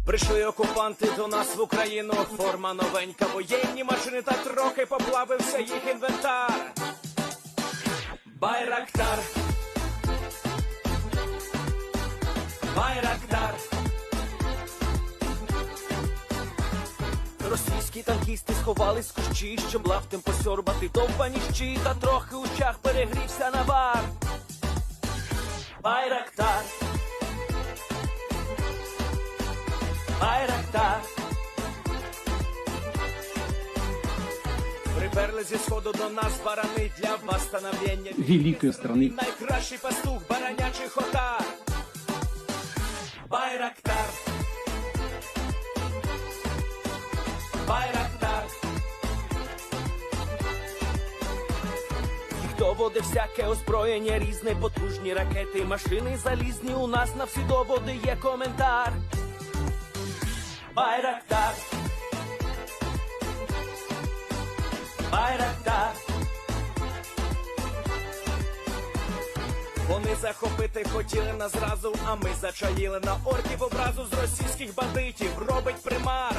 Прийшли окупанти до нас в Україну, форма новенька, воєнні машини та трохи поплавився їх інвентар. Байрактар, Байрактар. Російські танкісти сховались з кущі, щоб лаптем посьорбати довбані щі, та трохи у чах перегрівся навар. Байрактар, Байрактар. Приперли зі сходу до нас барани для восстановлення великої страни. Найкращий пастух баранячих отар. Байрактар, Байрактар. Їх доводи всяке озброєння різне, потужні ракети, машини залізні, у нас на всі доводи є коментар. Байрактар, Байрактар. Вони захопити хотіли нас зразу, а ми зачаїли на орків образу з російських бандитів, робить примар.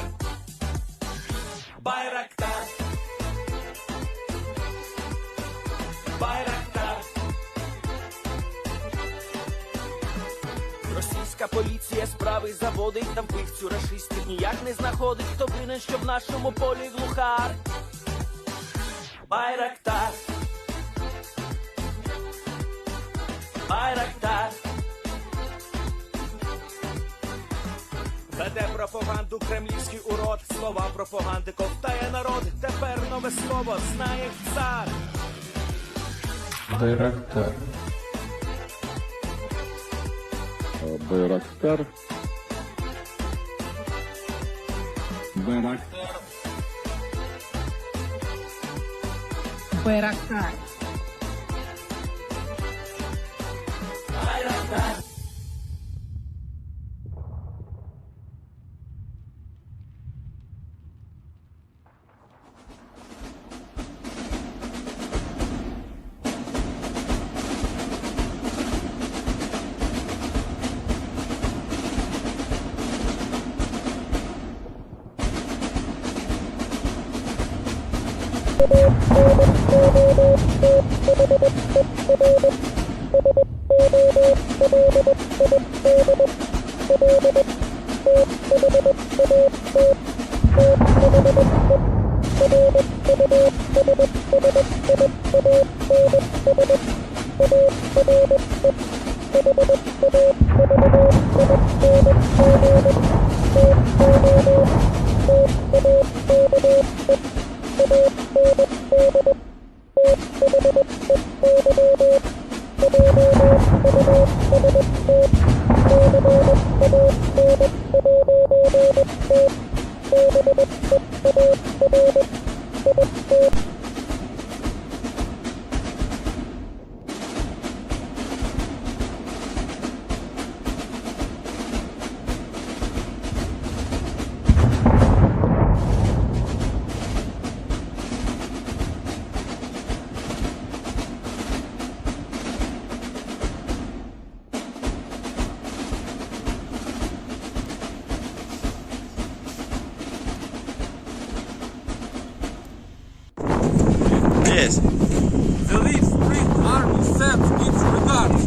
Байрактар, Байрактар. Російська поліція справи заводить, там вбивцю рашистів ніяк не знаходить, хто винен, що в нашому полі глухар. Байрактар, Байрактар. Веде пропаганду кремлівський урод, слова пропаганди ковтає народ, тепер нове слово знає цар. Байрактар. Байрактар. Байрактар. Байрактар. Байрактар. Yes. The Leaf Street Army sends its regards.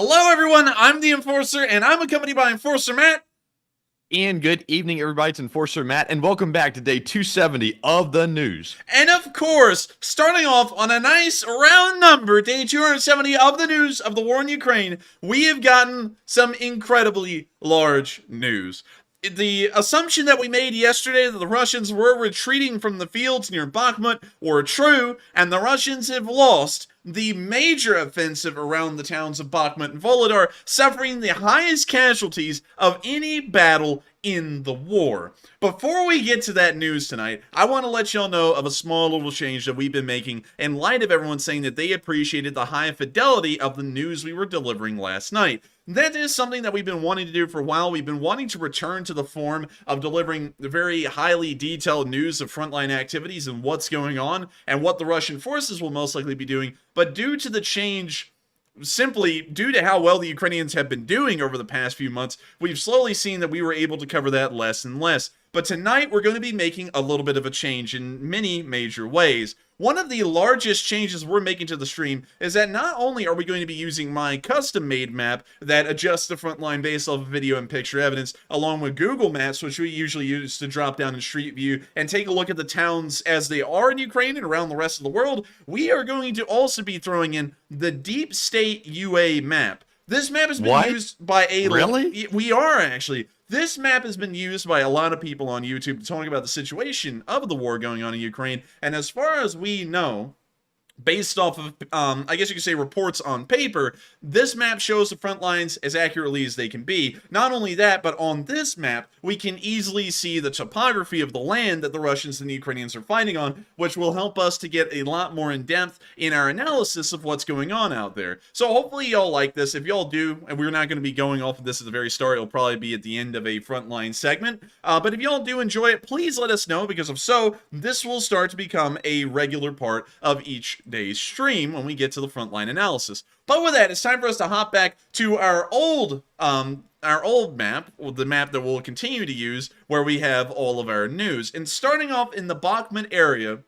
Hello everyone, I'm the Enforcer, and I'm accompanied by Enforcer Matt. And good evening, everybody. It's Enforcer Matt, and welcome back to day 270 of the news. And of course, starting off on a nice round number, day 270 of the news of the war in Ukraine, we have gotten some incredibly large news. The assumption that we made yesterday that the Russians were retreating from the fields near Bakhmut were true, and the Russians have lost the major offensive around the towns of Bakhmut and Vuhledar, suffering the highest casualties of any battle in the war. Before we get to that news tonight, I want to let y'all know of a small little change that we've been making in light of everyone saying that they appreciated the high fidelity of the news we were delivering last night. That is something that we've been wanting to do for a while. We've been wanting to return to the form of delivering very highly detailed news of frontline activities and what's going on and what the Russian forces will most likely be doing. But due to the change, simply due to how well the Ukrainians have been doing over the past few months, we've slowly seen that we were able to cover that less and less. But tonight we're going to be making a little bit of a change in many major ways. One of the largest changes we're making to the stream is that not only are we going to be using my custom-made map that adjusts the front line based off of video and picture evidence, along with Google Maps, which we usually use to drop down in Street View and take a look at the towns as they are in Ukraine and around the rest of the world, we are going to also be throwing in the Deep State UA map. This map has been used by a... Really? We are, actually. This map has been used by a lot of people on YouTube to talk about the situation of the war going on in Ukraine, and as far as we know, based off of, I guess you could say reports on paper, this map shows the front lines as accurately as they can be. Not only that, but on this map, we can easily see the topography of the land that the Russians and the Ukrainians are fighting on, which will help us to get a lot more in depth in our analysis of what's going on out there. So hopefully y'all like this. If y'all do, and we're not going to be going off of this at the very start, it'll probably be at the end of a frontline segment. But if y'all do enjoy it, please let us know, because if so, this will start to become a regular part of each day's stream when we get to the frontline analysis. But with that, it's time for us to hop back to our old map, or the map that we'll continue to use, where we have all of our news. And starting off in the Bakhmut area,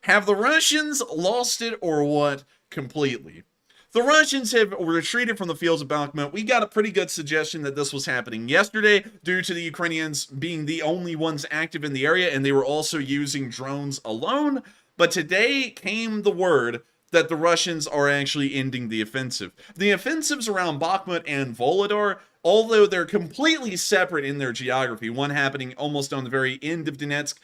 have the Russians lost it or what completely? The Russians have retreated from the fields of Bakhmut. We got a pretty good suggestion that this was happening yesterday due to the Ukrainians being the only ones active in the area, and they were also using drones alone. But today came the word that the Russians are actually ending the offensive. The offensives around Bakhmut and Vuhledar, although they're completely separate in their geography, one happening almost on the very end of Donetsk,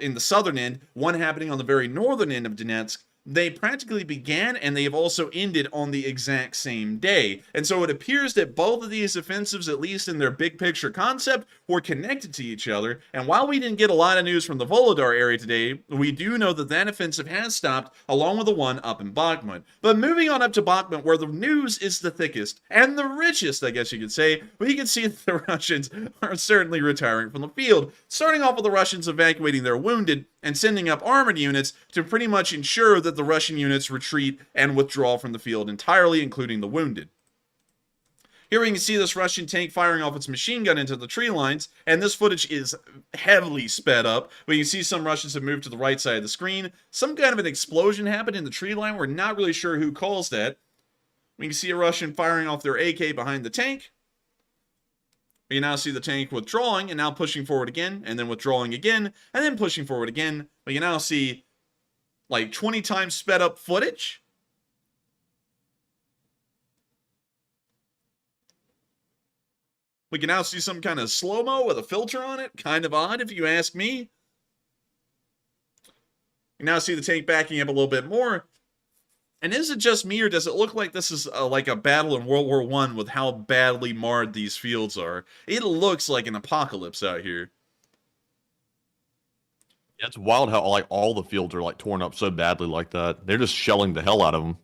in the southern end, one happening on the very northern end of Donetsk, they practically began and they have also ended on the exact same day. And so it appears that both of these offensives, at least in their big picture concept, were connected to each other. And while we didn't get a lot of news from the Vuhledar area today, we do know that that offensive has stopped, along with the one up in Bakhmut. But moving on up to Bakhmut, where the news is the thickest and the richest, I guess you could say, we can see that the Russians are certainly retiring from the field. Starting off with the Russians evacuating their wounded and sending up armored units to pretty much ensure that the Russian units retreat and withdraw from the field entirely, including the wounded. Here we can see this Russian tank firing off its machine gun into the tree lines, and this footage is heavily sped up. We can see some Russians have moved to the right side of the screen. Some kind of an explosion happened in the tree line. We're not really sure who caused that. We can see a Russian firing off their AK behind the tank. We can now see the tank withdrawing and now pushing forward again, and then withdrawing again, and then pushing forward again. We can now see like 20 times sped up footage. We can now see some kind of slow-mo with a filter on it. Kind of odd, if you ask me. You now see the tank backing up a little bit more. And is it just me, or does it look like this is like a battle in World War I with how badly marred these fields are? It looks like an apocalypse out here. Yeah, it's wild how like all the fields are like torn up so badly like that. They're just shelling the hell out of them.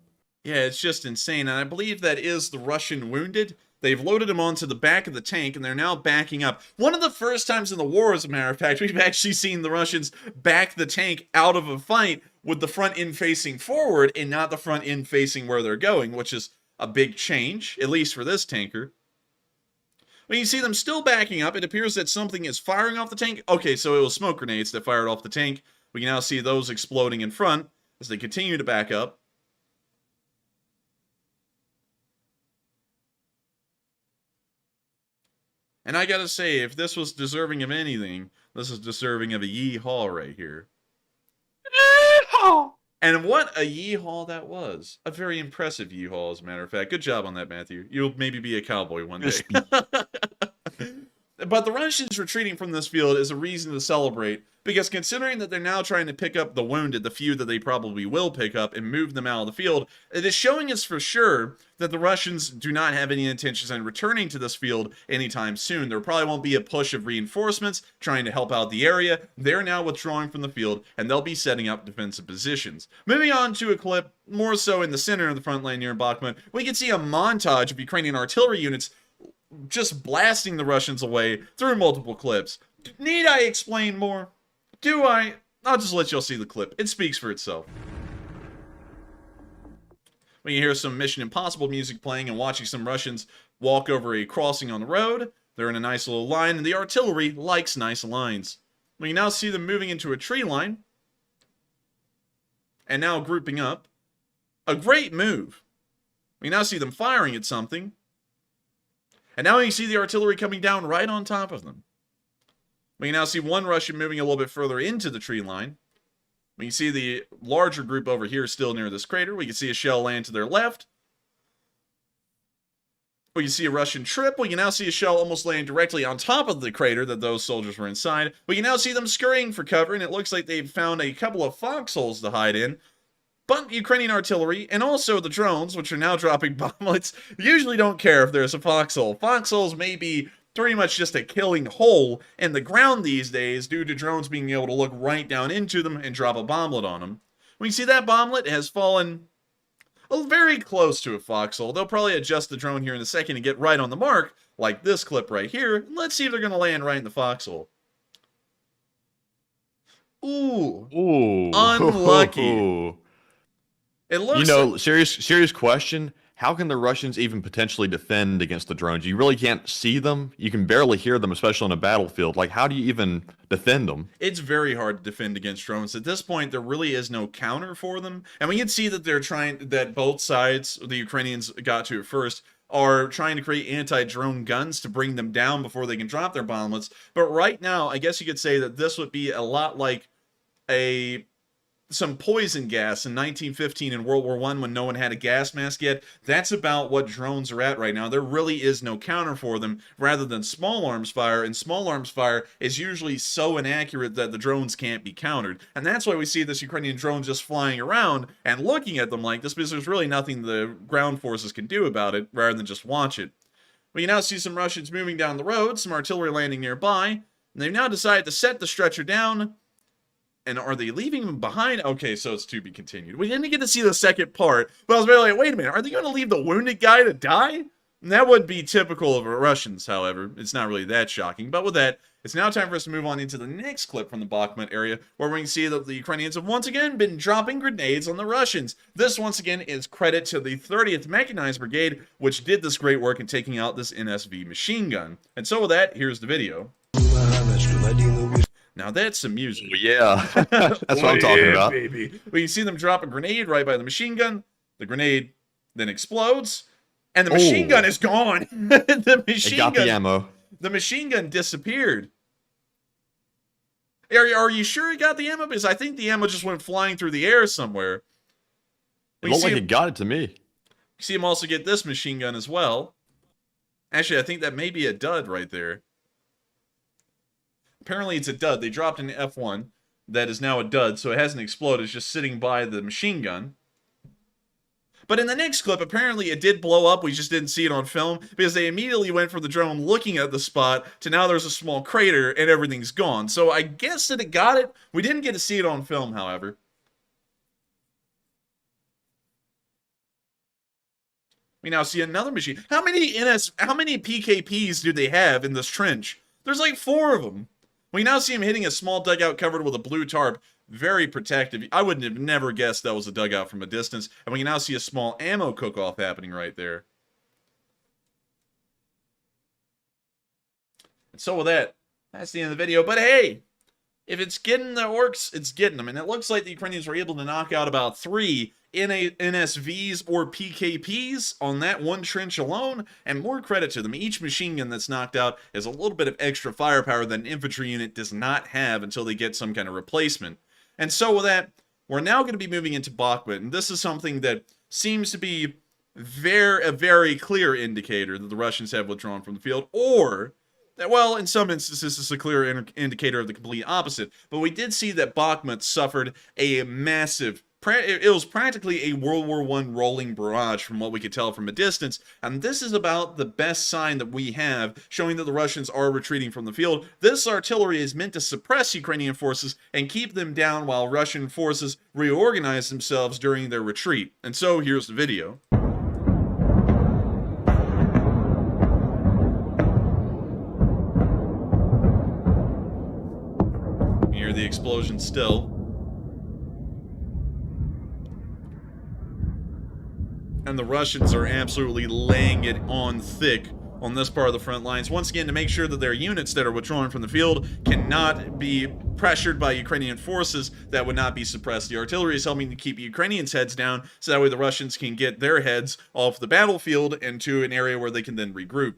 Yeah, it's just insane. And I believe that is the Russian wounded. They've loaded them onto the back of the tank, and they're now backing up. One of the first times in the war, as a matter of fact, we've actually seen the Russians back the tank out of a fight with the front end facing forward and not the front end facing where they're going, which is a big change, at least for this tanker. When you see them still backing up, it appears that something is firing off the tank. Okay, so it was smoke grenades that fired off the tank. We can now see those exploding in front as they continue to back up. And I gotta say, if this was deserving of anything, this is deserving of a yee-haw right here. And what a yee-haw that was. A very impressive yee-haw, as a matter of fact. Good job on that, Matthew. You'll maybe be a cowboy one day. But the Russians retreating from this field is a reason to celebrate, because considering that they're now trying to pick up the wounded, the few that they probably will pick up, and move them out of the field, it is showing us for sure that the Russians do not have any intentions on returning to this field anytime soon. There probably won't be a push of reinforcements trying to help out the area. They're now withdrawing from the field, and they'll be setting up defensive positions. Moving on to a clip more so in the center of the front line near Bakhmut, we can see a montage of Ukrainian artillery units just blasting the Russians away through multiple clips. Need I explain more? Do I? I'll just let y'all see the clip. It speaks for itself. We can hear some Mission Impossible music playing and watching some Russians walk over a crossing on the road. They're in a nice little line, and the artillery likes nice lines. We can now see them moving into a tree line, and now grouping up. A great move. We now see them firing at something. And now you see the artillery coming down right on top of them. We can now see one Russian moving a little bit further into the tree line. We can see the larger group over here still near this crater. We can see a shell land to their left. We can see a Russian trip. We can now see a shell almost laying directly on top of the crater that those soldiers were inside. We can now see them scurrying for cover, and it looks like they've found a couple of foxholes to hide in. But Ukrainian artillery, and also the drones, which are now dropping bomblets, usually don't care if there's a foxhole. Foxholes may be pretty much just a killing hole in the ground these days due to drones being able to look right down into them and drop a bomblet on them. We can see that bomblet has fallen very close to a foxhole. They'll probably adjust the drone here in a second and get right on the mark, like this clip right here. Let's see if they're going to land right in the foxhole. Ooh. Unlucky. It looks serious question. How can the Russians even potentially defend against the drones? You really can't see them. You can barely hear them, especially on a battlefield. Like, how do you even defend them? It's very hard to defend against drones. At this point, there really is no counter for them. And we can see that that both sides, the Ukrainians got to it first, are trying to create anti-drone guns to bring them down before they can drop their bomblets. But right now, I guess you could say that this would be a lot like some poison gas in 1915 in World War I when no one had a gas mask yet. That's about what drones are at right now. There really is no counter for them rather than small arms fire, and small arms fire is usually so inaccurate that the drones can't be countered. And that's why we see this Ukrainian drone just flying around and looking at them like this, because there's really nothing the ground forces can do about it rather than just watch it. We can now see some Russians moving down the road, some artillery landing nearby, and they've now decided to set the stretcher down. And are they leaving them behind? Okay, so it's to be continued. We didn't get to see the second part, but I was very like, wait a minute, are they going to leave the wounded guy to die? And that would be typical of Russians, however. It's not really that shocking. But with that, it's now time for us to move on into the next clip from the Bakhmut area, where we can see that the Ukrainians have once again been dropping grenades on the Russians. This, once again, is credit to the 30th Mechanized Brigade, which did this great work in taking out this NSV machine gun. And so with that, here's the video. Now that's some music. Yeah, that's what I'm talking about. Baby. We can see them drop a grenade right by the machine gun. The grenade then explodes, and the machine gun is gone. The machine gun disappeared. Are you sure it got the ammo? Because I think the ammo just went flying through the air somewhere. It looked like it got it to me. You see him also get this machine gun as well. Actually, I think that may be a dud right there. Apparently it's a dud. They dropped an F1 that is now a dud, so it hasn't exploded. It's just sitting by the machine gun. But in the next clip, apparently it did blow up. We just didn't see it on film because they immediately went from the drone looking at the spot to now there's a small crater and everything's gone. So I guess that it got it. We didn't get to see it on film, however. We now see another machine. How many PKPs do they have in this trench? There's like 4 of them. We now see him hitting a small dugout covered with a blue tarp. Very protective. I would have never guessed that was a dugout from a distance. And we can now see a small ammo cook-off happening right there. And so with that, that's the end of the video. But hey, if it's getting the orcs, it's getting them. And it looks like the Ukrainians were able to knock out about 3 NSVs or PKPs on that one trench alone, and more credit to them. Each machine gun that's knocked out is a little bit of extra firepower that an infantry unit does not have until they get some kind of replacement. And so with that, we're now going to be moving into Bakhmut, and this is something that seems to be a very clear indicator that the Russians have withdrawn from the field, or well, in some instances, this is a clear indicator of the complete opposite. But we did see that Bakhmut suffered a massive, it was practically a World War I rolling barrage from what we could tell from a distance. And this is about the best sign that we have, showing that the Russians are retreating from the field. This artillery is meant to suppress Ukrainian forces and keep them down while Russian forces reorganize themselves during their retreat. And so here's the video. The explosion still. And the Russians are absolutely laying it on thick on this part of the front lines, once again to make sure that their units that are withdrawing from the field cannot be pressured by Ukrainian forces that would not be suppressed. The artillery is helping to keep Ukrainians' heads down, so that way the Russians can get their heads off the battlefield into an area where they can then regroup.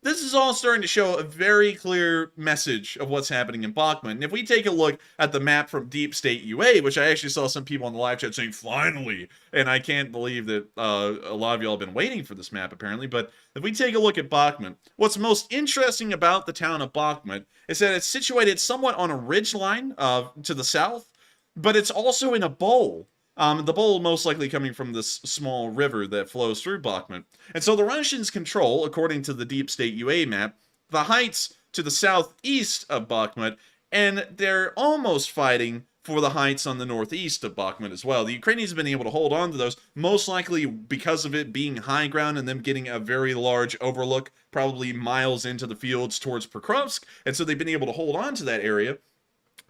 This is all starting to show a very clear message of what's happening in Bakhmut. And if we take a look at the map from Deep State UA, which I actually saw some people on the live chat saying, finally, and I can't believe that a lot of y'all have been waiting for this map, apparently, but if we take a look at Bakhmut, what's most interesting about the town of Bakhmut is that it's situated somewhat on a ridge line to the south, but it's also in a bowl. The bowl most likely coming from this small river that flows through Bakhmut. And so the Russians control, according to the Deep State UA map, the heights to the southeast of Bakhmut, and they're almost fighting for the heights on the northeast of Bakhmut as well. The Ukrainians have been able to hold on to those, most likely because of it being high ground and them getting a very large overlook, probably miles into the fields towards Pokrovsk, and so they've been able to hold on to that area.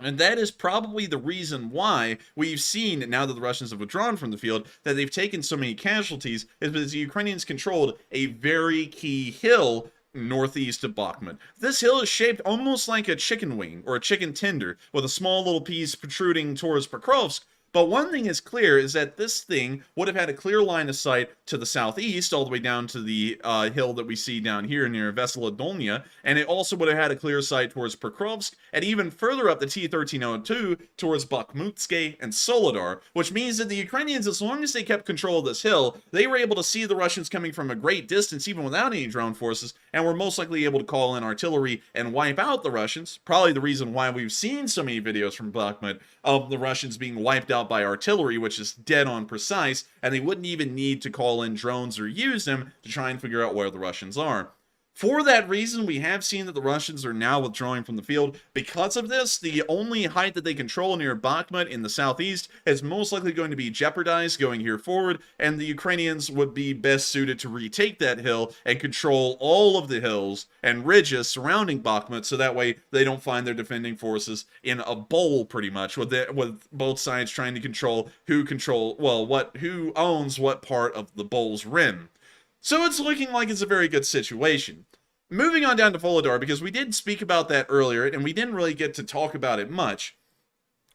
And that is probably the reason why we've seen, now that the Russians have withdrawn from the field, that they've taken so many casualties, is because the Ukrainians controlled a very key hill northeast of Bakhmut. This hill is shaped almost like a chicken wing, or a chicken tender, with a small little piece protruding towards Pokrovsk. But one thing is clear, is that this thing would have had a clear line of sight to the southeast, all the way down to the hill that we see down here near Veselodolnya, and it also would have had a clear sight towards Pokrovsk, and even further up the T-1302 towards Bakhmutske and Soledar, which means that the Ukrainians, as long as they kept control of this hill, they were able to see the Russians coming from a great distance, even without any drone forces, and were most likely able to call in artillery and wipe out the Russians. Probably the reason why we've seen so many videos from Bakhmut of the Russians being wiped out by artillery, which is dead on precise, and they wouldn't even need to call in drones or use them to try and figure out where the Russians are. For that reason, we have seen that the Russians are now withdrawing from the field. Because of this, the only height that they control near Bakhmut in the southeast is most likely going to be jeopardized going here forward, and the Ukrainians would be best suited to retake that hill and control all of the hills and ridges surrounding Bakhmut, so that way they don't find their defending forces in a bowl, pretty much, with both sides trying to control who owns what part of the bowl's rim. So it's looking like it's a very good situation. Moving on down to Vuhledar, because we did speak about that earlier, and we didn't really get to talk about it much,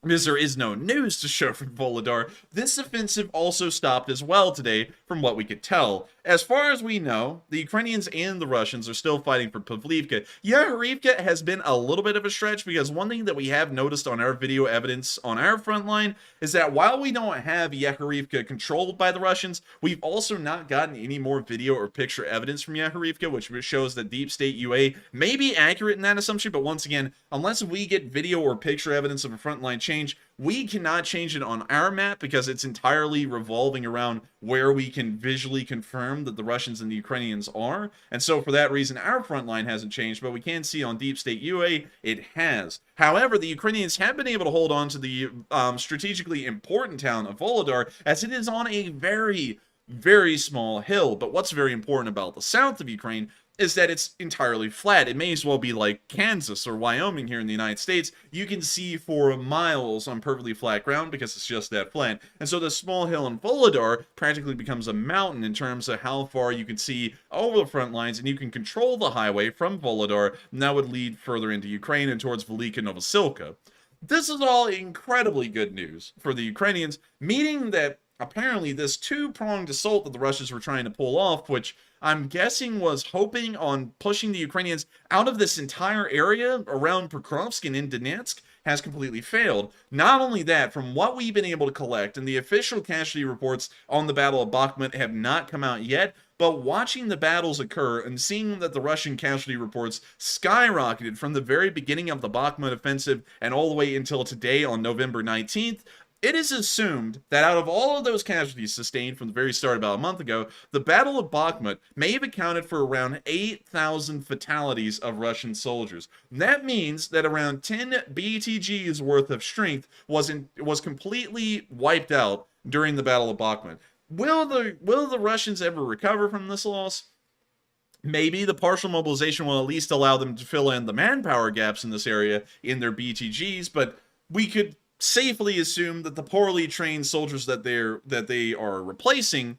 because there is no news to show from Vuhledar. This offensive also stopped as well today, from what we could tell. As far as we know, the Ukrainians and the Russians are still fighting for Pavlivka. Yahorivka has been a little bit of a stretch, because one thing that we have noticed on our video evidence on our front line is that while we don't have Yahorivka controlled by the Russians, we've also not gotten any more video or picture evidence from Yahorivka, which shows that Deep State UA may be accurate in that assumption, but once again, unless we get video or picture evidence of a frontline change, we cannot change it on our map, because it's entirely revolving around where we can visually confirm that the Russians and the Ukrainians are. And so for that reason, our front line hasn't changed, but we can see on Deep State UA, it has. However, the Ukrainians have been able to hold on to the strategically important town of Vuhledar, as it is on a very, very small hill. But what's very important about the south of Ukraine is that it's entirely flat. It may as well be like Kansas or Wyoming here in the United States. You can see for miles on perfectly flat ground because it's just that flat. And so the small hill in Vuhledar practically becomes a mountain in terms of how far you can see over the front lines, and you can control the highway from Vuhledar, and that would lead further into Ukraine and towards Velika Novosilka. This is all incredibly good news for the Ukrainians, meaning that apparently this two-pronged assault that the Russians were trying to pull off, which I'm guessing was hoping on pushing the Ukrainians out of this entire area around Pokrovsk and in Donetsk, has completely failed. Not only that, from what we've been able to collect, and the official casualty reports on the Battle of Bakhmut have not come out yet, but watching the battles occur and seeing that the Russian casualty reports skyrocketed from the very beginning of the Bakhmut offensive and all the way until today on November 19th, it is assumed that out of all of those casualties sustained from the very start about a month ago, the Battle of Bakhmut may have accounted for around 8,000 fatalities of Russian soldiers. That means that around 10 BTGs worth of strength was completely wiped out during the Battle of Bakhmut. Will the Russians ever recover from this loss? Maybe the partial mobilization will at least allow them to fill in the manpower gaps in this area in their BTGs, but we could safely assume that the poorly trained soldiers that they are replacing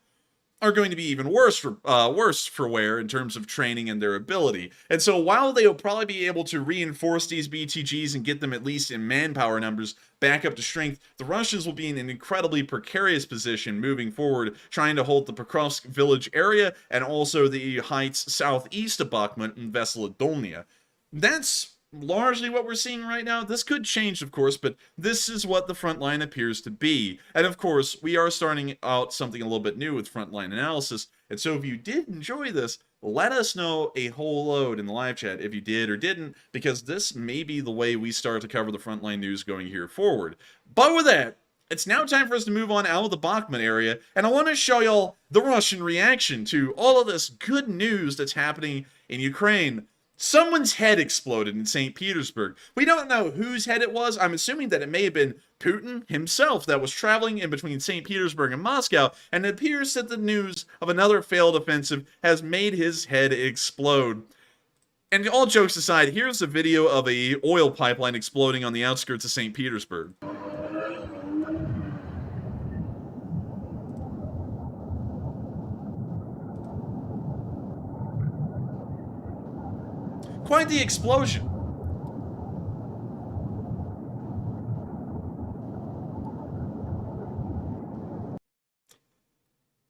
are going to be even worse for wear in terms of training and their ability. And so while they will probably be able to reinforce these BTGs and get them at least in manpower numbers back up to strength, the Russians will be in an incredibly precarious position moving forward, trying to hold the Pokrovsk village area and also the heights southeast of Bakhmut and Veselodolnya. That's largely what we're seeing right now. This could change, of course, but this is what the front line appears to be. And of course, we are starting out something a little bit new with frontline analysis. And so if you did enjoy this, let us know a whole load in the live chat if you did or didn't, because this may be the way we start to cover the frontline news going here forward. But with that, it's now time for us to move on out of the Bakhmut area, and I want to show y'all the Russian reaction to all of this good news that's happening in Ukraine. Someone's head exploded in St. Petersburg. We don't know whose head it was. I'm assuming that it may have been Putin himself that was traveling in between St. Petersburg and Moscow, and it appears that the news of another failed offensive has made his head explode. And all jokes aside, here's a video of a oil pipeline exploding on the outskirts of St. Petersburg. Quite the explosion.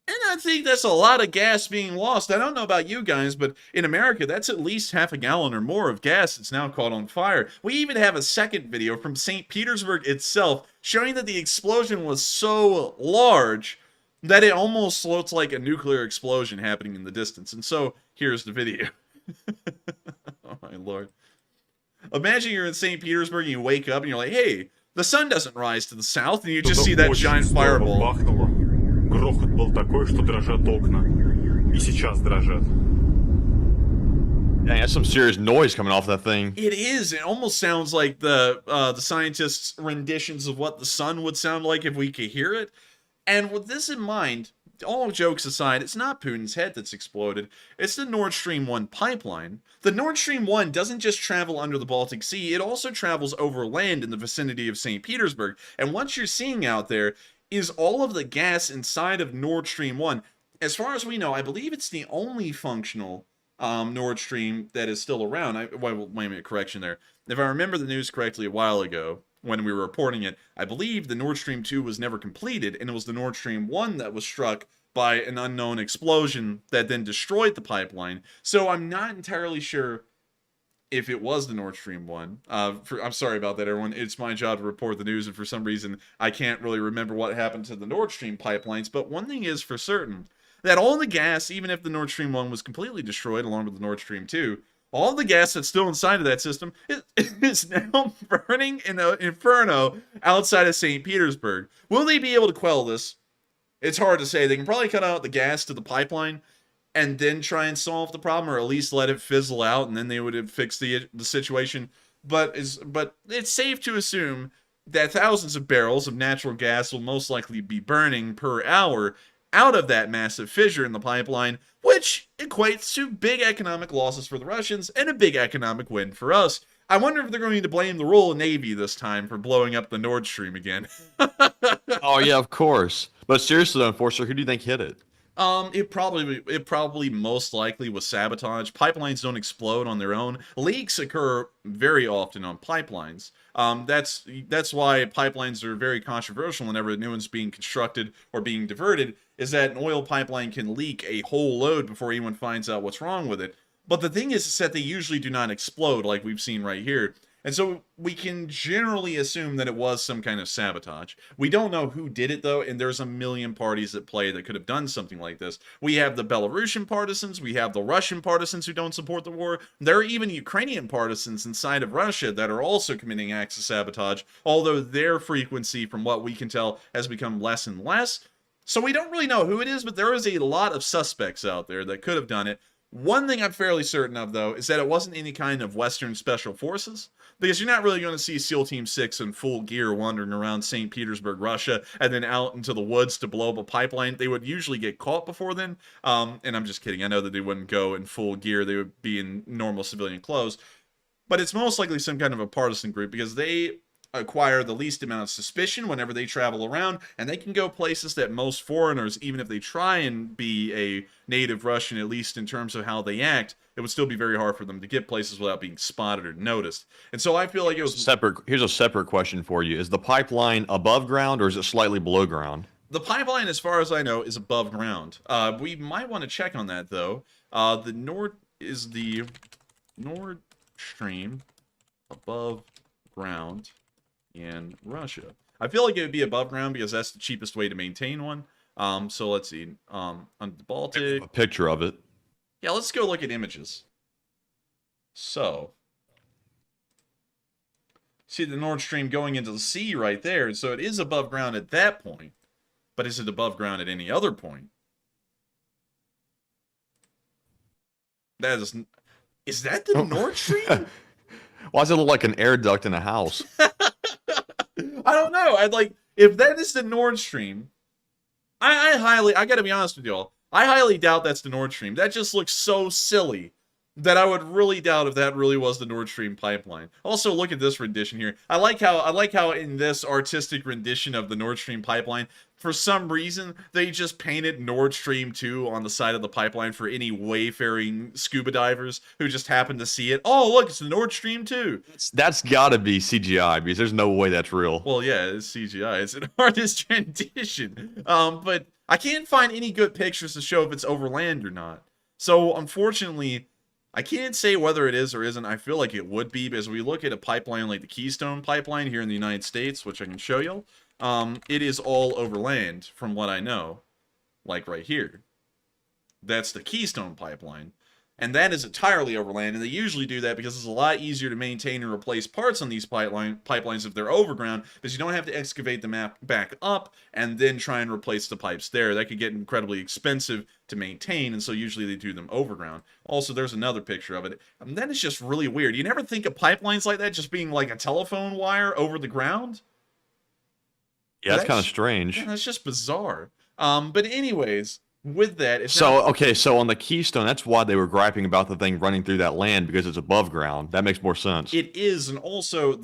And I think that's a lot of gas being lost. I don't know about you guys, but in America, that's at least half a gallon or more of gas that's now caught on fire. We even have a second video from St. Petersburg itself showing that the explosion was so large that it almost looks like a nuclear explosion happening in the distance. And so, here's the video. Oh my lord. Imagine you're in St. Petersburg and you wake up and you're like, hey, the sun doesn't rise to the south, and you just see that giant fireball. Грохот был такой, что дрожат окна. И сейчас дрожат. Dang, that's some serious noise coming off that thing. It is. It almost sounds like the scientists' renditions of what the sun would sound like if we could hear it. And with this in mind, all jokes aside, it's not Putin's head that's exploded. It's the Nord Stream 1 pipeline. The Nord Stream 1 doesn't just travel under the Baltic Sea, it also travels over land in the vicinity of St. Petersburg. And what you're seeing out there is all of the gas inside of Nord Stream 1. As far as we know, I believe it's the only functional Nord Stream that is still around. Wait a minute, correction there. If I remember the news correctly a while ago, when we were reporting it, I believe the Nord Stream 2 was never completed, and it was the Nord Stream 1 that was struck by an unknown explosion that then destroyed the pipeline. So I'm not entirely sure if it was the Nord Stream 1. I'm sorry about that, everyone. It's my job to report the news, and for some reason, I can't really remember what happened to the Nord Stream pipelines. But one thing is for certain, that all the gas, even if the Nord Stream 1 was completely destroyed along with the Nord Stream 2, all the gas that's still inside of that system is now burning in an inferno outside of St. Petersburg. Will they be able to quell this? It's hard to say. They can probably cut out the gas to the pipeline and then try and solve the problem, or at least let it fizzle out, and then they would have fixed the situation. But it's safe to assume that thousands of barrels of natural gas will most likely be burning per hour out of that massive fissure in the pipeline, which equates to big economic losses for the Russians and a big economic win for us. I wonder if they're going to blame the Royal Navy this time for blowing up the Nord Stream again. Oh, yeah, of course. But seriously, though, Enforcer, who do you think hit it? It probably most likely was sabotage. Pipelines don't explode on their own. Leaks occur very often on pipelines. That's why pipelines are very controversial whenever a new one's being constructed or being diverted, is that an oil pipeline can leak a whole load before anyone finds out what's wrong with it. But the thing is that they usually do not explode like we've seen right here. And so we can generally assume that it was some kind of sabotage. We don't know who did it, though, and there's a million parties at play that could have done something like this. We have the Belarusian partisans, we have the Russian partisans who don't support the war. There are even Ukrainian partisans inside of Russia that are also committing acts of sabotage, although their frequency, from what we can tell, has become less and less. So we don't really know who it is, but there is a lot of suspects out there that could have done it. One thing I'm fairly certain of, though, is that it wasn't any kind of Western Special Forces, because you're not really going to see SEAL Team 6 in full gear wandering around St. Petersburg, Russia, and then out into the woods to blow up a pipeline. They would usually get caught before then, and I'm just kidding. I know that they wouldn't go in full gear. They would be in normal civilian clothes, but it's most likely some kind of a partisan group, because they acquire the least amount of suspicion whenever they travel around, and they can go places that most foreigners, even if they try and be a native Russian, at least in terms of how they act, it would still be very hard for them to get places without being spotted or noticed. And so I feel like it was separate. Here's a separate question for you: is the pipeline above ground or is it slightly below ground? The pipeline, as far as I know, is above ground. We might want to check on that, though. The Nord Stream above ground in Russia. I feel like it would be above ground because that's the cheapest way to maintain one. So let's see. On the Baltic, A picture of it. yeah, let's go look at images. So, see the Nord Stream going into the sea right there. So it is above ground at that point. But is it above ground at any other point? Is that the Nord Stream? Why does it look like an air duct in a house? I don't know. If that is the Nord Stream, I gotta be honest with y'all. I highly doubt that's the Nord Stream. That just looks so silly that I would really doubt if that really was the Nord Stream pipeline. Also, look at this rendition here. I like how in this artistic rendition of the Nord Stream pipeline, for some reason, they just painted Nord Stream 2 on the side of the pipeline for any wayfaring scuba divers who just happen to see it. Oh, look, it's the Nord Stream 2. That's got to be CGI because there's no way that's real. Well, yeah, it's CGI. It's an artist rendition. But I can't find any good pictures to show if it's overland or not. So, unfortunately, I can't say whether it is or isn't. I feel like it would be, because we look at a pipeline like the Keystone Pipeline here in the United States, which I can show you. It is all overland, from what I know. Like right here. That's the Keystone Pipeline. And that is entirely overland, and they usually do that because it's a lot easier to maintain and replace parts on these pipelines if they're overground, because you don't have to excavate them back up and then try and replace the pipes there. That could get incredibly expensive to maintain, and so usually they do them overground. Also, there's another picture of it. That is just really weird. You never think of pipelines like that just being like a telephone wire over the ground? Yeah, that's kind of strange. Yeah, that's just bizarre. But anyways, with that, so on the Keystone, that's why they were griping about the thing running through that land, because it's above ground. That makes more sense. It is, and also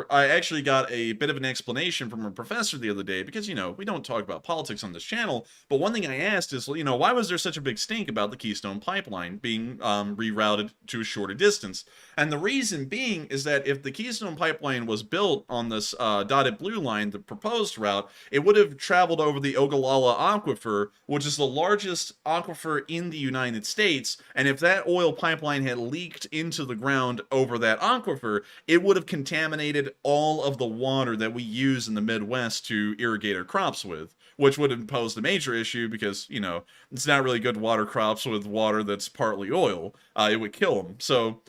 I actually got a bit of an explanation from a professor the other day, because, we don't talk about politics on this channel, but one thing I asked is, why was there such a big stink about the Keystone Pipeline being rerouted to a shorter distance? And the reason being is that if the Keystone Pipeline was built on this dotted blue line, the proposed route, it would have traveled over the Ogallala Aquifer, which is the largest aquifer in the United States, and if that oil pipeline had leaked into the ground over that aquifer, it would have contaminated all of the water that we use in the Midwest to irrigate our crops with, which would have posed a major issue because, it's not really good to water crops with water that's partly oil. It would kill them. So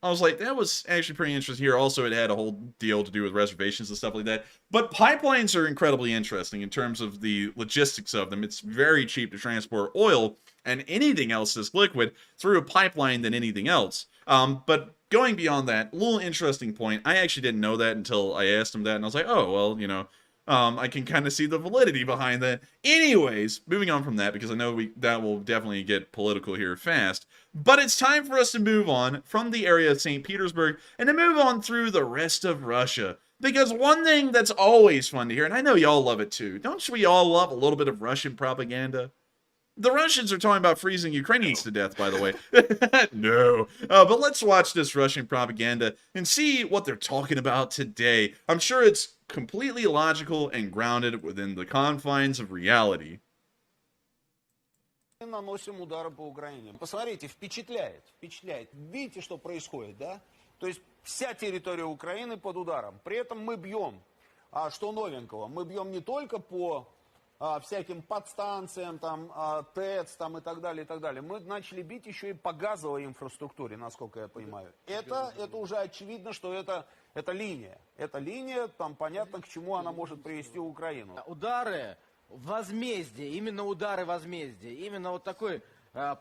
I was like, that was actually pretty interesting here. Also, it had a whole deal to do with reservations and stuff like that. But pipelines are incredibly interesting in terms of the logistics of them. It's very cheap to transport oil and anything else that's liquid through a pipeline than anything else. But going beyond that, a little interesting point. I actually didn't know that until I asked him that, and I was like, oh, well, I can kind of see the validity behind that. Anyways, moving on from that, because I know that will definitely get political here fast. But it's time for us to move on from the area of St. Petersburg and to move on through the rest of Russia. Because one thing that's always fun to hear, and I know y'all love it too, don't we all love a little bit of Russian propaganda? The Russians are talking about freezing Ukrainians to death, by the way. No. But let's watch this Russian propaganda and see what they're talking about today. I'm sure it's completely logical and grounded within the confines of reality. Наносим удары по Украине. Посмотрите, впечатляет. Видите, что происходит, да? То есть вся территория Украины под ударом. При этом мы бьем. А что новенького? Мы бьем не только по всяким подстанциям, там, ТЭЦ там, и так далее, и так далее. Мы начали бить еще и по газовой инфраструктуре, насколько я понимаю. Это уже очевидно, что это линия. Это линия, там понятно, к чему она может привести Украину. Удары возмездия, именно удары возмездия, именно вот такое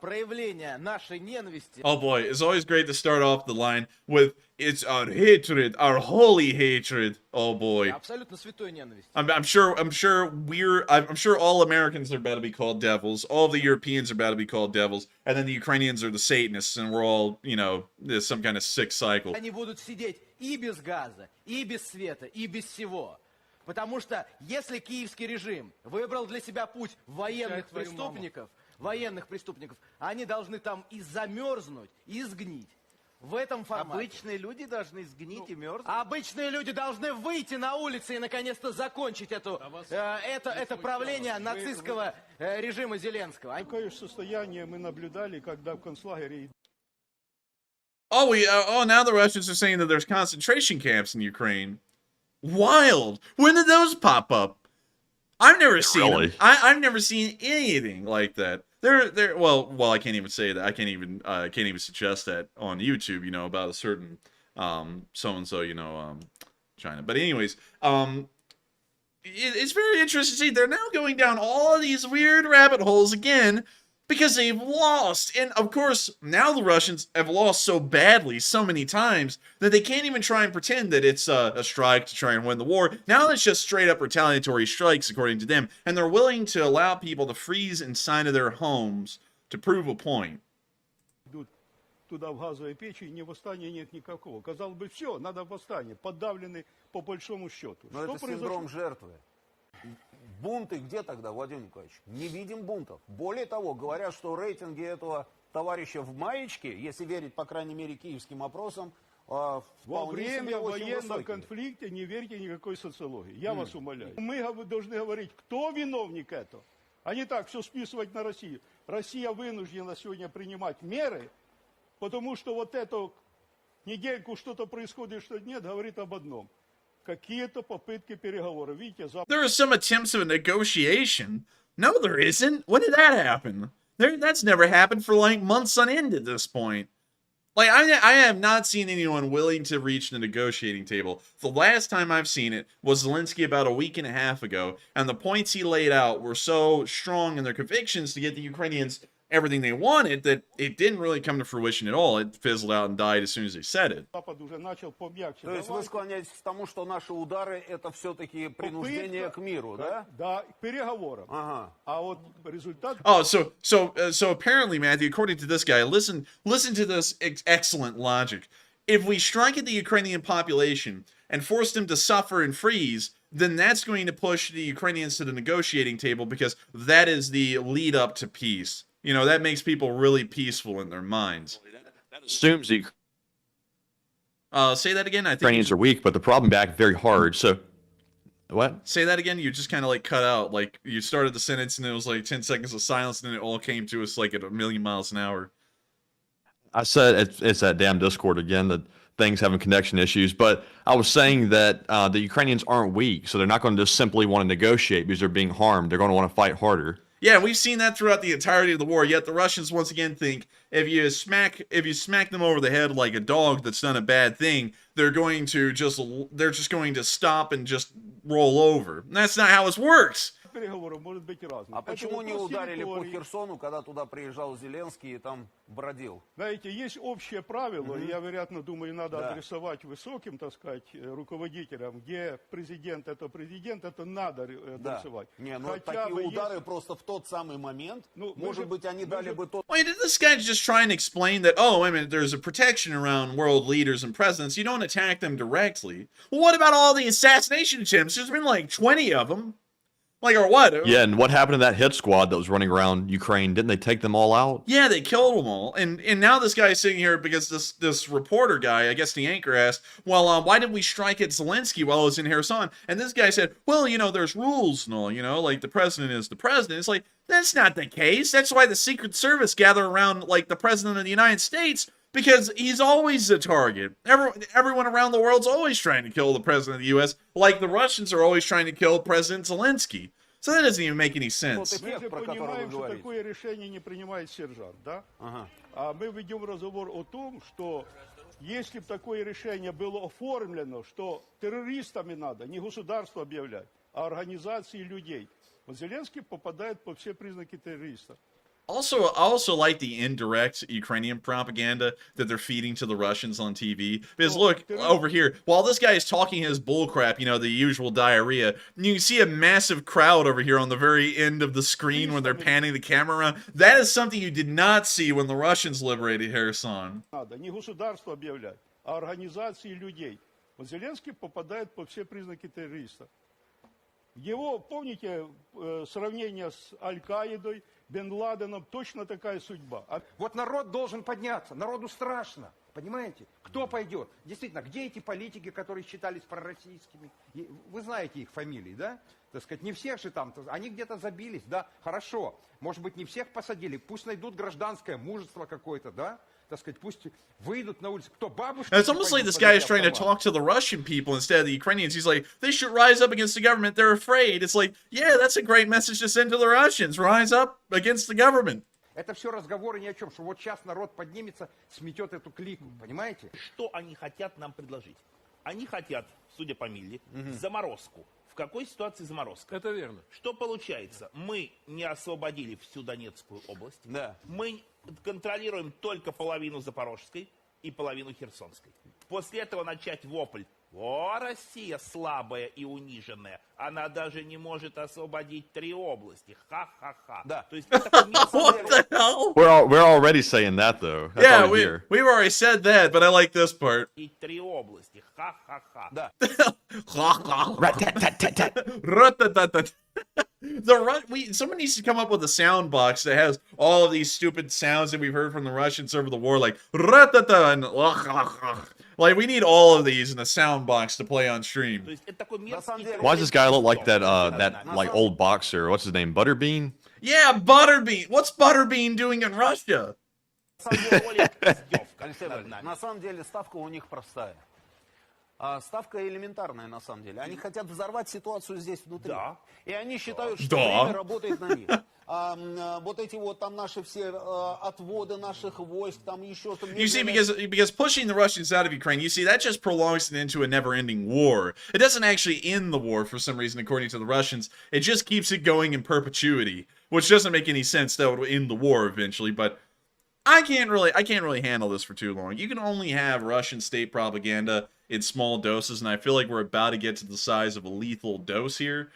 проявление нашей ненависти. Oh boy, it's always great to start off the line with "It's our hatred, our holy hatred." Oh boy, Абсолютно святой ненависть. I'm sure all Americans are about to be called devils. All of the Europeans are about to be called devils, and then the Ukrainians are the Satanists, and we're all, you know, there's some kind of sick cycle. Они будут сидеть и без газа, и без света, и без всего. Потому что если киевский режим выбрал для себя путь военных преступников, они должны там и замерзнуть, и сгнить. В этом формате. Обычные люди должны сгнить и мерзнуть. Обычные люди должны выйти на улицы и наконец-то закончить это правление нацистского режима Зеленского. Такое состояние мы наблюдали, когда в концлагере. Now the Russians are saying that there's concentration camps in Ukraine. Wild. When did those pop up? I've never seen them. I've never seen anything like that. Well, I can't even say that. I can't even suggest that on YouTube, you know, about a certain so-and-so, you know, China. But anyways, it's very interesting to see they're now going down all of these weird rabbit holes again because they've lost. And of course, now the Russians have lost so badly so many times that they can't even try and pretend that it's a strike to try and win the war. Now it's just straight up retaliatory strikes, according to them. And they're willing to allow people to freeze inside of their homes to prove a point. Туда в газовые печи, ни восстания нет никакого. Казалось бы, все, надо восстание. Подавлены по большому счету. Но это синдром жертвы. Бунты где тогда, Владимир Николаевич? Не видим бунтов. Более того, говорят, что рейтинги этого товарища в маечке, если верить, по крайней мере, киевским опросам, во время военного конфликта не верьте никакой социологии. Я вас умоляю. Мы должны говорить, кто виновник этого, а не так все списывать на Россию. Россия вынуждена сегодня принимать меры, потому что вот эту недельку что-то происходит, что нет, говорит об одном. Какие-то попытки переговоров. Видите, there are some attempts of a negotiation. No, there isn't. When did that happen? That's never happened for like months on end at this point. Like, I have not seen anyone willing to reach the negotiating table. The last time I've seen it was Zelenskyy about a week and a half ago, and the points he laid out were so strong in their convictions to get the Ukrainians everything they wanted that it didn't really come to fruition at all. It fizzled out and died as soon as they said it. То есть вы склоняетесь к тому, что наши удары это все-таки принуждение к миру, да? Да, к переговорам. Ага. А вот результат. Oh, so apparently, Matthew, according to this guy, listen to this excellent logic. If we strike at the Ukrainian population and force them to suffer and freeze, then that's going to push the Ukrainians to the negotiating table because that is the lead up to peace. You know, that makes people really peaceful in their minds. That assumes the say that again. I think Ukrainians are weak, but the problem back very hard. So, what? Say that again. You just kind of like cut out. Like you started the sentence and it was like 10 seconds of silence, and then it all came to us like at 1,000,000 miles an hour. I said it's that damn Discord again. That things having connection issues. But I was saying that the Ukrainians aren't weak, so they're not going to just simply want to negotiate because they're being harmed. They're going to want to fight harder. Yeah, we've seen that throughout the entirety of the war. Yet the Russians once again think if you smack them over the head like a dog that's done a bad thing, they're just going to stop and just roll over. And that's not how it works. Переговоров может быть разным. А почему не ударили по Херсону, когда туда приезжал Зеленский и там бродил? Знаете, есть общее правило, и я, вероятно, думаю, надо адресовать высоким, так сказать, руководителям, где президент, это надо адресовать. Не, ну такие удары просто в тот самый момент, может быть, они дали бы тот... Wait, did this guy just try and explain that, oh, I mean, there's a protection around world leaders and presidents, you don't attack them directly? Well, what about all the assassination attempts? There's been like 20 of them. Like, or what? Yeah, and what happened to that hit squad that was running around Ukraine? Didn't they take them all out? Yeah, they killed them all. And now this guy is sitting here because this reporter guy, I guess the anchor, asked, well, why did we strike at Zelenskyy while I was in Kherson? And this guy said, well, there's rules and all, like the president is the president. It's like, that's not the case. That's why the Secret Service gather around, like, the president of the United States, because he's always a target. Everyone around the world's always trying to kill the president of the U.S., like the Russians are always trying to kill President Zelenskyy. So that doesn't even make any sense. Мы же понимаем, что такое решение не принимает сержант, да? А мы ведем разговор о том, что если бы такое решение было оформлено, что террористами надо не государство объявлять, а организации людей, вот Зеленский попадает по все признаки террориста. Also, I also like the indirect Ukrainian propaganda that they're feeding to the Russians on TV. Because look, over here, while this guy is talking his bullcrap, the usual diarrhea, you can see a massive crowd over here on the very end of the screen when they're panning the camera around. That is something you did not see when the Russians liberated Kherson. Надо не государство объявлять, а организации людей. Вот Зеленский попадает по все признаки террориста. Его, помните, сравнение с Аль-Каидой, Бен Ладеном, точно такая судьба. Вот народ должен подняться, народу страшно, понимаете? Кто пойдет? Действительно, где эти политики, которые считались пророссийскими? Вы знаете их фамилии, да? Так сказать, не всех же там, они где-то забились, да? Хорошо, может быть, не всех посадили, пусть найдут гражданское мужество какое-то, да? Так сказать, пусть выйдут на улицу. Кто бабушки? It's almost like this guy is trying to talk to the Russian people instead of the Ukrainians. He's like, they should rise up against the government. They're afraid. It's like, yeah, that's a great message to send to the Russians. Rise up against the government. Это все разговоры ни о чем, что вот сейчас народ поднимется, сметет эту клику, понимаете? Что они хотят нам предложить? Они хотят, судя по Милли, заморозку. В какой ситуации заморозка? Это верно. Что получается? Мы не освободили всю Донецкую область. Да. Мы контролируем только половину Запорожской и половину Херсонской. После этого начать вопль. О, Россия слабая и униженная. Она даже не может освободить 3 области. Ха-ха-ха. Да. То есть это такой What the hell? We're already saying that though. That's Yeah, already here. we've already said that, but I like this part. 3 области. Ха-ха-ха. Да. Someone needs to come up with a sound box that has all of these stupid sounds that we've heard from the Russians over the war, like and like we need all of these in a sound box to play on stream. То есть это такой мерзкий Why does this guy look like that like old boxer? What's his name? Butterbean? Yeah, Butterbean. What's Butterbean doing in Russia? На самом деле ставка у них простая. Ставка элементарная, на самом деле. Они хотят взорвать ситуацию здесь внутри. Да. И они считают, что Да. время работает на них. Вот эти вот там наши все отводы наших войск, там еще что-то. You see, because pushing the Russians out of Ukraine, you see, that just prolongs it into a never-ending war. It doesn't actually end the war for some reason, according to the Russians. It just keeps it going in perpetuity, which doesn't make any sense. That would end the war eventually, but I can't really handle this for too long. You can only have Russian state propaganda in small doses, and I feel like we're about to get to the size of a lethal dose here.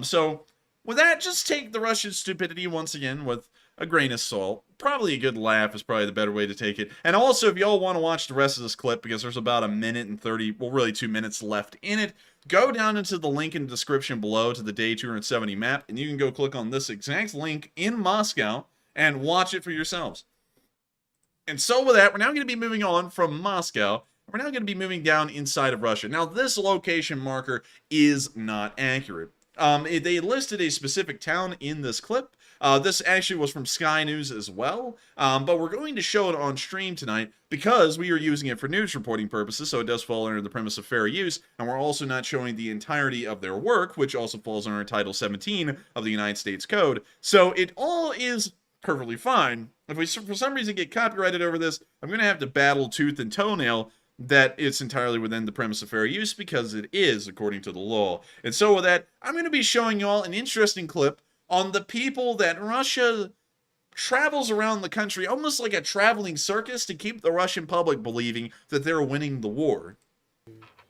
So with that, just take the Russian stupidity once again with a grain of salt. Probably a good laugh is probably the better way to take it. And also, if y'all want to watch the rest of this clip, because there's about a minute and 30, well, really 2 minutes left in it, go down into the link in the description below to the Day 270 map, and you can go click on this exact link in Moscow and watch it for yourselves. And so with that, we're now going to be moving on from Moscow. We're now going to be moving down inside of Russia. Now, this location marker is not accurate. They listed a specific town in this clip. This actually was from Sky News as well. But we're going to show it on stream tonight because we are using it for news reporting purposes, so it does fall under the premise of fair use. And we're also not showing the entirety of their work, which also falls under Title 17 of the United States Code. So it all is perfectly fine. If we for some reason get copyrighted over this, I'm going to have to battle tooth and toenail that it's entirely within the premise of fair use, because it is, according to the law. And so with that, I'm going to be showing y'all an interesting clip on the people that Russia travels around the country, almost like a traveling circus, to keep the Russian public believing that they're winning the war.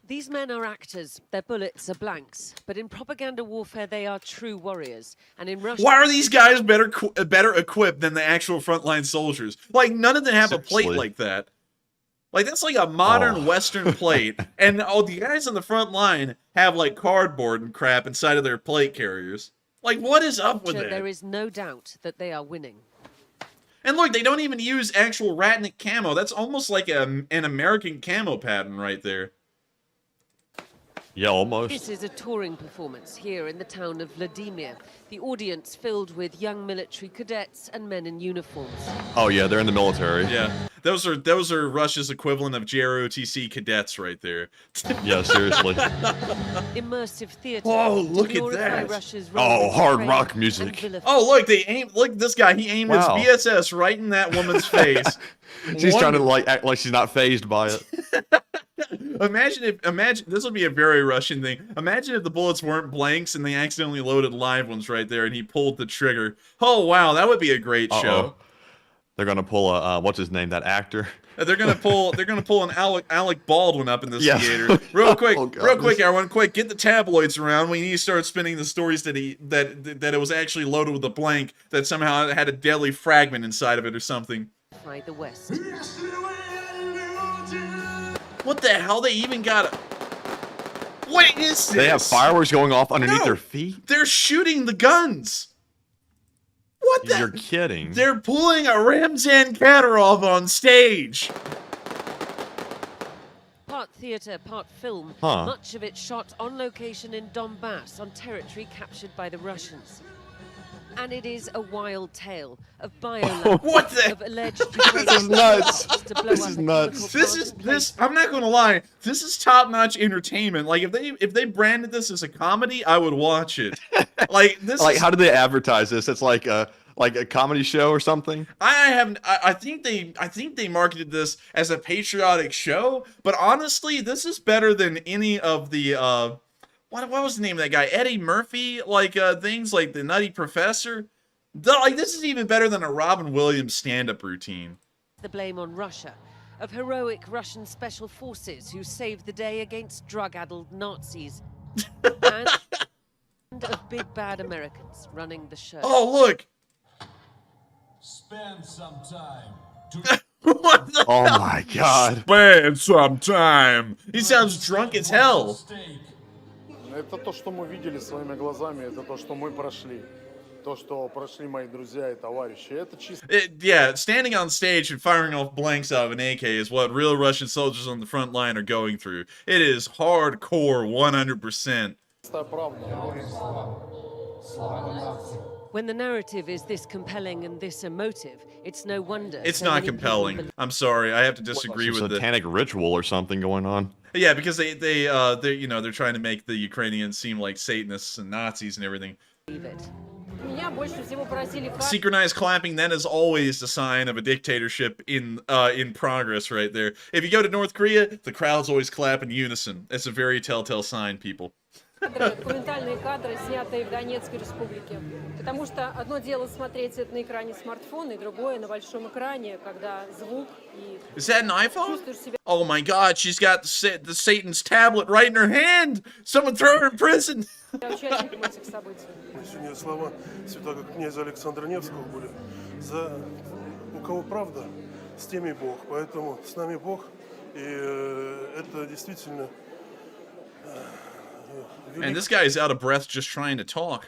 These men are actors. Their bullets are blanks. But in propaganda warfare, they are true warriors. And in Russia... Why are these guys better equipped than the actual frontline soldiers? Like, none of them have a plate like that. Like, that's like a modern Western plate. And the guys on the front line have, like, cardboard and crap inside of their plate carriers. Like, what is up with that? There is no doubt that they are winning. And look, they don't even use actual Ratnik camo. That's almost like an American camo pattern right there. Yeah, almost. This is a touring performance here in the town of Vladimir. The audience filled with young military cadets and men in uniforms. Oh yeah, they're in the military. Yeah, those are Russia's equivalent of JROTC cadets right there. Yeah, seriously. Immersive theater. Oh, look at that. Oh, hard rock music. Oh, look, they aim. Look, this guy. He aimed his VSS right in that woman's face. She's trying to like act like she's not fazed by it. Imagine this would be a very Russian thing. Imagine if the bullets weren't blanks and they accidentally loaded live ones right there and he pulled the trigger. Oh wow, that would be a great show. They're gonna pull a what's his name, that actor? They're gonna pull an Alec Baldwin up in this theater. Real quick, real quick, everyone, quick, get the tabloids around. We need to start spinning the stories that it was actually loaded with a blank, that somehow it had a deadly fragment inside of it or something. The West. What the hell? They even got a... What is this? They have fireworks going off underneath their feet? They're shooting the guns. What the... You're kidding. They're pulling a Ramzan Kadyrov on stage. Part theater, part film. Huh. Much of it shot on location in Donbass, on territory captured by the Russians. And it is a wild tale of biolabs, what the? of alleged This is nuts. This is nuts. This. I'm not gonna lie. This is top-notch entertainment. Like if they branded this as a comedy, I would watch it. Like this. Like how did they advertise this? It's like a comedy show or something. I think they marketed this as a patriotic show. But honestly, this is better than any of the. What was the name of that guy? Eddie Murphy, things like the Nutty Professor. This is even better than a Robin Williams stand-up routine. The blame on Russia, of heroic Russian special forces who saved the day against drug-addled Nazis, and of big bad Americans running the show. Oh, look! Spend some time. What the Oh hell? my God! Spend some time. He sounds drunk as hell. Это то, что мы видели своими глазами, это то, что мы прошли. То, что прошли мои друзья и товарищи. Это чисто... Yeah, standing on stage and firing off blanks out of an AK is what real Russian soldiers on the front line are going through. It is hardcore 100%. When the narrative is this compelling and this emotive, it's no wonder. It's so not many compelling. people I'm sorry, I have to disagree with a satanic ritual or something going on. Yeah, because they're trying to make the Ukrainians seem like Satanists and Nazis and everything. believe it. Synchronized clapping, that is always a sign of a dictatorship in progress right there. If you go to North Korea, the crowds always clap in unison. It's a very telltale sign, people. Документальные кадры, снятые в Донецкой республике. Потому что одно дело смотреть это на экране смартфона, и другое на большом экране, когда звук и... Is that an iPhone? Oh my God, she's got the Satan's tablet right in her hand! Someone throw her in prison! Участникам этих событий. Сегодня слова святого князя Александра Невского были. За у кого правда, с теми Бог. Поэтому с нами Бог. И это действительно... And this guy is out of breath just trying to talk.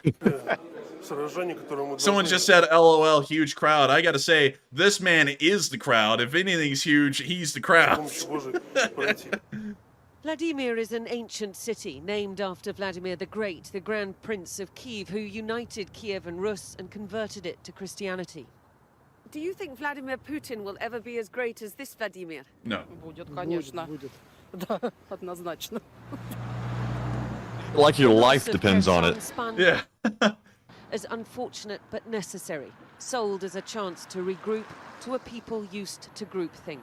Someone just said, LOL, huge crowd. I gotta say, this man is the crowd. If anything's huge, he's the crowd. Vladimir is an ancient city named after Vladimir the Great, the Grand Prince of Kiev, who united Kiev and Rus and converted it to Christianity. Do you think Vladimir Putin will ever be as great as this Vladimir? No. Будет, конечно. Да, однозначно. Like your life depends on it. Yeah. As unfortunate but necessary, sold as a chance to regroup to a people used to groupthink.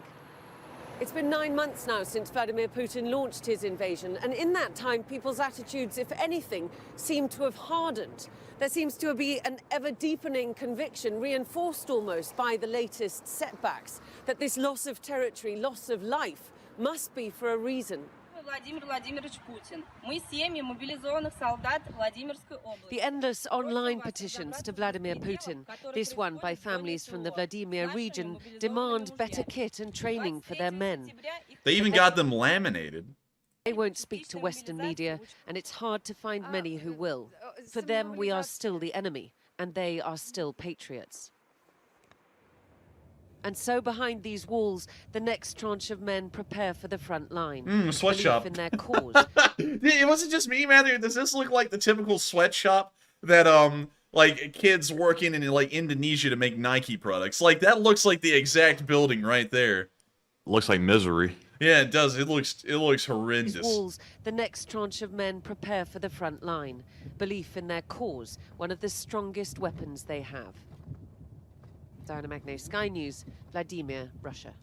It's been 9 months now since Vladimir Putin launched his invasion, and in that time, people's attitudes, if anything, seem to have hardened. There seems to be an ever-deepening conviction, reinforced almost by the latest setbacks, that this loss of territory, loss of life, must be for a reason. Владимир Владимирович Путин. Мы семьи мобилизованных солдат Владимирской области. The endless online petitions to Vladimir Putin, this one by families from the Vladimir region, demand better kit and training for their men. They even got them laminated. They won't speak to Western media, and it's hard to find many who will. For them, we are still the enemy, and they are still patriots. And so behind these walls, the next tranche of men prepare for the front line. Sweatshop. Belief in their cause. It wasn't just me, Matthew. Does this look like the typical sweatshop that, like, kids working in, like, Indonesia to make Nike products? Like, that looks like the exact building right there. Looks like misery. Yeah, it does. It looks horrendous. These walls, the next tranche of men prepare for the front line. Belief in their cause, one of the strongest weapons they have. Diana Magno, Sky News, Vladimir, Russia.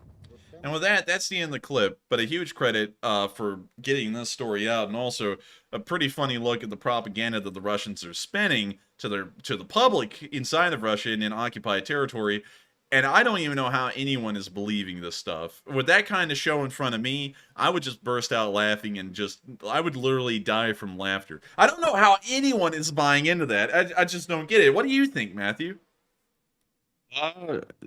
And with that, that's the end of the clip. But a huge credit for getting this story out, and also a pretty funny look at the propaganda that the Russians are spinning to the public inside of Russia and in occupied territory. And I don't even know how anyone is believing this stuff. With that kind of show in front of me, I would just burst out laughing and I would literally die from laughter. I don't know how anyone is buying into that. I just don't get it. What do you think, Matthew?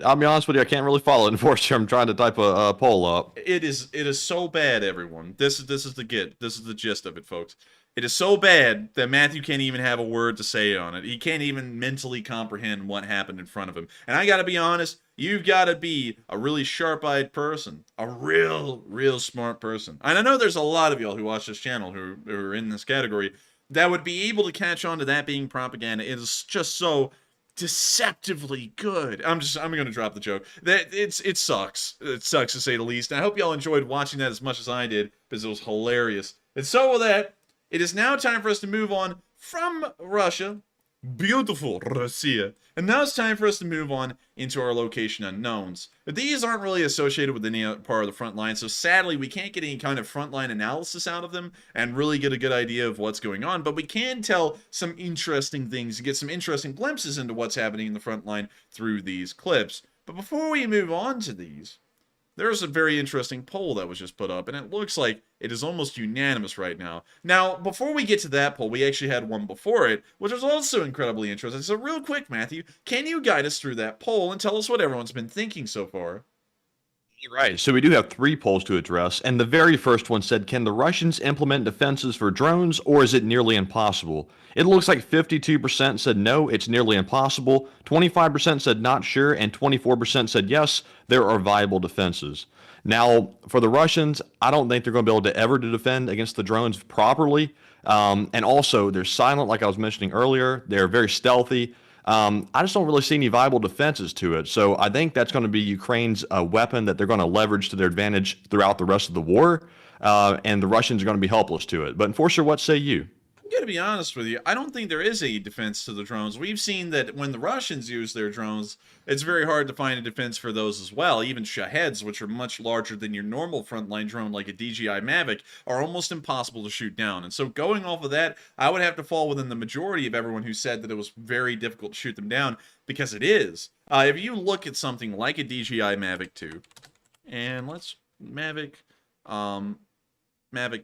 I'll be honest with you, I can't really follow it. Unfortunately, I'm trying to type a poll up. It is so bad, everyone. This is the gist of it, folks. It is so bad that Matthew can't even have a word to say on it. He can't even mentally comprehend what happened in front of him. And I gotta be honest, you've gotta be a really sharp-eyed person. A real smart person. And I know there's a lot of y'all who watch this channel who are in this category that would be able to catch on to that being propaganda. It is just so deceptively good. I'm gonna drop the joke. It sucks. It sucks to say the least. And I hope y'all enjoyed watching that as much as I did, because it was hilarious. And so with that, it is now time for us to move on from Russia, beautiful Russia, and now it's time for us to move on into our location unknowns. These aren't really associated with any part of the front line, so sadly we can't get any kind of frontline analysis out of them and really get a good idea of what's going on, but we can tell some interesting things, get some interesting glimpses into what's happening in the front line through these clips. But before we move on to these, there's a very interesting poll that was just put up, and it looks like it is almost unanimous right now. Now, before we get to that poll, we actually had one before it, which was also incredibly interesting. So real quick, Matthew, can you guide us through that poll and tell us what everyone's been thinking so far? Right, so we do have 3 polls to address, and the very first one said, can the Russians implement defenses for drones, or is it nearly impossible? It looks like 52% said no, it's nearly impossible, 25% said not sure, and 24% said yes, there are viable defenses. Now, for the Russians, I don't think they're going to be able to ever defend against the drones properly, and also they're silent, like I was mentioning earlier, they're very stealthy. I just don't really see any viable defenses to it. So I think that's going to be Ukraine's weapon that they're going to leverage to their advantage throughout the rest of the war, and the Russians are going to be helpless to it. But Enforcer, what say you? I'm going to be honest with you. I don't think there is a defense to the drones. We've seen that when the Russians use their drones, it's very hard to find a defense for those as well. Even Shaheds, which are much larger than your normal frontline drone like a DJI Mavic, are almost impossible to shoot down. And so going off of that, I would have to fall within the majority of everyone who said that it was very difficult to shoot them down, because it is. If you look at something like a DJI Mavic 2, and let's Mavic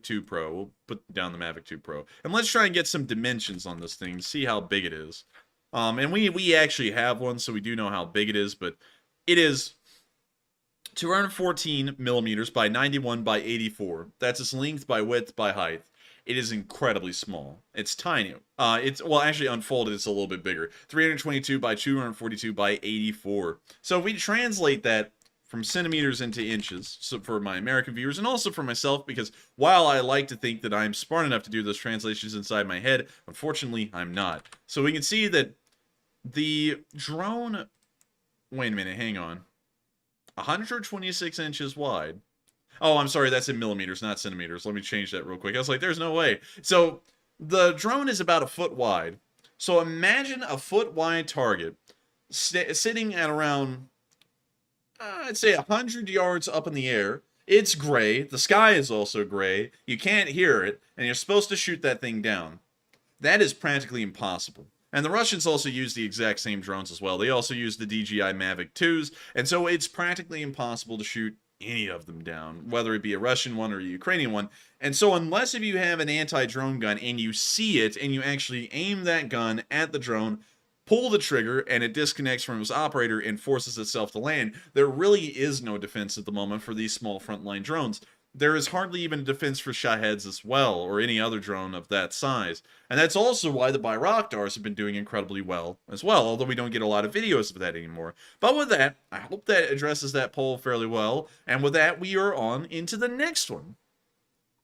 2 Pro. We'll put down the Mavic 2 Pro. And let's try and get some dimensions on this thing, see how big it is. And we actually have one, so we do know how big it is, but it is 214 millimeters by 91 by 84. That's its length by width by height. It is incredibly small. It's tiny. Well, actually unfolded, it's a little bit bigger. 322 by 242 by 84. So if we translate that from centimeters into inches, so for my American viewers, and also for myself, because while I like to think that I'm smart enough to do those translations inside my head, unfortunately, I'm not. So we can see that the drone, wait a minute, hang on, 126 inches wide. Oh, I'm sorry, that's in millimeters, not centimeters. Let me change that real quick. I was like, there's no way. So the drone is about a foot wide. So imagine a foot wide target sitting at around, I'd say 100 yards up in the air. It's gray. The sky is also gray. You can't hear it, and you're supposed to shoot that thing down. That is practically impossible. And the Russians also use the exact same drones as well. They also use the DJI Mavic 2s, and so it's practically impossible to shoot any of them down, whether it be a Russian one or a Ukrainian one. And so unless if you have an anti-drone gun and you see it and you actually aim that gun at the drone, pull the trigger, and it disconnects from its operator and forces itself to land, there really is no defense at the moment for these small frontline drones. there is hardly even a defense for Shaheds as well, or any other drone of that size. And that's also why the Bayraktars have been doing incredibly well as well, although we don't get a lot of videos of that anymore. But with that, I hope that addresses that poll fairly well, and with that, we are on into the next one.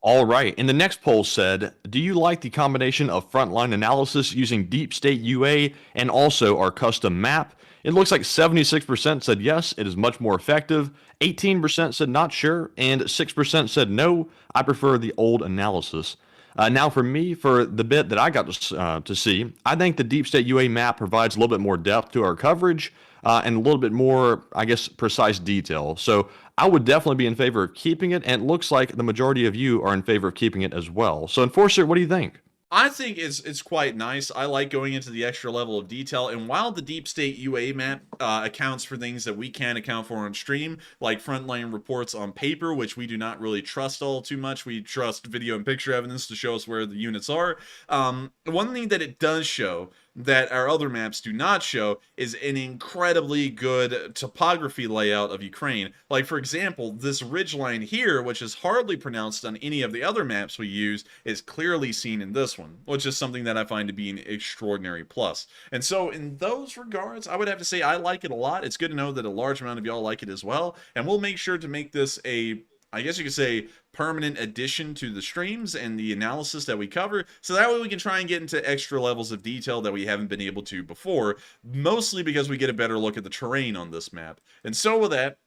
All right, and the next poll said, do you like the combination of frontline analysis using deep state UA and also our custom map? It looks like 76% said yes, it is much more effective, 18% said not sure, and 6% said no, I prefer the old analysis. Now for me, for the bit that I got to see, I think the deep state UA map provides a little bit more depth to our coverage and a little bit more, I guess, precise detail. So I would definitely be in favor of keeping it, and it looks like the majority of you are in favor of keeping it as well. So Enforcer, what do you think? I think it's quite nice. I like going into the extra level of detail, and while the deep state UA map accounts for things that we can't account for on stream, like frontline reports on paper, which we do not really trust all too much. We trust video and picture evidence to show us where the units are. One thing that it does show that our other maps do not show is an incredibly good topography layout of Ukraine. Like, for example, this ridgeline here, which is hardly pronounced on any of the other maps we use, is clearly seen in this one, which is something that I find to be an extraordinary plus. And so in those regards, I would have to say I like it a lot. It's good to know that a large amount of y'all like it as well, and we'll make sure to make this a, I guess you could say, permanent addition to the streams and the analysis that we cover, so that way we can try and get into extra levels of detail that we haven't been able to before, mostly because we get a better look at the terrain on this map. And so with that,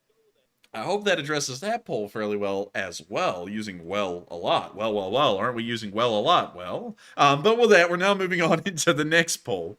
I hope that addresses that poll fairly well as well, using well a lot. Well, aren't we using well a lot? Well, but with that, we're now moving on into the next poll.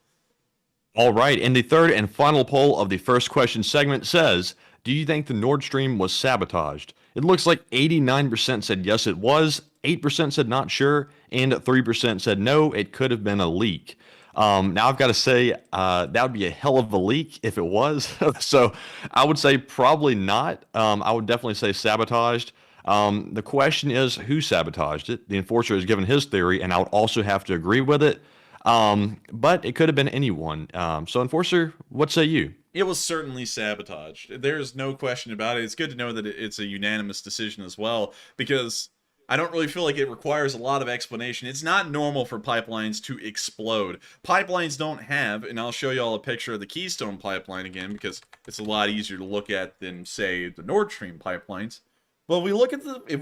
All right, and the third and final poll of the first question segment says, do you think the Nord Stream was sabotaged? It looks like 89% said yes, it was, 8% said not sure, and 3% said no, it could have been a leak. Now I've got to say, that would be a hell of a leak if it was. So I would say probably not. I would definitely say sabotaged. The question is, who sabotaged it? The Enforcer has given his theory, and I would also have to agree with it. But it could have been anyone. So Enforcer, what say you? It was certainly sabotaged. There's no question about it. It's good to know that it's a unanimous decision as well, because I don't really feel like it requires a lot of explanation. It's not normal for pipelines to explode. Pipelines don't have, and I'll show you all a picture of the Keystone pipeline again, because it's a lot easier to look at than, say, the Nord Stream pipelines. But if we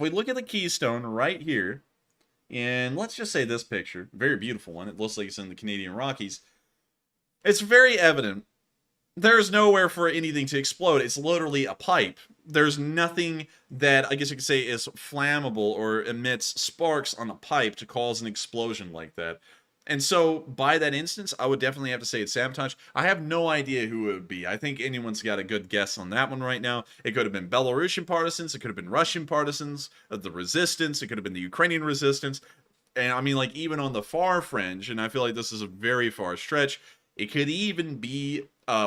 look at the Keystone right here, and let's just say this picture, very beautiful one. It looks like it's in the Canadian Rockies. It's very evident there's nowhere for anything to explode. It's literally a pipe. There's nothing that, I guess you could say, is flammable or emits sparks on a pipe to cause an explosion like that. And so, by that instance, I would definitely have to say it's sabotage. I have no idea who it would be. I think anyone's got a good guess on that one right now. It could have been Belarusian partisans. It could have been Russian partisans of the resistance. It could have been the Ukrainian resistance. And I mean, like, even on the far fringe, and I feel like this is a very far stretch, it could even be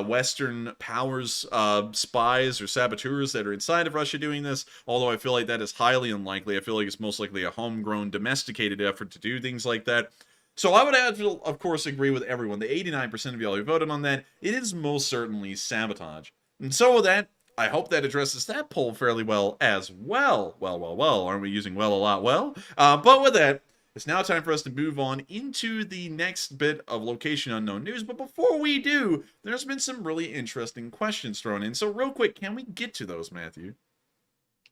Western powers, spies or saboteurs that are inside of Russia doing this, although I feel like that is highly unlikely. I feel like it's most likely a homegrown, domesticated effort to do things like that. So I would have to, of course, agree with everyone. The 89% of y'all who voted on that, it is most certainly sabotage. And so with that, I hope that addresses that poll fairly well as well. Well, aren't we using well a lot? Well, but with that, it's now time for us to move on into the next bit of location unknown news. But before we do, there's been some really interesting questions thrown in. So real quick, can we get to those, Matthew?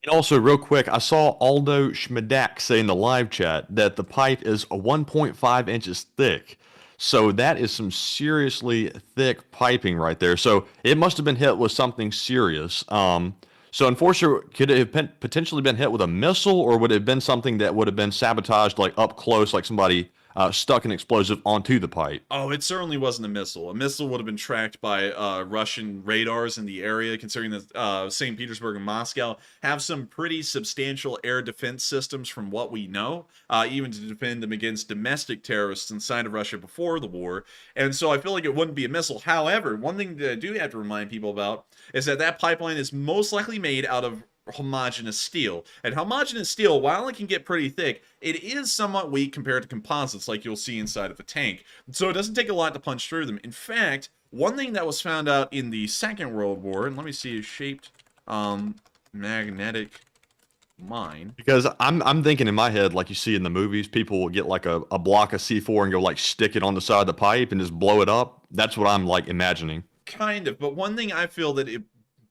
And also, real quick, I saw Aldo Schmedak say in the live chat that the pipe is 1.5 inches thick. So that is some seriously thick piping right there. So it must have been hit with something serious. So Enforcer, could it have potentially been hit with a missile, or would it have been something that would have been sabotaged, like up close, like somebody stuck an explosive onto the pipe? Oh, it certainly wasn't a missile. A missile would have been tracked by Russian radars in the area, considering that St. Petersburg and Moscow have some pretty substantial air defense systems from what we know, even to defend them against domestic terrorists inside of Russia before the war. And so I feel like it wouldn't be a missile. However, one thing that I do have to remind people about is that that pipeline is most likely made out of homogeneous steel. And homogeneous steel, while it can get pretty thick, it is somewhat weak compared to composites like you'll see inside of a tank. So it doesn't take a lot to punch through them. In fact, one thing that was found out in the Second World War, and let me see, shaped magnetic mine. Because I'm thinking in my head, like you see in the movies, people will get like a block of C4 and go like stick it on the side of the pipe and just blow it up. That's what I'm like imagining. Kind of, but one thing I feel that it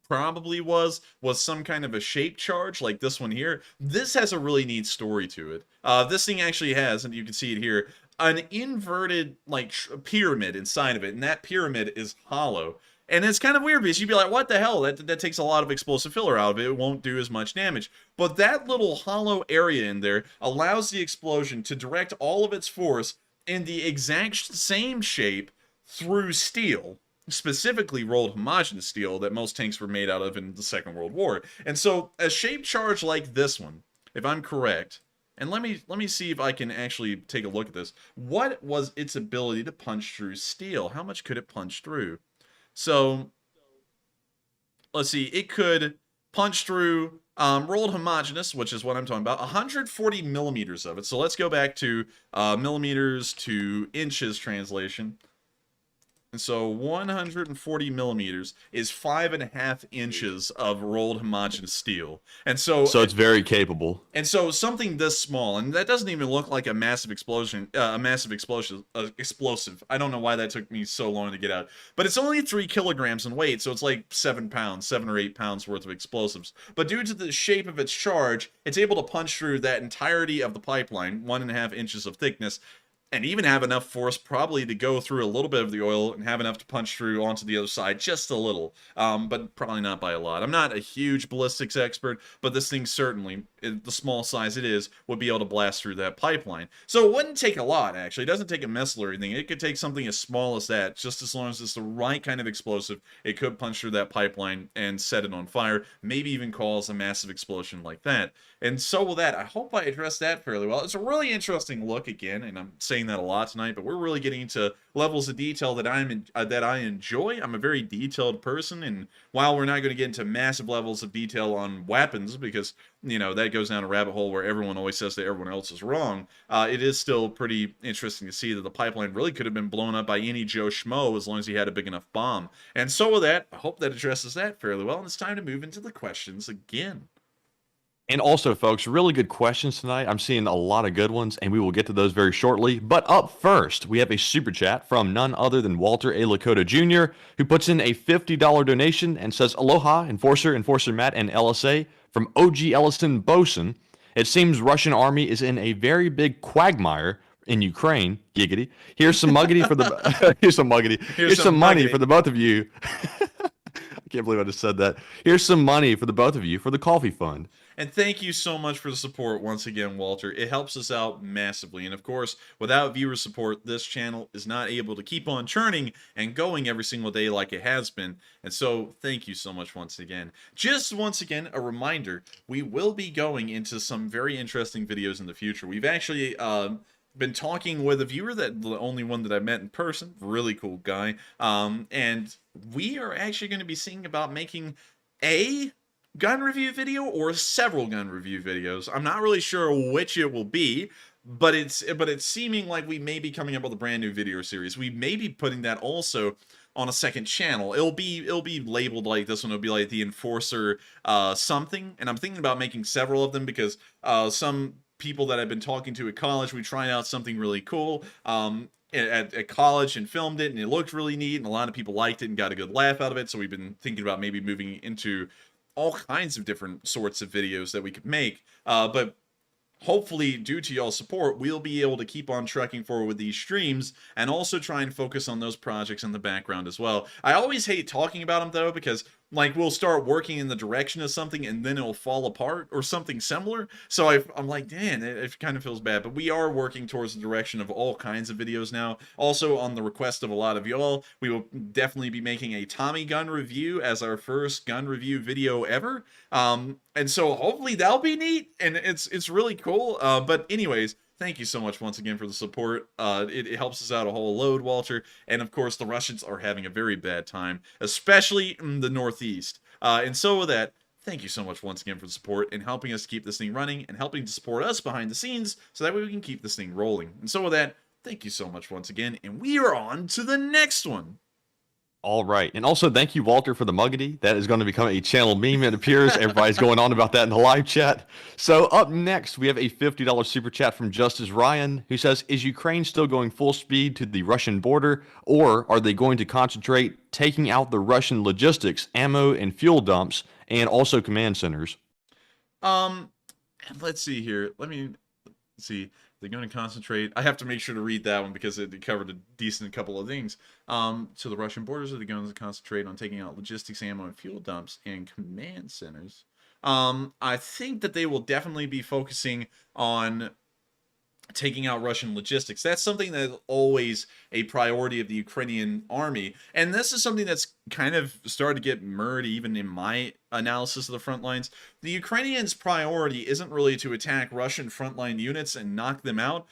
probably was some kind of a shape charge like this one here. This has a really neat story to it. This thing actually has, and you can see it here, an inverted like pyramid inside of it, and that pyramid is hollow. And it's kind of weird because you'd be like, what the hell? That takes a lot of explosive filler out of it. It won't do as much damage. But that little hollow area in there allows the explosion to direct all of its force in the exact same shape through steel, specifically rolled homogeneous steel that most tanks were made out of in the Second World War. And so a shape charge like this one, if I'm correct, and let me see if I can actually take a look at this. What was its ability to punch through steel? How much could it punch through? So, let's see, it could punch through rolled homogeneous, which is what I'm talking about, 140 millimeters of it. So let's go back to millimeters to inches translation. And so 140 millimeters is 5.5 inches of rolled homogeneous steel. And so it's very capable. And so something this small, and that doesn't even look like a massive explosion, explosive. I don't know why that took me so long to get out. But it's only 3 kilograms in weight, so it's like 7 or 8 pounds worth of explosives. But due to the shape of its charge, it's able to punch through that entirety of the pipeline, 1.5 inches of thickness, and even have enough force probably to go through a little bit of the oil and have enough to punch through onto the other side just a little, but probably not by a lot. I'm not a huge ballistics expert, but this thing certainly, the small size it is, would be able to blast through that pipeline. So it wouldn't take a lot, actually. It doesn't take a missile or anything. It could take something as small as that, just as long as it's the right kind of explosive. It could punch through that pipeline and set it on fire, maybe even cause a massive explosion like that. And so with that, I hope I addressed that fairly well. It's a really interesting look again, and I'm saying that a lot tonight, but we're really getting into levels of detail that I enjoy. I'm a very detailed person, and while we're not going to get into massive levels of detail on weapons, because, you know, that goes down a rabbit hole where everyone always says that everyone else is wrong, it is still pretty interesting to see that the pipeline really could have been blown up by any Joe Schmo as long as he had a big enough bomb. And so with that, I hope that addresses that fairly well, and it's time to move into the questions again. And also, folks, really good questions tonight. I'm seeing a lot of good ones, and we will get to those very shortly. But up first, we have a super chat from none other than Walter A. Lakota Jr., who puts in a $50 donation and says, "Aloha, Enforcer Matt, and LSA from OG Ellison Bosun. It seems Russian army is in a very big quagmire in Ukraine. Giggity. Here's some muggity for the here's some muggity. Here's some money for the both of you." I can't believe I just said that. Here's some money for the both of you for the coffee fund. And thank you so much for the support once again, Walter. It helps us out massively. And of course, without viewer support, this channel is not able to keep on churning and going every single day like it has been. And so thank you so much once again. Just once again, a reminder, we will be going into some very interesting videos in the future. We've actually been talking with a viewer, that the only one that I met in person, really cool guy, and we are actually going to be seeing about making a gun review video or several gun review videos. I'm not really sure which it will be, but it's seeming like we may be coming up with a brand new video series. We may be putting that also on a second channel. It'll be labeled like this one. It'll be like the Enforcer something, and I'm thinking about making several of them because some people that I've been talking to at college, we tried out something really cool at college and filmed it, and it looked really neat, and a lot of people liked it and got a good laugh out of it. So we've been thinking about maybe moving into all kinds of different sorts of videos that we could make, but hopefully, due to y'all's support, we'll be able to keep on trucking forward with these streams and also try and focus on those projects in the background as well. I always hate talking about them, though, because like we'll start working in the direction of something and then it'll fall apart or something similar. So I'm like, man, it kind of feels bad. But we are working towards the direction of all kinds of videos now. Also, on the request of a lot of y'all, we will definitely be making a Tommy gun review as our first gun review video ever. And so hopefully that'll be neat, and it's really cool. But anyways, thank you so much once again for the support. It helps us out a whole load, Walter. And of course, the Russians are having a very bad time, especially in the Northeast. And so with that, thank you so much once again for the support and helping us keep this thing running and helping to support us behind the scenes so that way we can keep this thing rolling. And so with that, thank you so much once again, and we are on to the next one. All right. And also, thank you, Walter, for the muggity. That is going to become a channel meme, it appears. Everybody's going on about that in the live chat. So up next, we have a $50 super chat from Justice Ryan, who says, is Ukraine still going full speed to the Russian border, or are they going to concentrate taking out the Russian logistics, ammo, and fuel dumps, and also command centers? Let's see here. Let me see. They're going to concentrate. I have to make sure to read that one because it covered a decent couple of things. To the Russian borders, are they going to concentrate on taking out logistics, ammo, and fuel dumps and command centers? I think that they will definitely be focusing on taking out Russian logistics. That's something that's always a priority of the Ukrainian army. And this is something that's kind of started to get murred even in my analysis of the front lines. The Ukrainians' priority isn't really to attack Russian frontline units and knock them out.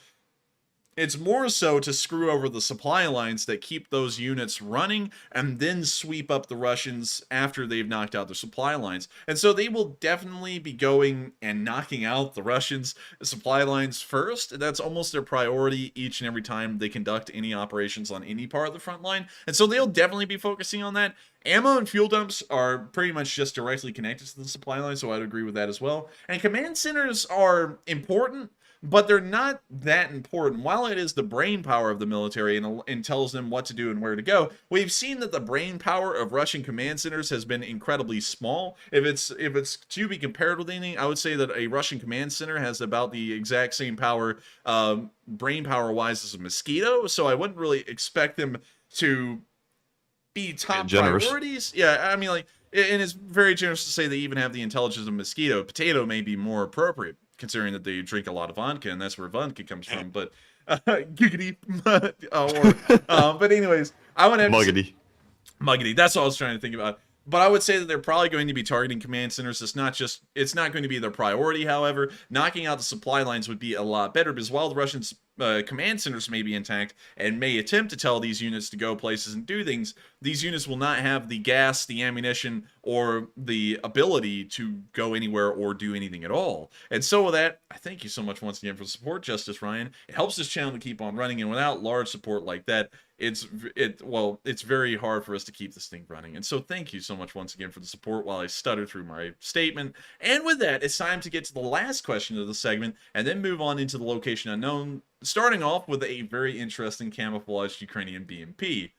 It's more so to screw over the supply lines that keep those units running and then sweep up the Russians after they've knocked out their supply lines. And so they will definitely be going and knocking out the Russians' supply lines first. That's almost their priority each and every time they conduct any operations on any part of the front line. And so they'll definitely be focusing on that. Ammo and fuel dumps are pretty much just directly connected to the supply line, so I'd agree with that as well. And command centers are important, but they're not that important. While it is the brain power of the military and tells them what to do and where to go, we've seen that the brain power of Russian command centers has been incredibly small. If it's to be compared with anything, I would say that a Russian command center has about the exact same power, brain power wise, as a mosquito. So I wouldn't really expect them to be top priorities. Yeah, I mean, like, and it's very generous to say they even have the intelligence of a mosquito. Potato may be more appropriate, considering that they drink a lot of vodka, and that's where vodka comes from. But giggity, but anyways, I want to muggity. That's what I was trying to think about. But I would say that they're probably going to be targeting command centers. It's not going to be their priority. However, knocking out the supply lines would be a lot better, because while the Russians' command centers may be intact and may attempt to tell these units to go places and do things, these units will not have the gas, the ammunition, or the ability to go anywhere or do anything at all. And so with that, I thank you so much once again for the support, Justice Ryan. It helps this channel to keep on running, and without large support like that, it's very hard for us to keep this thing running. And so thank you so much once again for the support while I stutter through my statement. And with that, it's time to get to the last question of the segment and then move on into the location unknown, starting off with a very interesting camouflaged Ukrainian BMP.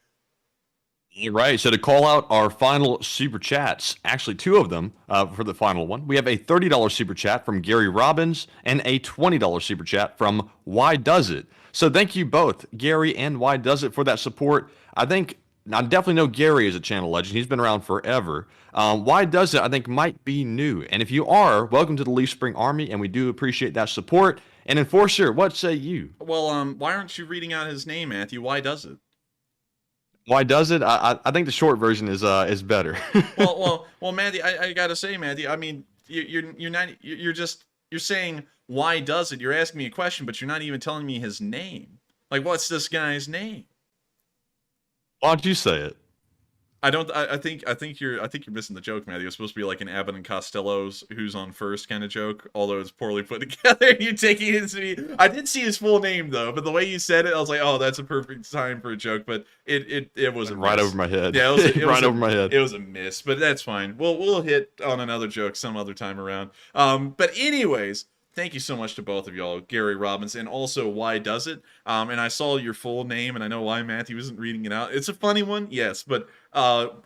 Right, so to call out our final super chats, actually two of them for the final one, we have a $30 super chat from Gary Robbins and a $20 super chat from Why Does It? So thank you both, Gary and Why Does It, for that support. I definitely know Gary is a channel legend. He's been around forever. Why Does It, I think, might be new. And if you are, welcome to the Leaf Spring Army, and we do appreciate that support. And Enforcer, what say you? Well, why aren't you reading out his name, Matthew? Why Does It? Why Does It? I think the short version is better. well, Matthew, I gotta say, Matthew, I mean, you're saying why does it? You're asking me a question, but you're not even telling me his name. Like, what's this guy's name? Why don't you say it? I think you're missing the joke, Matthew. It's supposed to be like an Abbott and Costello's who's on first kind of joke, although it's poorly put together. You're taking it to me. I did see his full name though, but the way you said it, I was like, oh, that's a perfect time for a joke. But it was a right miss. over my head. Yeah, it was over my head. It was a miss, but that's fine. We'll hit on another joke some other time around. But anyways. Thank you so much to both of y'all, Gary Robbins, and also Why Does It? And I saw your full name, and I know why Matthew isn't reading it out. It's a funny one, yes, but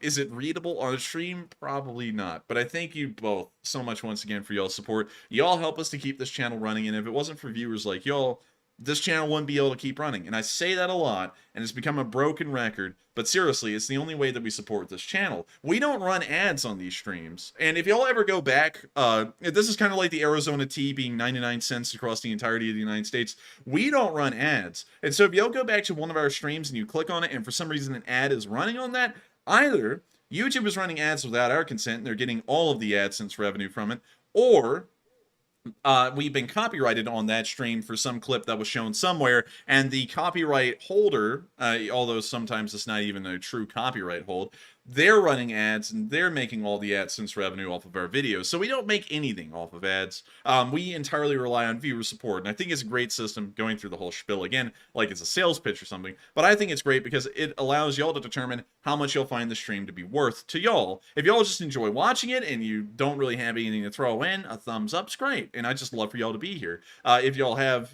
is it readable on a stream? Probably not. But I thank you both so much once again for y'all's support. Y'all help us to keep this channel running, and if it wasn't for viewers like y'all, this channel wouldn't be able to keep running. And I say that a lot, and it's become a broken record, but seriously, it's the only way that we support this channel. We don't run ads on these streams, and if y'all ever go back, this is kind of like the Arizona tea being 99 cents across the entirety of the United States. We don't run ads, and so if y'all go back to one of our streams and you click on it, and for some reason an ad is running on that, either YouTube is running ads without our consent, and they're getting all of the AdSense revenue from it, or we've been copyrighted on that stream for some clip that was shown somewhere, and the copyright holder, although sometimes it's not even a true copyright hold, they're running ads and they're making all the AdSense revenue off of our videos. So we don't make anything off of ads. We entirely rely on viewer support. And I think it's a great system going through the whole spiel again, like it's a sales pitch or something. But I think it's great because it allows y'all to determine how much you'll find the stream to be worth to y'all. If y'all just enjoy watching it and you don't really have anything to throw in, a thumbs up's great. And I just love for y'all to be here. If y'all have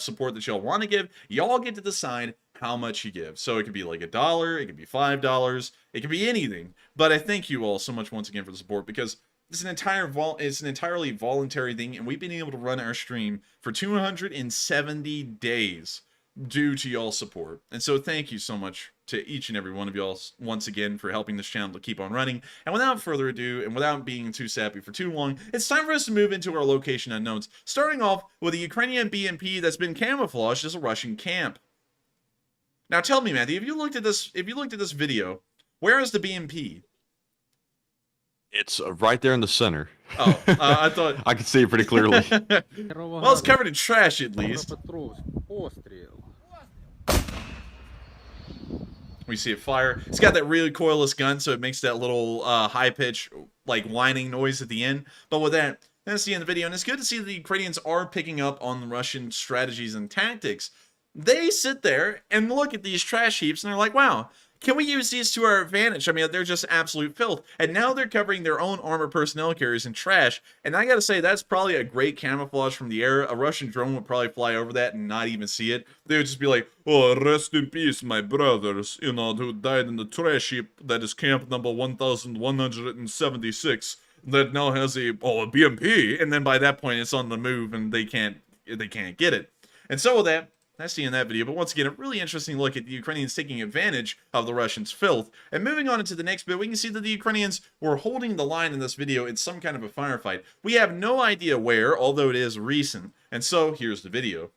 support that y'all want to give, y'all get to decide how much you give. So it could be like $1, it could be $5, it could be anything. But I thank you all so much once again for the support, because it's an entirely voluntary thing, and we've been able to run our stream for 270 days due to y'all support. And so thank you so much to each and every one of y'all once again for helping this channel to keep on running. And without further ado, and without being too sappy for too long, it's time for us to move into our location unknowns, starting off with a Ukrainian BMP that's been camouflaged as a Russian camp. Now tell me, Matthew, if you looked at this video, where is the BMP? It's right there in the center. Oh, I thought I could see it pretty clearly. Well, it's covered in trash at least. We see it fire. It's got that really coilless gun, so it makes that little high pitch, like whining noise at the end. But with that, that's the end of the video, and it's good to see that the Ukrainians are picking up on the Russian strategies and tactics. They sit there and look at these trash heaps and they're like, wow, can we use these to our advantage? I mean, they're just absolute filth. And now they're covering their own armored personnel carriers in trash. And I gotta say, that's probably a great camouflage from the air. A Russian drone would probably fly over that and not even see it. They would just be like, oh, rest in peace, my brothers, you know, who died in the trash heap that is camp number 1176 that now has a BMP. And then by that point, it's on the move and they can't get it. And so with that, that's the end of that video, but once again, a really interesting look at the Ukrainians taking advantage of the Russians' filth. And moving on into the next bit, we can see that the Ukrainians were holding the line in this video in some kind of a firefight. We have no idea where, although it is recent. And so, here's the video.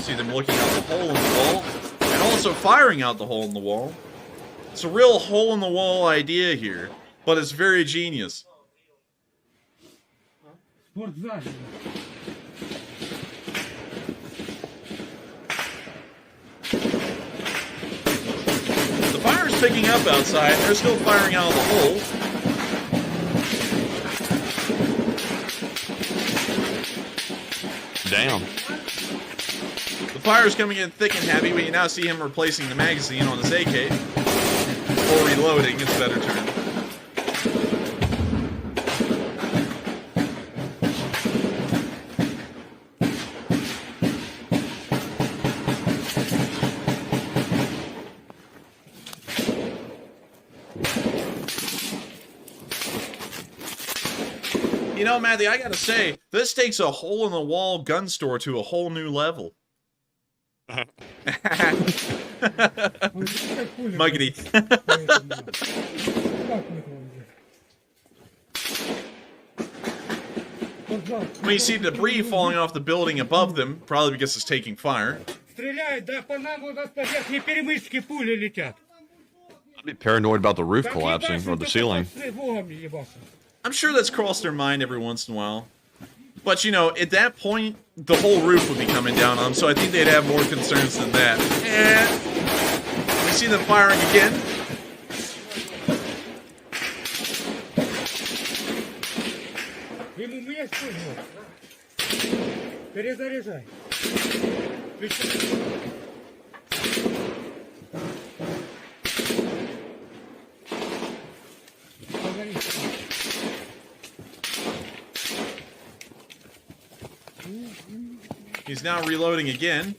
See them looking out the hole in the wall, and also firing out the hole in the wall. It's a real hole-in-the-wall idea here, but it's very genius. The fire's picking up outside, they're still firing out of the hole. Damn. The fire's coming in thick and heavy, but you now see him replacing the magazine on his AK. Or reloading, it's a better term. You know, Matthew, I gotta say, this takes a hole-in-the-wall gun store to a whole new level. Muggity. When you see debris falling off the building above them, probably because it's taking fire. I'd be paranoid about the roof collapsing or the ceiling. I'm sure that's crossed their mind every once in a while. But, you know, at that point, the whole roof would be coming down on them, so I think they'd have more concerns than that. And we see them firing again. He's now reloading again.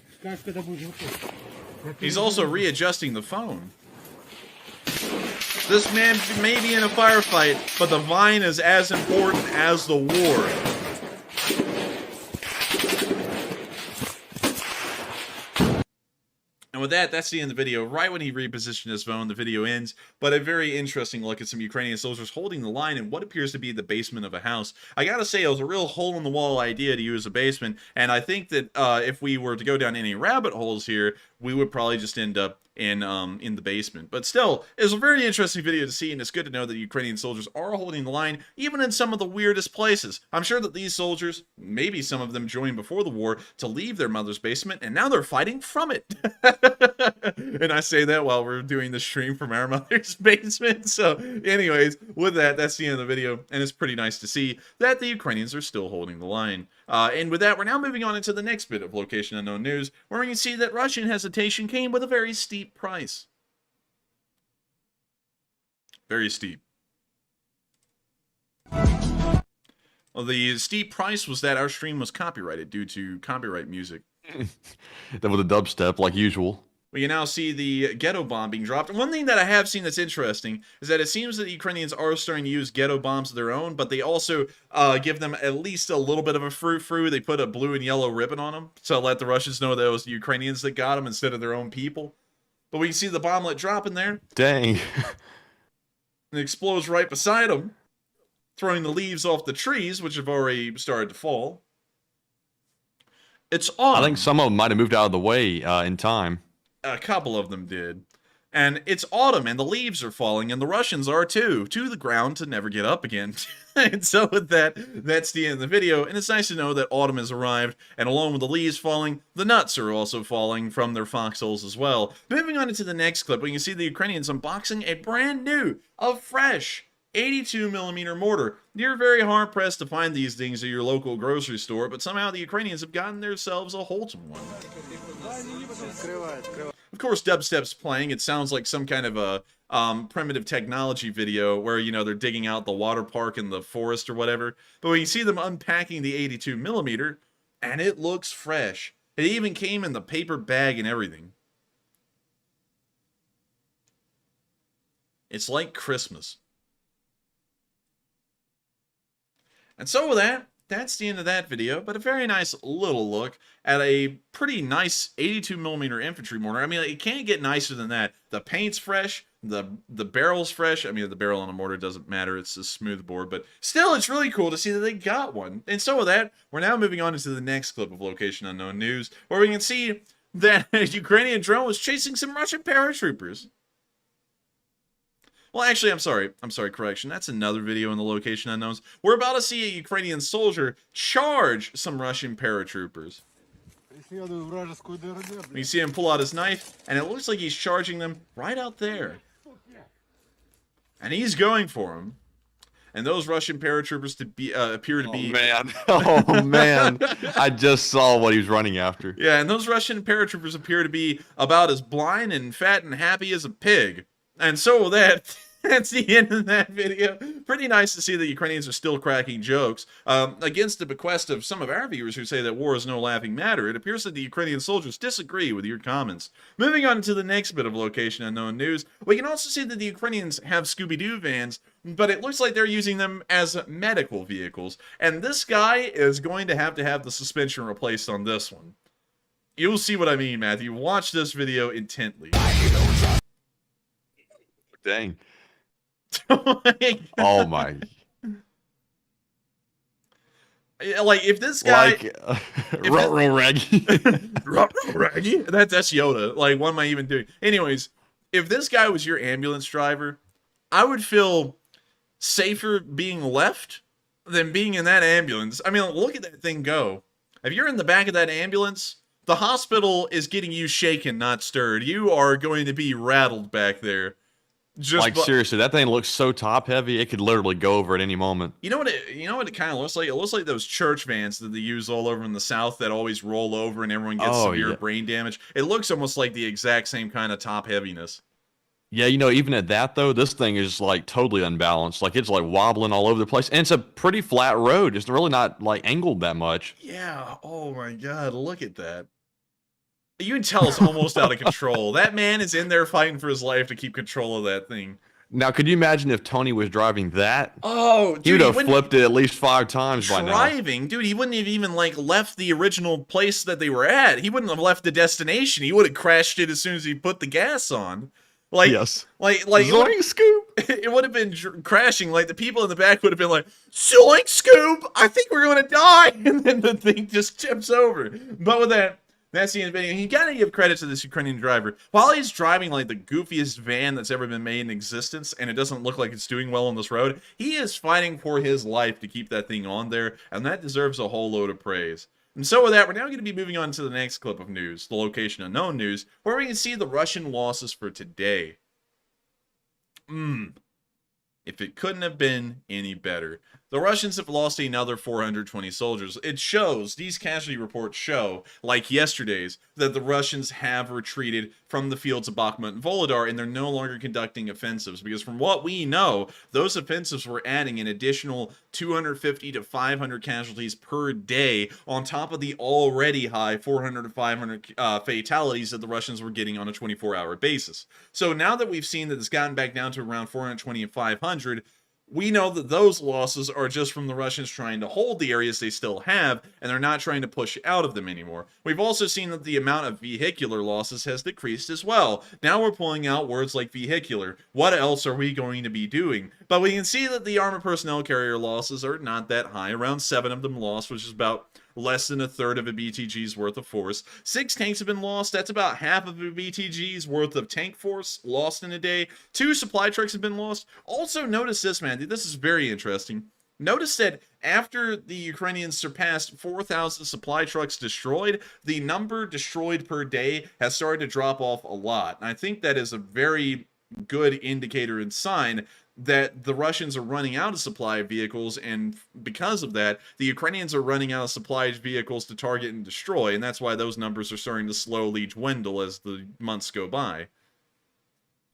He's also readjusting the phone. This man may be in a firefight, but the vine is as important as the war. And with that, that's the end of the video. Right when he repositioned his phone, the video ends. But a very interesting look at some Ukrainian soldiers holding the line in what appears to be the basement of a house. I gotta say, it was a real hole-in-the-wall idea to use a basement. And I think that if we were to go down any rabbit holes here, we would probably just end up in the basement. But still, it's a very interesting video to see, and it's good to know that Ukrainian soldiers are holding the line, even in some of the weirdest places. I'm sure that these soldiers, maybe some of them joined before the war to leave their mother's basement, and now they're fighting from it. And I say that while we're doing the stream from our mother's basement. So anyways, with that, that's the end of the video, and it's pretty nice to see that the Ukrainians are still holding the line. And with that, we're now moving on into the next bit of Location Unknown news, where we can see that Russian hesitation came with a very steep price. Very steep. Well, the steep price was that our stream was copyrighted due to copyright music. That was a dubstep, like usual. We can now see the ghetto bomb being dropped. And one thing that I have seen that's interesting is that it seems that the Ukrainians are starting to use ghetto bombs of their own, but they also give them at least a little bit of a frou-frou. They put a blue and yellow ribbon on them to let the Russians know that it was the Ukrainians that got them instead of their own people. But we can see the bomblet dropping there. Dang. It explodes right beside them, throwing the leaves off the trees, which have already started to fall. It's autumn. I think some of them might have moved out of the way in time. A couple of them did. And it's autumn, and the leaves are falling, and the Russians are too, to the ground to never get up again. And so with that, that's the end of the video, and it's nice to know that autumn has arrived, and along with the leaves falling, the nuts are also falling from their foxholes as well. Moving on into the next clip, we can see the Ukrainians unboxing a brand new, fresh 82mm mortar. You're very hard-pressed to find these things at your local grocery store, but somehow the Ukrainians have gotten themselves a Holton one. Of course, dubstep's playing. It sounds like some kind of a primitive technology video where, you know, they're digging out the water park in the forest or whatever. But when you see them unpacking the 82mm, and it looks fresh. It even came in the paper bag and everything. It's like Christmas. And so with that, that's the end of that video, but a very nice little look at a pretty nice 82mm infantry mortar. I mean, it can't get nicer than that. The paint's fresh, the barrel's fresh. I mean, the barrel on a mortar doesn't matter, it's a smooth bore, but still, it's really cool to see that they got one. And so with that, we're now moving on into the next clip of Location Unknown News, where we can see that a Ukrainian drone was chasing some Russian paratroopers. Well, actually, I'm sorry, correction. That's another video in the Location Unknowns. We're about to see a Ukrainian soldier charge some Russian paratroopers. You see him pull out his knife, and it looks like he's charging them right out there. And he's going for him. And those Russian paratroopers appear to be... Oh, man. Oh, man. I just saw what he was running after. Yeah, and those Russian paratroopers appear to be about as blind and fat and happy as a pig. And so that's the end of that video. Pretty nice to see that Ukrainians are still cracking jokes. Against the bequest of some of our viewers who say that war is no laughing matter, it appears that the Ukrainian soldiers disagree with your comments. Moving on to the next bit of Location Unknown News, we can also see that the Ukrainians have Scooby-Doo vans, but it looks like they're using them as medical vehicles. And this guy is going to have the suspension replaced on this one. You'll see what I mean, Matthew. Watch this video intently. Dang. Oh my. Like, if this guy... Raggy. Raggy? That's Yoda. Like, what am I even doing? Anyways, if this guy was your ambulance driver, I would feel safer being left than being in that ambulance. I mean, look at that thing go. If you're in the back of that ambulance, the hospital is getting you shaken, not stirred. You are going to be rattled back there. Seriously, that thing looks so top heavy, it could literally go over at any moment. You know what it kind of looks like? It looks like those church vans that they use all over in the South that always roll over and everyone gets severe brain damage. It looks almost like the exact same kind of top heaviness. Yeah, you know, even at that though, this thing is like totally unbalanced. Like it's like wobbling all over the place, and it's a pretty flat road. It's really not like angled that much. Yeah. Oh my God, look at that. You can tell it's almost out of control. That man is in there fighting for his life to keep control of that thing. Now, could you imagine if Tony was driving that? Oh, dude, he would have flipped it at least 5 times by now. Driving, dude, he wouldn't have even like left the original place that they were at. He wouldn't have left the destination. He would have crashed it as soon as he put the gas on. Like, yes. Like Zoink Scoop. It would have been crashing. Like the people in the back would have been like, Zoink Scoop, I think we're going to die. And then the thing just tips over. But with that, That's the end video. You gotta give credit to this Ukrainian driver. While he's driving like the goofiest van that's ever been made in existence, and it doesn't look like it's doing well on this road, he is fighting for his life to keep that thing on there, and that deserves a whole load of praise. And so with that, we're now going to be moving on to the next clip of news, the location unknown news, where we can see the Russian losses for today. If it couldn't have been any better. The Russians have lost another 420 soldiers. It shows, these casualty reports show, like yesterday's, that the Russians have retreated from the fields of Bakhmut and Vuhledar, and they're no longer conducting offensives, because from what we know, those offensives were adding an additional 250 to 500 casualties per day, on top of the already high 400 to 500 fatalities that the Russians were getting on a 24-hour basis. So now that we've seen that it's gotten back down to around 420 and 500, we know that those losses are just from the Russians trying to hold the areas they still have, and they're not trying to push out of them anymore. We've also seen that the amount of vehicular losses has decreased as well. Now we're pulling out words like vehicular. What else are we going to be doing? But we can see that the armored personnel carrier losses are not that high. Around 7 of them lost, which is about less than a third of a BTG's worth of force. 6 tanks have been lost. That's about half of a BTG's worth of tank force lost in a day. 2 supply trucks have been lost. Also, notice this, man. This is very interesting. Notice that after the Ukrainians surpassed 4,000 supply trucks destroyed, the number destroyed per day has started to drop off a lot. And I think that is a very good indicator and sign that the Russians are running out of supply vehicles, and because of that, the Ukrainians are running out of supply vehicles to target and destroy, and that's why those numbers are starting to slowly dwindle as the months go by.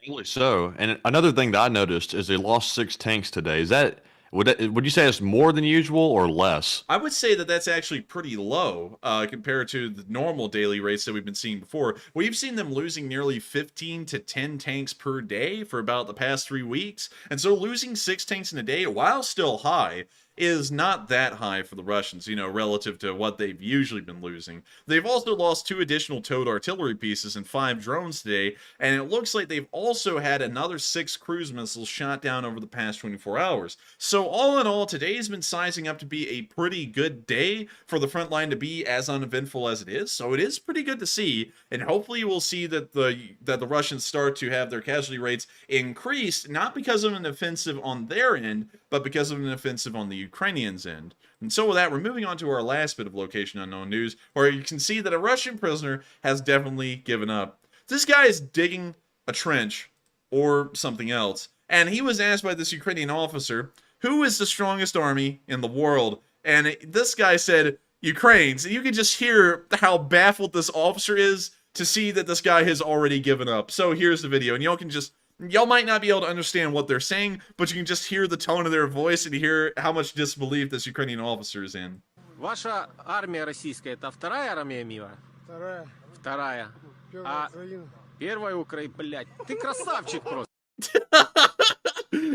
Really so. And another thing that I noticed is they lost 6 tanks today. Is that would you say it's more than usual or less? I would say that that's actually pretty low compared to the normal daily rates that we've been seeing before. We've seen them losing nearly 15 to 10 tanks per day for about the past 3 weeks. And so losing 6 tanks in a day, while still high, is not that high for the Russians, you know, relative to what they've usually been losing. They've also lost 2 additional towed artillery pieces and 5 drones today, and it looks like they've also had another 6 cruise missiles shot down over the past 24 hours. So all in all, today's been sizing up to be a pretty good day for the front line to be as uneventful as it is, so it is pretty good to see, and hopefully we'll see that the Russians start to have their casualty rates increased, not because of an offensive on their end, but because of an offensive on the Ukrainians' end. And so with that, we're moving on to our last bit of location unknown news, where you can see that a Russian prisoner has definitely given up. This guy is digging a trench, or something else, and he was asked by this Ukrainian officer, who is the strongest army in the world? And this guy said, Ukraine. So you can just hear how baffled this officer is to see that this guy has already given up. So here's the video, and y'all might not be able to understand what they're saying, but you can just hear the tone of their voice and hear how much disbelief this Ukrainian officer is in. Ваша армия российская — это вторая армия мира? Вторая. Вторая. Первая Украина. Первая Украина, блядь. Ты красавчик просто.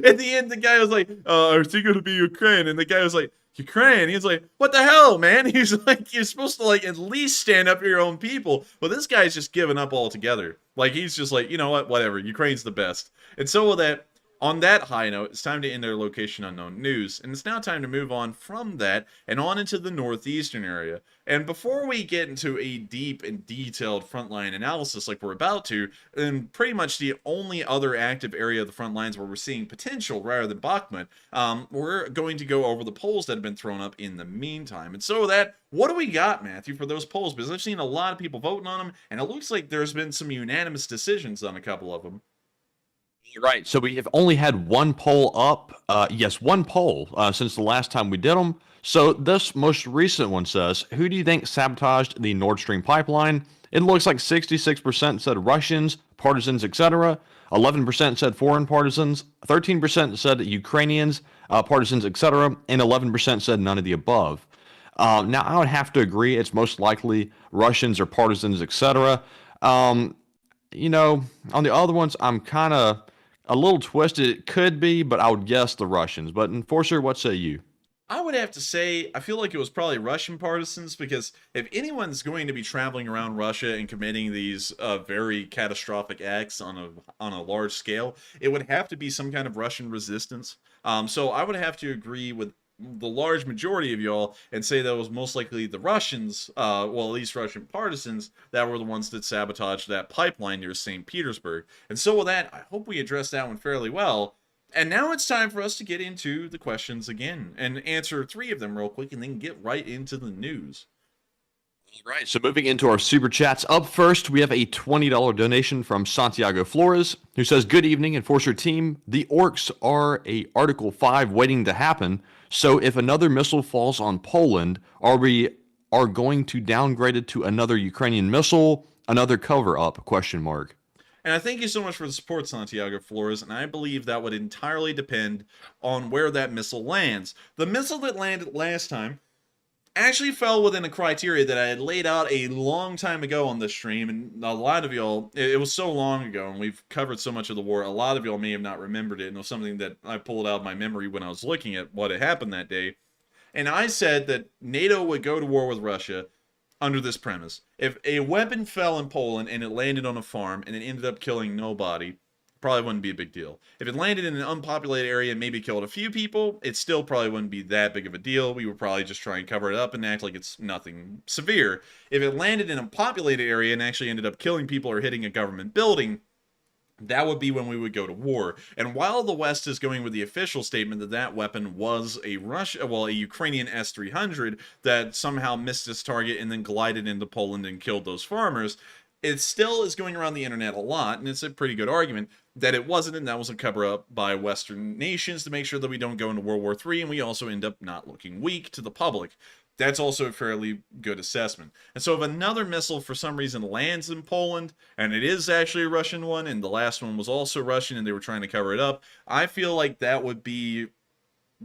At the end, the guy was like, is he gonna be Ukraine? And the guy was like, Ukraine? He's like, what the hell, man? He's like, you're supposed to, like, at least stand up for your own people. But this guy's just given up altogether. Like, he's just like, you know what, whatever, Ukraine's the best. And so with that, on that high note, it's time to end our location unknown news, and it's now time to move on from that and on into the Northeastern area. And before we get into a deep and detailed frontline analysis like we're about to, and pretty much the only other active area of the front lines where we're seeing potential rather than Bakhmut, we're going to go over the polls that have been thrown up in the meantime. And so that, what do we got, Matthew, for those polls? Because I've seen a lot of people voting on them, and it looks like there's been some unanimous decisions on a couple of them. Right. So we have only had one poll up. Yes, one poll since the last time we did them. So this most recent one says, who do you think sabotaged the Nord Stream pipeline? It looks like 66% said Russians, partisans, etc. 11% said foreign partisans. 13% said Ukrainians, partisans, etc. And 11% said none of the above. Now, I would have to agree it's most likely Russians or partisans, etc. You know, on the other ones, I'm kind of a little twisted. It could be, but I would guess the Russians. But Enforcer, what say you? I would have to say, I feel like it was probably Russian partisans, because if anyone's going to be traveling around Russia and committing these very catastrophic acts on a large scale, it would have to be some kind of Russian resistance. So I would have to agree with the large majority of y'all and say that it was most likely the Russians, well, at least Russian partisans, that were the ones that sabotaged that pipeline near St. Petersburg. And so with that, I hope we addressed that one fairly well. And now it's time for us to get into the questions again and answer 3 of them real quick and then get right into the news. All right, so moving into our super chats. Up first, we have a $20 donation from Santiago Flores, who says, "Good evening, Enforcer team. The orcs are a Article 5 waiting to happen. So if another missile falls on Poland, are going to downgrade it to another Ukrainian missile, another cover-up, question mark." And I thank you so much for the support, Santiago Flores, and I believe that would entirely depend on where that missile lands. The missile that landed last time actually fell within a criteria that I had laid out a long time ago on this stream, and a lot of y'all, it was so long ago, and we've covered so much of the war, a lot of y'all may have not remembered it, and it was something that I pulled out of my memory when I was looking at what had happened that day. And I said that NATO would go to war with Russia under this premise. If a weapon fell in Poland and it landed on a farm and it ended up killing nobody, probably wouldn't be a big deal. If it landed in an unpopulated area and maybe killed a few people, it still probably wouldn't be that big of a deal. We would probably just try and cover it up and act like it's nothing severe. If it landed in a populated area and actually ended up killing people or hitting a government building, that would be when we would go to war. And while the West is going with the official statement that that weapon was a Ukrainian S-300 that somehow missed its target and then glided into Poland and killed those farmers, it still is going around the internet a lot, and it's a pretty good argument that it wasn't, and that was a cover-up by Western nations to make sure that we don't go into World War III, and we also end up not looking weak to the public. That's also a fairly good assessment. And so if another missile for some reason lands in Poland, and it is actually a Russian one, and the last one was also Russian and they were trying to cover it up, I feel like that would be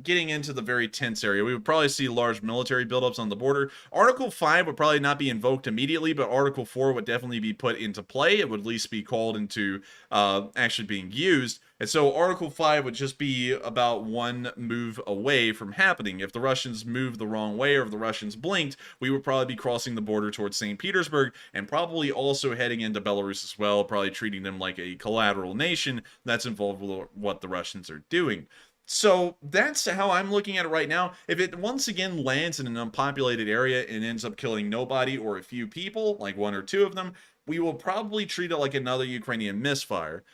getting into the very tense area. We would probably see large military buildups on the border. Article 5 would probably not be invoked immediately, but Article 4 would definitely be put into play. It would at least be called into actually being used. And so Article 5 would just be about one move away from happening. If the Russians moved the wrong way or if the Russians blinked, we would probably be crossing the border towards St. Petersburg and probably also heading into Belarus as well, probably treating them like a collateral nation that's involved with what the Russians are doing. So that's how I'm looking at it right now. If it once again lands in an unpopulated area and ends up killing nobody or a few people, like 1 or 2 of them, we will probably treat it like another Ukrainian misfire.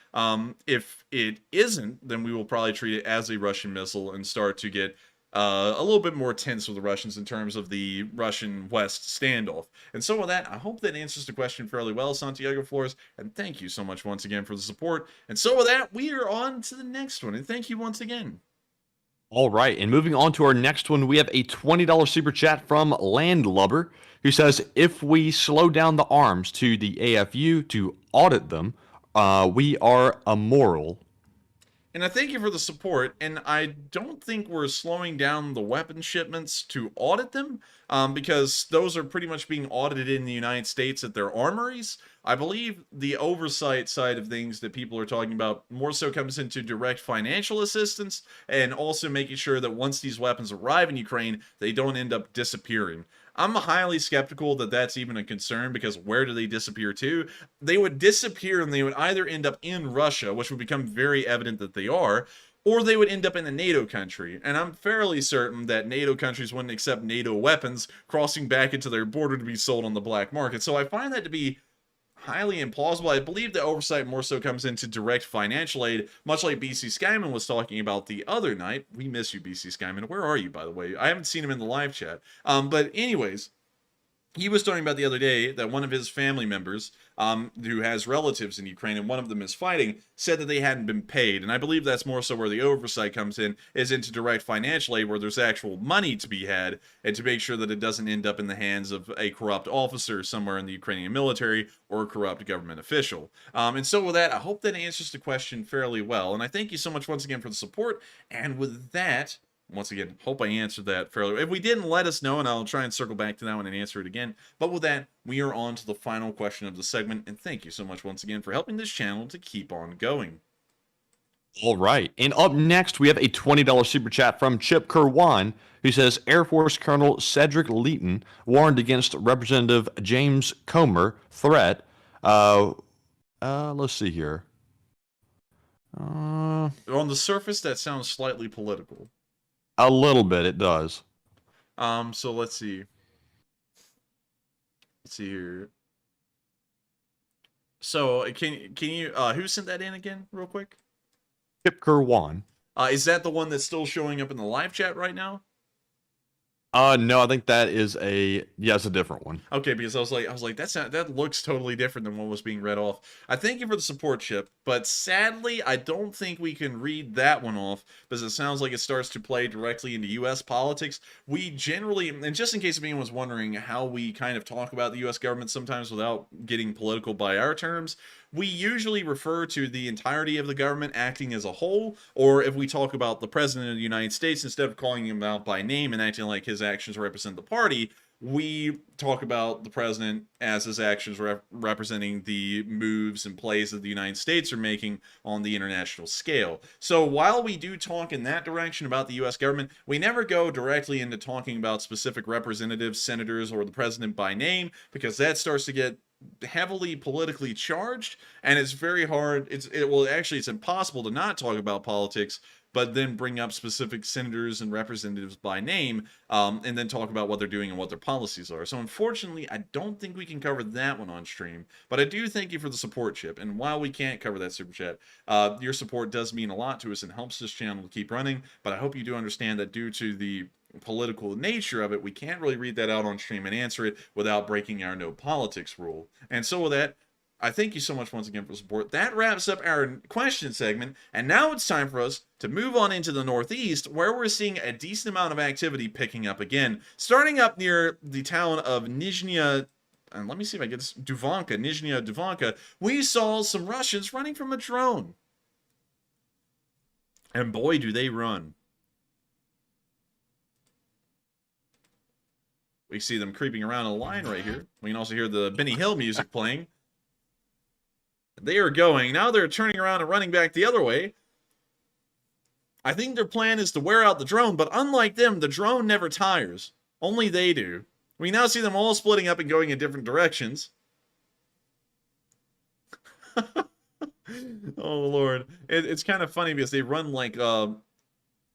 If it isn't, then we will probably treat it as a Russian missile and start to get a little bit more tense with the Russians in terms of the Russian-West standoff. And so with that, I hope that answers the question fairly well, Santiago Flores, and thank you so much once again for the support. And so with that, we are on to the next one, and thank you once again. All right, and moving on to our next one, we have a $20 super chat from Landlubber, who says, "If we slow down the arms to the AFU to audit them, we are immoral." And I thank you for the support, and I don't think we're slowing down the weapon shipments to audit them, because those are pretty much being audited in the United States at their armories. I believe the oversight side of things that people are talking about more so comes into direct financial assistance, and also making sure that once these weapons arrive in Ukraine, they don't end up disappearing. I'm highly skeptical that that's even a concern, because where do they disappear to? They would disappear and they would either end up in Russia, which would become very evident that they are, or they would end up in a NATO country. And I'm fairly certain that NATO countries wouldn't accept NATO weapons crossing back into their border to be sold on the black market. So I find that to be highly implausible. I believe the oversight more so comes into direct financial aid, much like BC Skyman was talking about the other night. We miss you, BC Skyman. Where are you, by the way? I haven't seen him in the live chat. But anyways, he was talking about the other day that one of his family members, who has relatives in Ukraine, and one of them is fighting, said that they hadn't been paid. And I believe that's more so where the oversight comes in, is into direct financial aid, where there's actual money to be had, and to make sure that it doesn't end up in the hands of a corrupt officer somewhere in the Ukrainian military or a corrupt government official. And so with that, I hope that answers the question fairly well. And I thank you so much once again for the support. And with that, once again, hope I answered that fairly well. If we didn't, let us know, and I'll try and circle back to that one and answer it again. But with that, we are on to the final question of the segment, and thank you so much once again for helping this channel to keep on going. All right, and up next, we have a $20 super chat from Chip Kerwan, who says, "Air Force Colonel Cedric Leighton warned against Representative James Comer threat." Let's see here. On the surface, that sounds slightly political. A little bit, it does. So let's see. Let's see here. So can you who sent that in again, real quick? Kipker 1. Is that the one that's still showing up in the live chat right now? No, I think that is a different one. Okay, because I was like, that looks totally different than what was being read off. I thank you for the support, Chip, but sadly, I don't think we can read that one off because it sounds like it starts to play directly into U.S. politics. We generally, and just in case anyone was wondering how we kind of talk about the U.S. government sometimes without getting political by our terms, we usually refer to the entirety of the government acting as a whole, or if we talk about the President of the United States, instead of calling him out by name and acting like his actions represent the party, we talk about the President as his actions representing the moves and plays that the United States are making on the international scale. So while we do talk in that direction about the U.S. government, we never go directly into talking about specific representatives, senators, or the President by name, because that starts to get heavily politically charged, and it's very hard. It's impossible to not talk about politics, but then bring up specific senators and representatives by name, and then talk about what they're doing and what their policies are. So unfortunately, I don't think we can cover that one on stream, but I do thank you for the support, Chip. And while we can't cover that super chat, your support does mean a lot to us and helps this channel to keep running. But I hope you do understand that due to the political nature of it, we can't really read that out on stream and answer it without breaking our no politics rule. And so with that, I thank you so much once again for the support. That wraps up our question segment, and now it's time for us to move on into the Northeast, where we're seeing a decent amount of activity picking up again. Starting up near the town of Nizhnya, and let me see if I get this, Nizhnya Duvanka, we saw some Russians running from a drone. And boy, do they run. We see them creeping around a line right here. We can also hear the Benny Hill music playing. They are going. Now they're turning around and running back the other way. I think their plan is to wear out the drone, but unlike them, the drone never tires. Only they do. We now see them all splitting up and going in different directions. Oh, Lord. It's kind of funny because they run like...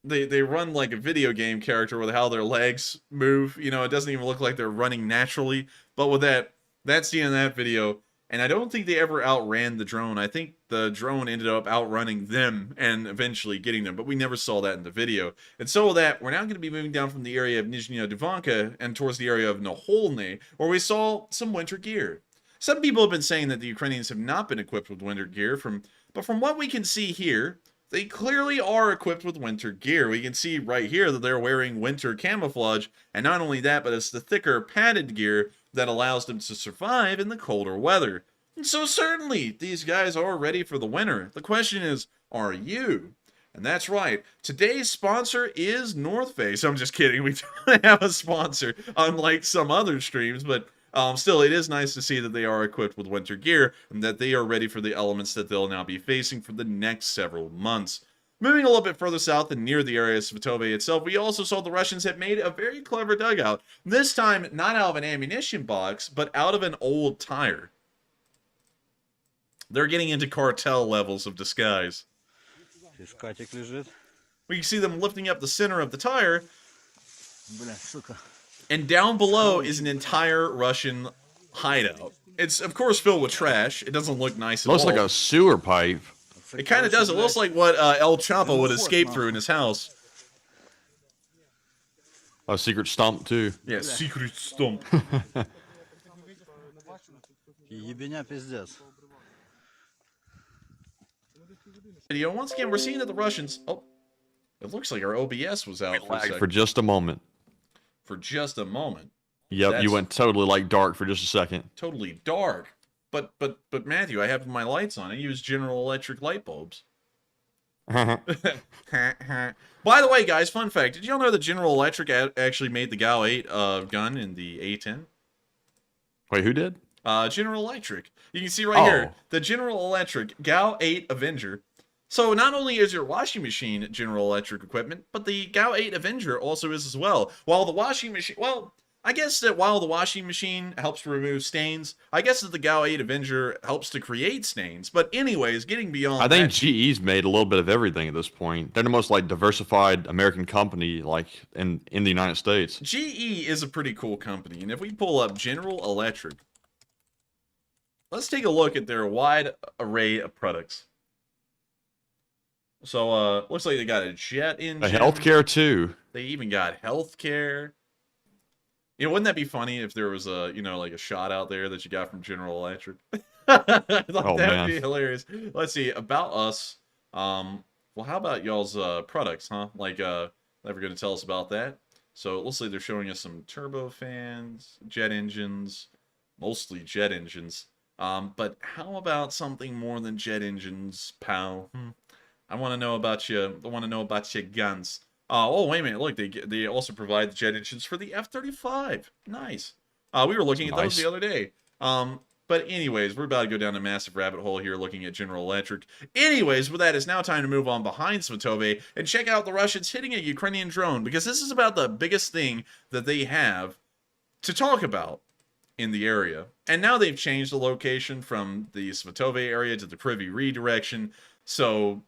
They run like a video game character with how their legs move. You know, it doesn't even look like they're running naturally. But with that's the end of that video. And I don't think they ever outran the drone. I think the drone ended up outrunning them and eventually getting them. But we never saw that in the video. And so with that, we're now going to be moving down from the area of Nizhnya Duvanka and towards the area of Noholny, where we saw some winter gear. Some people have been saying that the Ukrainians have not been equipped with winter gear, but from what we can see here, they clearly are equipped with winter gear. We can see right here that they're wearing winter camouflage, and not only that, but it's the thicker padded gear that allows them to survive in the colder weather. And so certainly, these guys are ready for the winter. The question is, are you? And that's right, today's sponsor is North Face. I'm just kidding, we don't have a sponsor, unlike some other streams, but still, it is nice to see that they are equipped with winter gear and that they are ready for the elements that they'll now be facing for the next several months. Moving a little bit further south and near the area of Svatove itself, we also saw the Russians had made a very clever dugout. This time, not out of an ammunition box, but out of an old tire. They're getting into cartel levels of disguise. We can see them lifting up the center of the tire. And down below is an entire Russian hideout. It's, of course, filled with trash. It doesn't look nice at all. Looks like a sewer pipe. It kind of does. It looks like what El Chapo would escape through in his house. A secret stump, too. Yeah, secret stump. Video. Once again, we're seeing that the Russians... Oh, it looks like our OBS was out for a second. For just a moment. For just a moment. Yep, you went totally like dark for just a second. Totally dark. But Matthew, I have my lights on. I use General Electric light bulbs. By the way, guys, fun fact. Did y'all know that General Electric actually made the GAU 8 gun in the A10? Wait, who did? General Electric. You can see right here, the General Electric GAU 8 Avenger. So not only is your washing machine General Electric equipment, but the GAU 8 Avenger also is as well. While the washing machine, well, I guess that while the washing machine helps remove stains, I guess that the Gao 8 Avenger helps to create stains. But anyways, getting beyond I think that, GE's made a little bit of everything at this point. They're the most like diversified American company like in the United States. GE is a pretty cool company. And if we pull up General Electric, let's take a look at their wide array of products. So, looks like they got a jet engine. A healthcare too. They even got healthcare. You know, wouldn't that be funny if there was a, you know, like a shot out there that you got from General Electric? That'd be hilarious. Let's see, about us. Well, how about y'all's products, huh? Like, never going to tell us about that. So it looks like they're showing us some turbofans, jet engines, mostly jet engines. But how about something more than jet engines, pal? I want to know about you. I want to know about your guns. Oh, wait a minute. Look, they also provide the jet engines for the F-35. Nice. We were looking at those the other day. But anyways, we're about to go down a massive rabbit hole here looking at General Electric. Anyways, with that, it's now time to move on behind Svatove and check out the Russians hitting a Ukrainian drone, because this is about the biggest thing that they have to talk about in the area. And now they've changed the location from the Svatove area to the Kryvyi Rih direction. So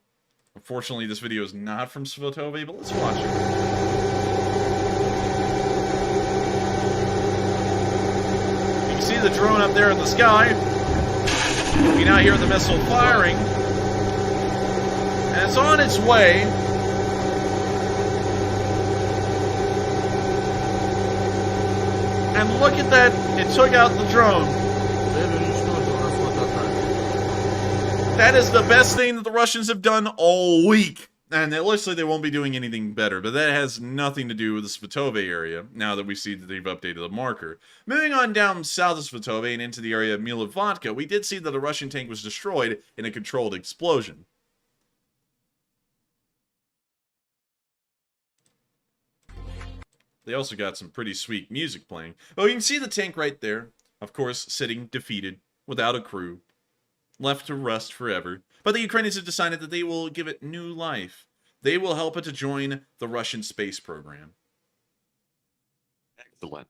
unfortunately, this video is not from Svatove, but let's watch it. You can see the drone up there in the sky. We now hear the missile firing. And it's on its way. And look at that, it took out the drone. That is the best thing that the Russians have done all week. And it looks like they won't be doing anything better. But that has nothing to do with the Svatove area, now that we see that they've updated the marker. Moving on down south of Svatove and into the area of Milovodka, we did see that a Russian tank was destroyed in a controlled explosion. They also got some pretty sweet music playing. Oh, you can see the tank right there. Of course, sitting defeated, without a crew. Left to rust forever. But the Ukrainians have decided that they will give it new life. They will help it to join the Russian space program. Excellent.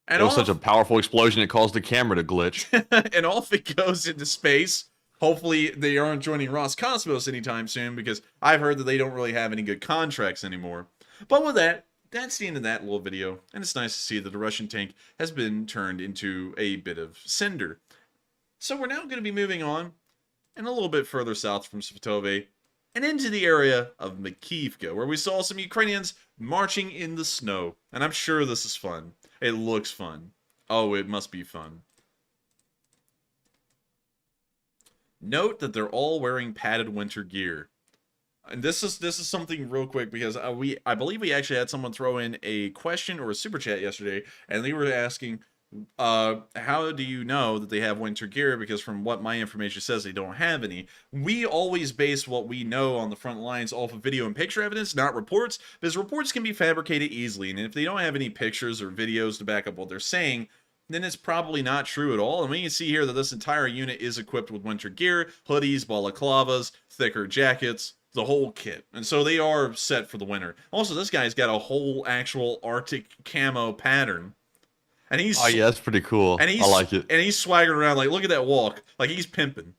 And it was such a powerful explosion it caused the camera to glitch. And off it goes into space. Hopefully they aren't joining Roscosmos anytime soon, because I've heard that they don't really have any good contracts anymore. But with that, that's the end of that little video. And it's nice to see that the Russian tank has been turned into a bit of cinder. So we're now going to be moving on, and a little bit further south from Svatove, and into the area of Makivka, where we saw some Ukrainians marching in the snow. And I'm sure this is fun. It looks fun. Oh, it must be fun. Note that they're all wearing padded winter gear. And this is something real quick, because I believe we actually had someone throw in a question or a super chat yesterday, and they were asking, how do you know that they have winter gear? Because from what my information says, they don't have any. We always base what we know on the front lines off of video and picture evidence, not reports, because reports can be fabricated easily, and if they don't have any pictures or videos to back up what they're saying, then it's probably not true at all. And we can see here that this entire unit is equipped with winter gear, hoodies, balaclavas, thicker jackets, the whole kit. And so they are set for the winter. Also, this guy's got a whole actual Arctic camo pattern. And he's, oh yeah, that's pretty cool. And I like it. And he's swaggering around like, look at that walk. Like he's pimping.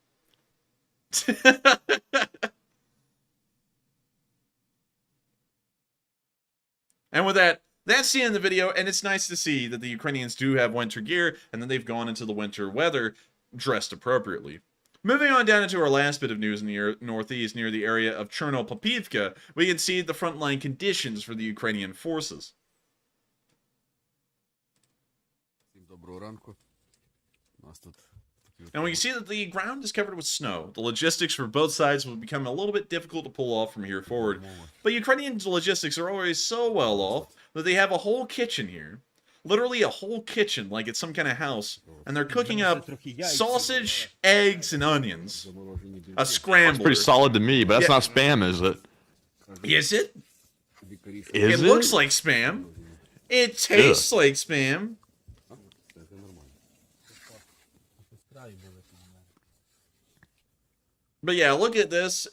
And with that, that's the end of the video. And it's nice to see that the Ukrainians do have winter gear, and then they've gone into the winter weather dressed appropriately. Moving on down into our last bit of news in the northeast, near the area of Cherno-Popivka, we can see the frontline conditions for the Ukrainian forces. And we can see that the ground is covered with snow. The logistics for both sides will become a little bit difficult to pull off from here forward. But Ukrainian logistics are always so well off that they have a whole kitchen here. Literally a whole kitchen, like it's some kind of house. And they're cooking up sausage, eggs, and onions. A scrambler. That's pretty solid to me, but that's not spam, is it? Is it? Is it? It looks like spam. It tastes like spam. But yeah, look at this,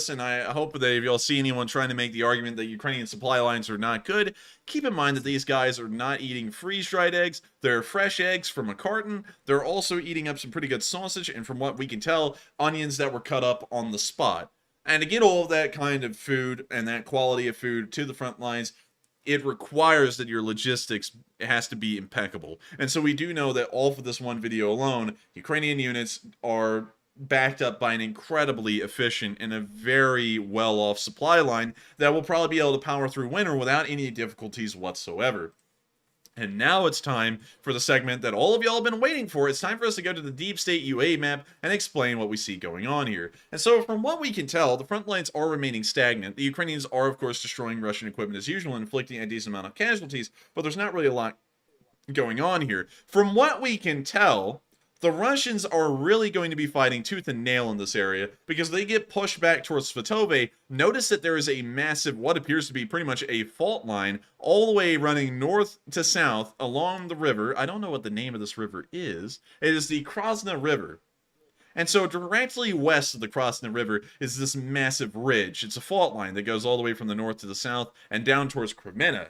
and I hope that if y'all see anyone trying to make the argument that Ukrainian supply lines are not good, keep in mind that these guys are not eating freeze-dried eggs. They're fresh eggs from a carton. They're also eating up some pretty good sausage, and from what we can tell, onions that were cut up on the spot. And to get all of that kind of food and that quality of food to the front lines, it requires that your logistics has to be impeccable. And so we do know that all for this one video alone, Ukrainian units are backed up by an incredibly efficient and a very well-off supply line that will probably be able to power through winter without any difficulties whatsoever. And now it's time for the segment that all of y'all have been waiting for. It's time for us to go to the Deep State UA map and explain what we see going on here. And so from what we can tell, the front lines are remaining stagnant. The Ukrainians are, of course, destroying Russian equipment as usual, inflicting a decent amount of casualties, but there's not really a lot going on here. From what we can tell, the Russians are really going to be fighting tooth and nail in this area because they get pushed back towards Svatove. Notice that there is a massive, what appears to be pretty much a fault line all the way running north to south along the river. I don't know what the name of this river is. It is the Krasna River. And so directly west of the Krasna River is this massive ridge. It's a fault line that goes all the way from the north to the south and down towards Crimea.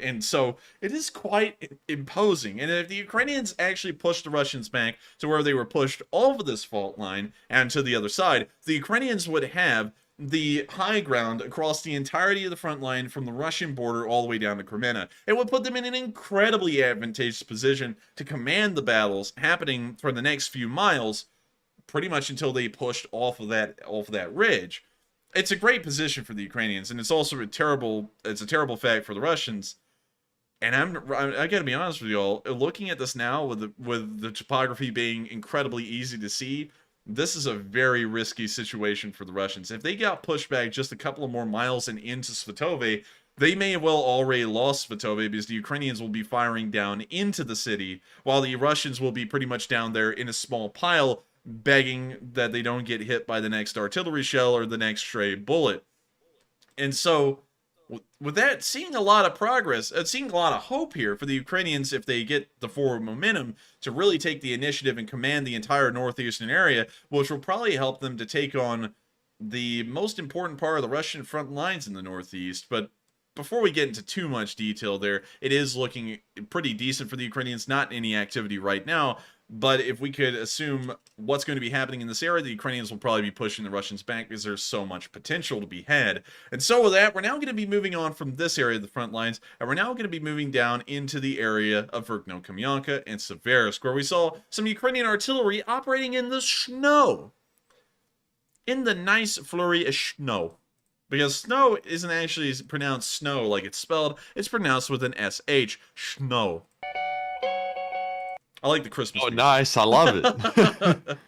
And so it is quite imposing. And if the Ukrainians actually pushed the Russians back to where they were pushed over this fault line and to the other side, the Ukrainians would have the high ground across the entirety of the front line from the Russian border all the way down to Crimea. It would put them in an incredibly advantageous position to command the battles happening for the next few miles, pretty much until they pushed off of that ridge. It's a great position for the Ukrainians, and it's also a terrible fact for the Russians. And I gotta be honest with y'all, looking at this now with the topography being incredibly easy to see, this is a very risky situation for the Russians. If they got pushed back just a couple of more miles and into Svatove, they may have well already lost Svatove because the Ukrainians will be firing down into the city, while the Russians will be pretty much down there in a small pile, begging that they don't get hit by the next artillery shell or the next stray bullet. And so, with that, seeing a lot of progress, seeing a lot of hope here for the Ukrainians if they get the forward momentum to really take the initiative and command the entire northeastern area, which will probably help them to take on the most important part of the Russian front lines in the northeast. But before we get into too much detail there, it is looking pretty decent for the Ukrainians, not any activity right now. But if we could assume what's going to be happening in this area, the Ukrainians will probably be pushing the Russians back because there's so much potential to be had. And so with that, we're now going to be moving on from this area of the front lines, and we're now going to be moving down into the area of Verkno-Kamyanka and Seversk, where we saw some Ukrainian artillery operating in the snow. In the nice flurry of snow. Because snow isn't actually pronounced snow like it's spelled, it's pronounced with an SH. Snow. I like the Christmas music. Nice. I love it.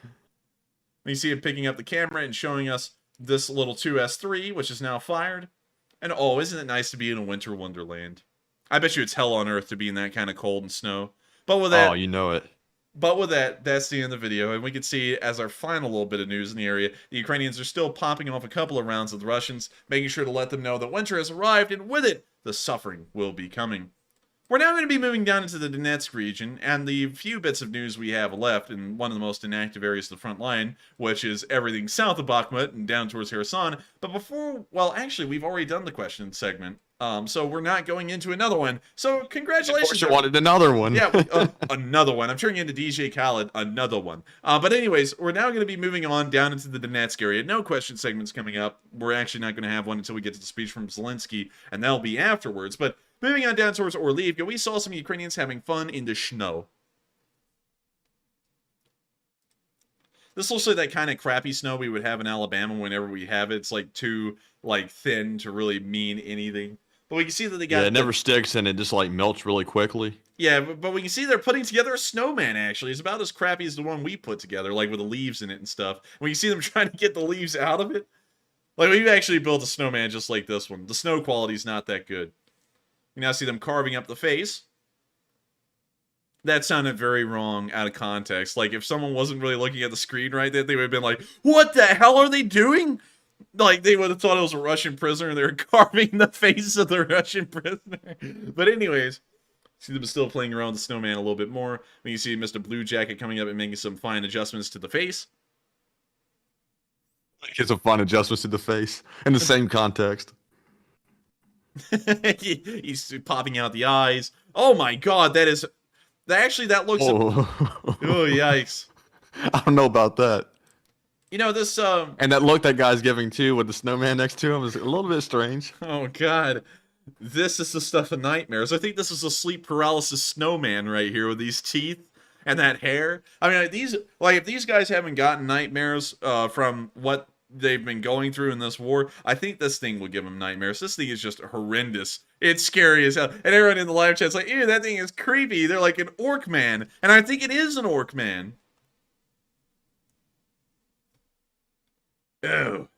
You see it picking up the camera and showing us this little 2S3, which is now fired. And oh, isn't it nice to be in a winter wonderland? I bet you it's hell on earth to be in that kind of cold and snow. But with that, oh, you know it. But with that, that's the end of the video, and we can see, as our final little bit of news in the area, the Ukrainians are still popping off a couple of rounds of the Russians, making sure to let them know that winter has arrived, and with it, the suffering will be coming. We're now going to be moving down into the Donetsk region, and the few bits of news we have left in one of the most inactive areas of the front line, which is everything south of Bakhmut and down towards Kherson. But before, well, actually, we've already done the question segment, so we're not going into another one. So congratulations. Of course you wanted another one. Yeah, another one. I'm turning into DJ Khaled, another one. But anyways, we're now going to be moving on down into the Donetsk area. No question segments coming up. We're actually not going to have one until we get to the speech from Zelenskyy, and that'll be afterwards. But moving on down towards Orlivka, we saw some Ukrainians having fun in the snow. This looks like that kind of crappy snow we would have in Alabama whenever we have it. It's like too thin to really mean anything. But we can see that they got... Yeah, it never sticks and it just melts really quickly. Yeah, but we can see they're putting together a snowman, actually. It's about as crappy as the one we put together, with the leaves in it and stuff. When you see them trying to get the leaves out of it. We've actually built a snowman just like this one. The snow quality's not that good. You now see them carving up the face. That sounded very wrong out of context. If someone wasn't really looking at the screen right then, they would have been like, what the hell are they doing? They would have thought it was a Russian prisoner and they were carving the face of the Russian prisoner. But anyways, see them still playing around with the snowman a little bit more. When you see Mr. Blue Jacket coming up and making some fine adjustments to the face. Get some fun adjustments to the face in the same context. He's popping out the eyes. Oh my god, that looks... Oh, Oh, yikes. I don't know about that. You know, this, And that look that guy's giving, too, with the snowman next to him is a little bit strange. Oh, God. This is the stuff of nightmares. I think this is a sleep paralysis snowman right here with these teeth and that hair. I mean, if these guys haven't gotten nightmares from what they've been going through in this war, I think this thing will give them nightmares. This thing is just horrendous. It's scary as hell. And everyone in the live chat's like, ew, that thing is creepy. They're like an orc man. And I think it is an orc man. Ew.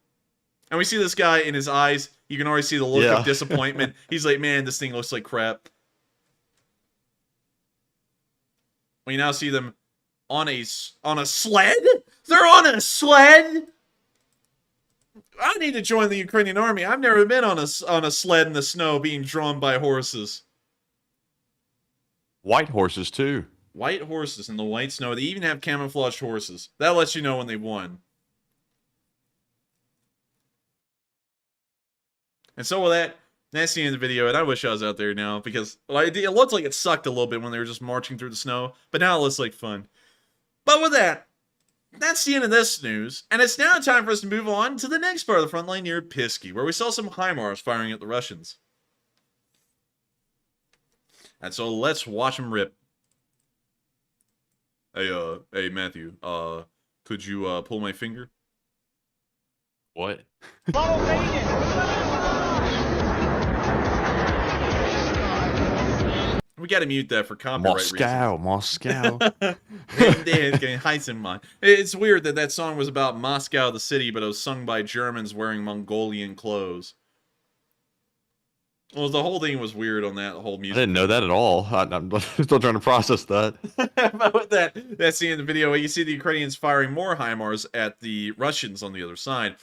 And we see this guy in his eyes. You can already see the look of disappointment. He's like, man, this thing looks like crap. We now see them on a sled? They're on a sled? I need to join the Ukrainian army. I've never been on a sled in the snow being drawn by horses. White horses, too. White horses in the white snow. They even have camouflaged horses. That lets you know when they won. And so with that's the end of the video, and I wish I was out there now, because it looked like it sucked a little bit when they were just marching through the snow, but now it looks like fun. But with that's the end of this news, and it's now time for us to move on to the next part of the front line near Pisky, where we saw some HIMARS firing at the Russians. And so let's watch them rip. Hey, Matthew, could you, pull my finger? What? We gotta mute that for copyright reasons. Moscow. It's weird that song was about Moscow, the city, but it was sung by Germans wearing Mongolian clothes. Well, the whole thing was weird on that whole music. I didn't know that at all. I'm still trying to process that. But with that's the end of the video. You see the Ukrainians firing more HIMARS at the Russians on the other side.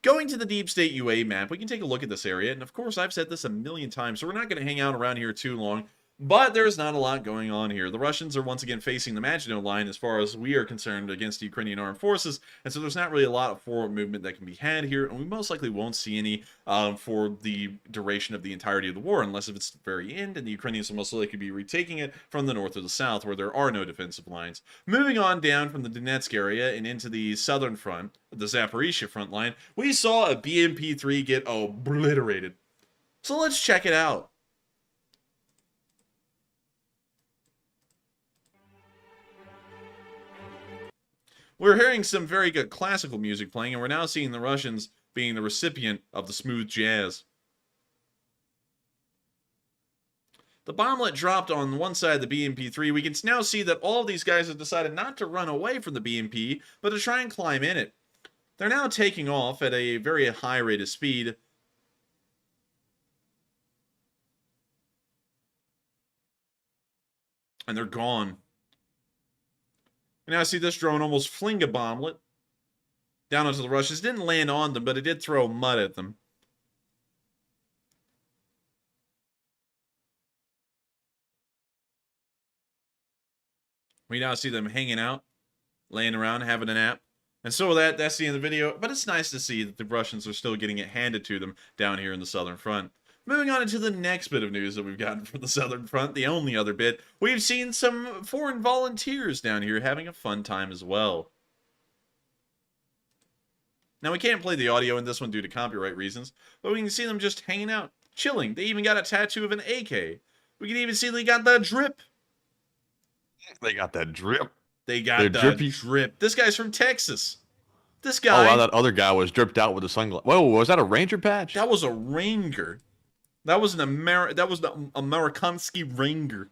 Going to the Deep State UA map, we can take a look at this area. And of course, I've said this a million times, so we're not going to hang out around here too long. But there's not a lot going on here. The Russians are once again facing the Maginot Line as far as we are concerned against the Ukrainian armed forces, and so there's not really a lot of forward movement that can be had here, and we most likely won't see any for the duration of the entirety of the war, unless if it's the very end, and the Ukrainians will most likely be retaking it from the north or the south, where there are no defensive lines. Moving on down from the Donetsk area and into the southern front, the Zaporizhia front line, we saw a BMP-3 get obliterated. So let's check it out. We're hearing some very good classical music playing, and we're now seeing the Russians being the recipient of the smooth jazz. The bomblet dropped on one side of the BMP-3. We can now see that all of these guys have decided not to run away from the BMP, but to try and climb in it. They're now taking off at a very high rate of speed. And they're gone. And now I see this drone almost fling a bomblet down onto the Russians. It didn't land on them, but it did throw mud at them. We now see them hanging out, laying around, having a nap. And so with that's the end of the video. But it's nice to see that the Russians are still getting it handed to them down here in the southern front. Moving on into the next bit of news that we've gotten from the southern front, the only other bit, we've seen some foreign volunteers down here having a fun time as well. Now, we can't play the audio in this one due to copyright reasons, but we can see them just hanging out, chilling. They even got a tattoo of an AK. We can even see they got that drip. They got that drip. They got that drip. This guy's from Texas. This guy... Oh, wow, that other guy was dripped out with a sunglasses. Whoa, was that a Ranger patch? That was a Ranger. That was the Amerikansky Ranger.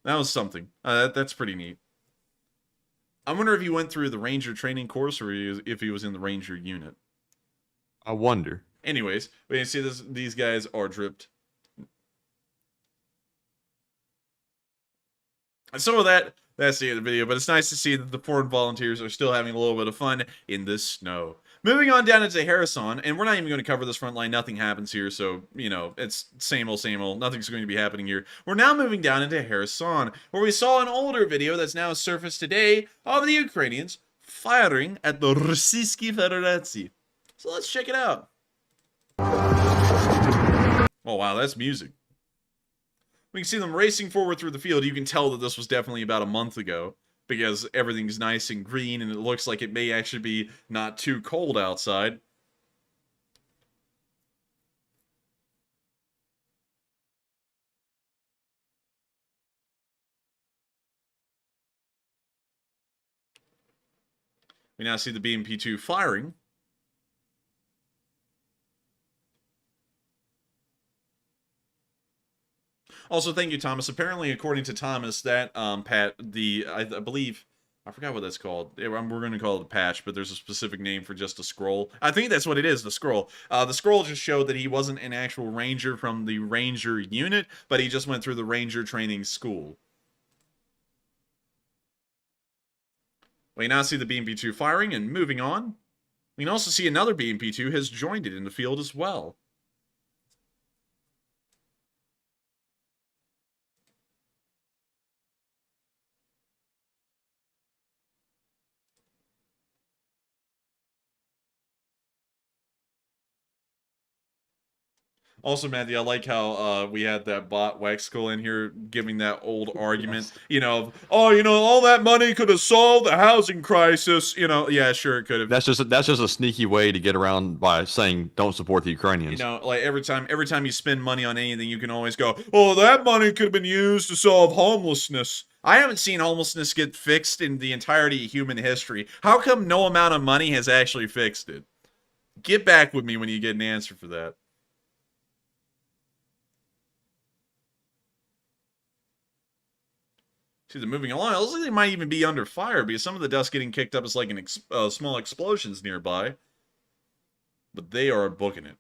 That was something. That's pretty neat. I wonder if he went through the Ranger training course or if he was in the Ranger unit. I wonder. Anyways, we can see these guys are dripped. And so with that's the end of the video. But it's nice to see that the foreign volunteers are still having a little bit of fun in the snow. Moving on down into Kherson, and we're not even going to cover this front line. Nothing happens here, so, you know, it's same old, same old. Nothing's going to be happening here. We're now moving down into Kherson, where we saw an older video that's now surfaced today of the Ukrainians firing at the Российской Federacji. So let's check it out. Oh, wow, that's music. We can see them racing forward through the field. You can tell that this was definitely about a month ago because everything's nice and green and it looks like it may actually be not too cold outside. We now see the BMP-2 firing. Also, thank you, Thomas. Apparently, according to Thomas, that Pat, I believe, I forgot what that's called. We're going to call it a patch, but there's a specific name for just a scroll. I think that's what it is, the scroll. The scroll just showed that he wasn't an actual ranger from the ranger unit, but he just went through the ranger training school. We now see the BMP-2 firing and moving on. We can also see another BMP-2 has joined it in the field as well. Also, Matthew, I like how we had that bot Wexkull in here giving that old argument, you know, oh, you know, all that money could have solved the housing crisis, you know. Yeah, sure, it could have. That's just a sneaky way to get around by saying don't support the Ukrainians. You know, like every time you spend money on anything, you can always go, oh, that money could have been used to solve homelessness. I haven't seen homelessness get fixed in the entirety of human history. How come no amount of money has actually fixed it? Get back with me when you get an answer for that. See, they're moving along. It looks like they might even be under fire because some of the dust getting kicked up is like small explosions nearby. But they are booking it.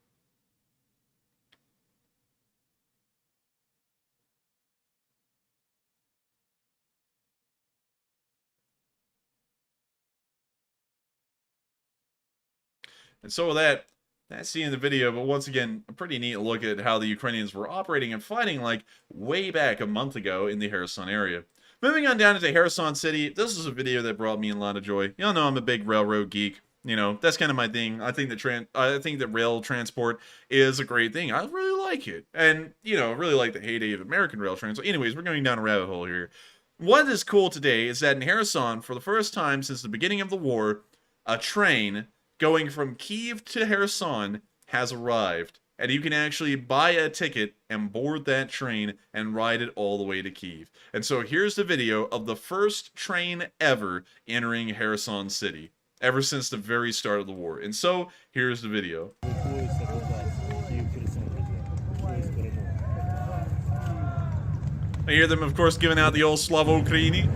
And so with that, that's the end of the video. But once again, a pretty neat look at how the Ukrainians were operating and fighting like way back a month ago in the Kherson area. Moving on down into Kherson City, this is a video that brought me a lot of joy. Y'all know I'm a big railroad geek. You know, that's kind of my thing. I think that rail transport is a great thing. I really like it. And, you know, I really like the heyday of American rail transport. Anyways, we're going down a rabbit hole here. What is cool today is that in Kherson, for the first time since the beginning of the war, a train going from Kyiv to Kherson has arrived. And you can actually buy a ticket and board that train and ride it all the way to Kyiv. And so here's the video of the first train ever entering Kherson City, ever since the very start of the war. And so here's the video. I hear them, of course, giving out the old Slava Ukraini.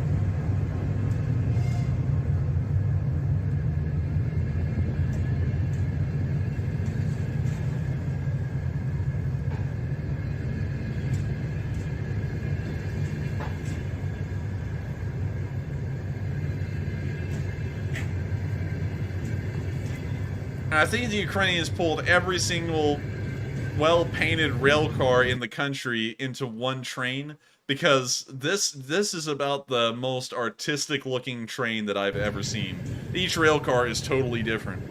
I think the Ukrainians pulled every single well-painted rail car in the country into one train because this is about the most artistic-looking train that I've ever seen. Each rail car is totally different.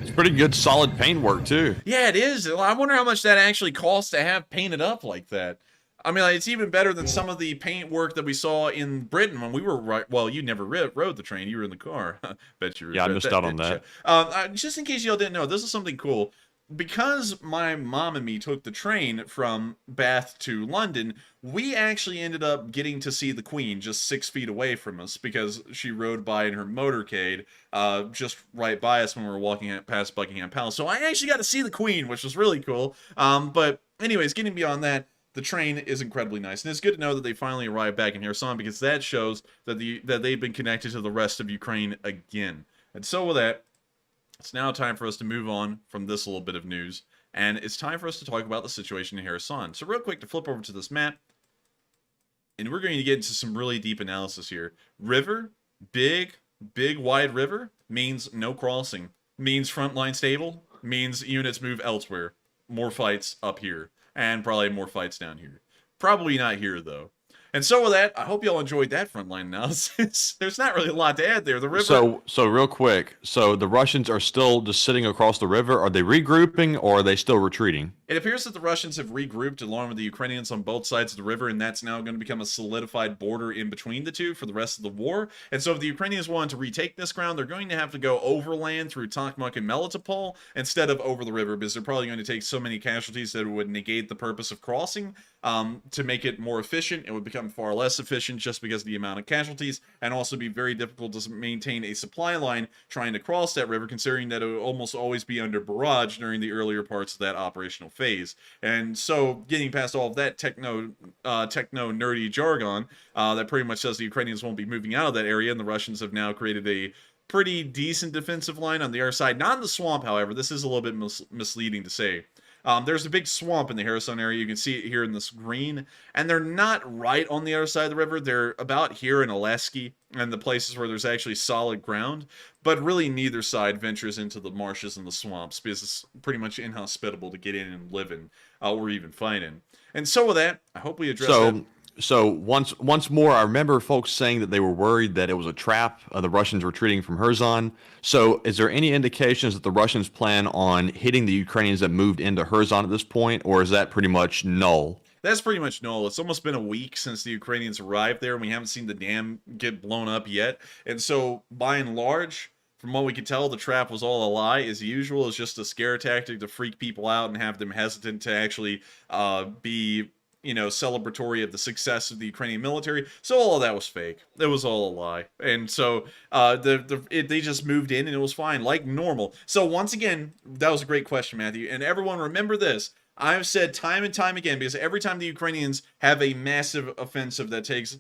It's pretty good, solid paint work too. Yeah, it is. I wonder how much that actually costs to have painted up like that. I mean, like, it's even better than some of the paint work that we saw in Britain when we were well, you never rode the train. You were in the car. Bet you were. Yeah, I missed out on that. Just in case y'all didn't know, this is something cool. Because my mom and me took the train from Bath to London, we actually ended up getting to see the Queen just 6 feet away from us because she rode by in her motorcade just right by us when we were walking past Buckingham Palace. So I actually got to see the Queen, which was really cool. But anyways, getting beyond that, the train is incredibly nice, and it's good to know that they finally arrived back in Kherson because that shows that they've been connected to the rest of Ukraine again. And so with that, it's now time for us to move on from this little bit of news, and it's time for us to talk about the situation in Kherson. So real quick, to flip over to this map, and we're going to get into some really deep analysis here. River, big, wide river, means no crossing. Means frontline stable, means units move elsewhere. More fights up here. And probably more fights down here. Probably not here, though. And so with that, I hope y'all enjoyed that Frontline analysis. There's not really a lot to add there. The river. So real quick. So the Russians are still just sitting across the river. Are they regrouping or are they still retreating? It appears that the Russians have regrouped along with the Ukrainians on both sides of the river, and that's now going to become a solidified border in between the two for the rest of the war. And so if the Ukrainians want to retake this ground, they're going to have to go overland through Bakhmut and Melitopol instead of over the river, because they're probably going to take so many casualties that it would negate the purpose of crossing. To make it more efficient, it would become far less efficient just because of the amount of casualties, and also be very difficult to maintain a supply line trying to cross that river, considering that it would almost always be under barrage during the earlier parts of that operational phase. And so getting past all of that techno nerdy jargon that pretty much says the Ukrainians won't be moving out of that area, and the Russians have now created a pretty decent defensive line on the other side. Not in the swamp, however. This is a little bit misleading to say. There's a big swamp in the Kherson area. You can see it here in this green. And they're not right on the other side of the river. They're about here in Zelenskyy and the places where there's actually solid ground. But really neither side ventures into the marshes and the swamps because it's pretty much inhospitable to get in and live in or even fight in. And so with that, I hope we address that. So once more, I remember folks saying that they were worried that it was a trap, the Russians retreating from Kherson. So is there any indications that the Russians plan on hitting the Ukrainians that moved into Kherson at this point, or is that pretty much null? That's pretty much null. It's almost been a week since the Ukrainians arrived there, and we haven't seen the dam get blown up yet. And so, by and large, from what we can tell, the trap was all a lie. As usual, it's just a scare tactic to freak people out and have them hesitant to actually be celebratory of the success of the Ukrainian military. So all of that was fake. It was all a lie. And so they just moved in and it was fine, like normal. So once again, that was a great question, Matthew. And everyone remember this. I've said time and time again, because every time the Ukrainians have a massive offensive that takes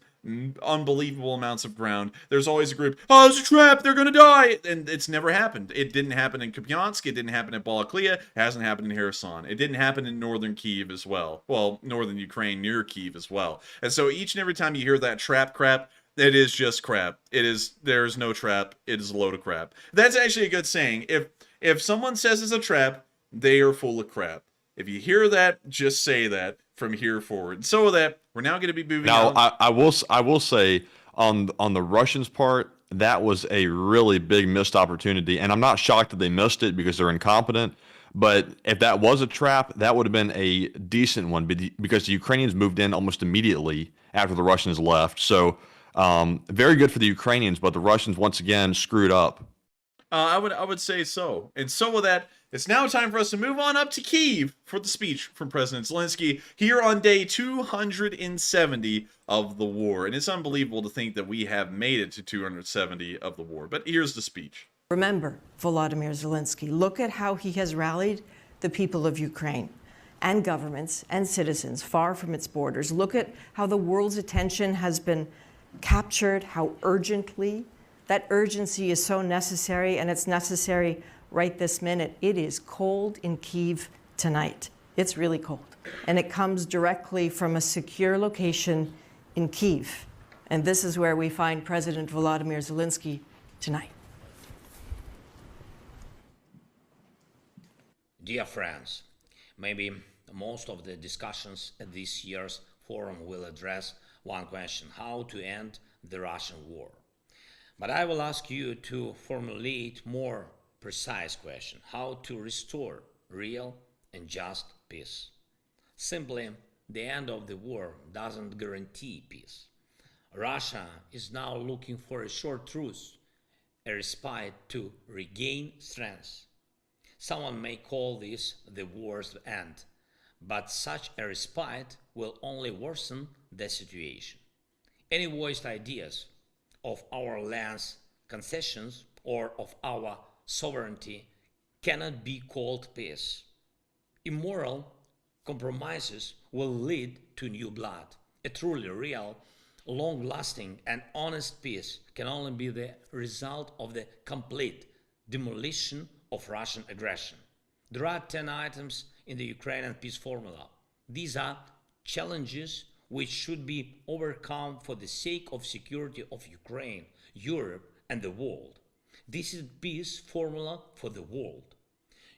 unbelievable amounts of ground, there's always a group, oh, it's a trap, they're gonna die, and it's never happened. It didn't happen in Kupiansk, it didn't happen in Balaklia, it hasn't happened in Kherson, it didn't happen in northern Kyiv as well. Well, northern Ukraine near Kyiv as well. And so each and every time you hear that trap crap, it is just crap. There's no trap, it is a load of crap. That's actually a good saying. If someone says it's a trap, they are full of crap. If you hear that, just say that from here forward. So with that, we're now going to be moving on. Now, I will say on the Russians' part, that was a really big missed opportunity, and I'm not shocked that they missed it because they're incompetent. But if that was a trap, that would have been a decent one because the Ukrainians moved in almost immediately after the Russians left. So very good for the Ukrainians, but the Russians once again screwed up. I would say so. And so with that, it's now time for us to move on up to Kyiv for the speech from President Zelenskyy here on day 270 of the war. And it's unbelievable to think that we have made it to 270 of the war. But here's the speech. Remember Volodymyr Zelenskyy. Look at how he has rallied the people of Ukraine and governments and citizens far from its borders. Look at how the world's attention has been captured, how urgently. That urgency is so necessary, and it's necessary right this minute. It is cold in Kyiv tonight. It's really cold. And it comes directly from a secure location in Kyiv. And this is where we find President Volodymyr Zelenskyy tonight. Dear friends, maybe most of the discussions at this year's forum will address one question: how to end the Russian war. But I will ask you to formulate more precise question: how to restore real and just peace. Simply, the end of the war doesn't guarantee peace. Russia is now looking for a short truce, a respite to regain strength. Someone may call this the war's end, but such a respite will only worsen the situation. Any voiced ideas of our land's concessions or of our sovereignty cannot be called peace. Immoral compromises will lead to new blood. A truly real, long-lasting and honest peace can only be the result of the complete demolition of Russian aggression. There are 10 items in the Ukrainian peace formula. These are challenges which should be overcome for the sake of security of Ukraine, Europe, and the world. This is peace formula for the world.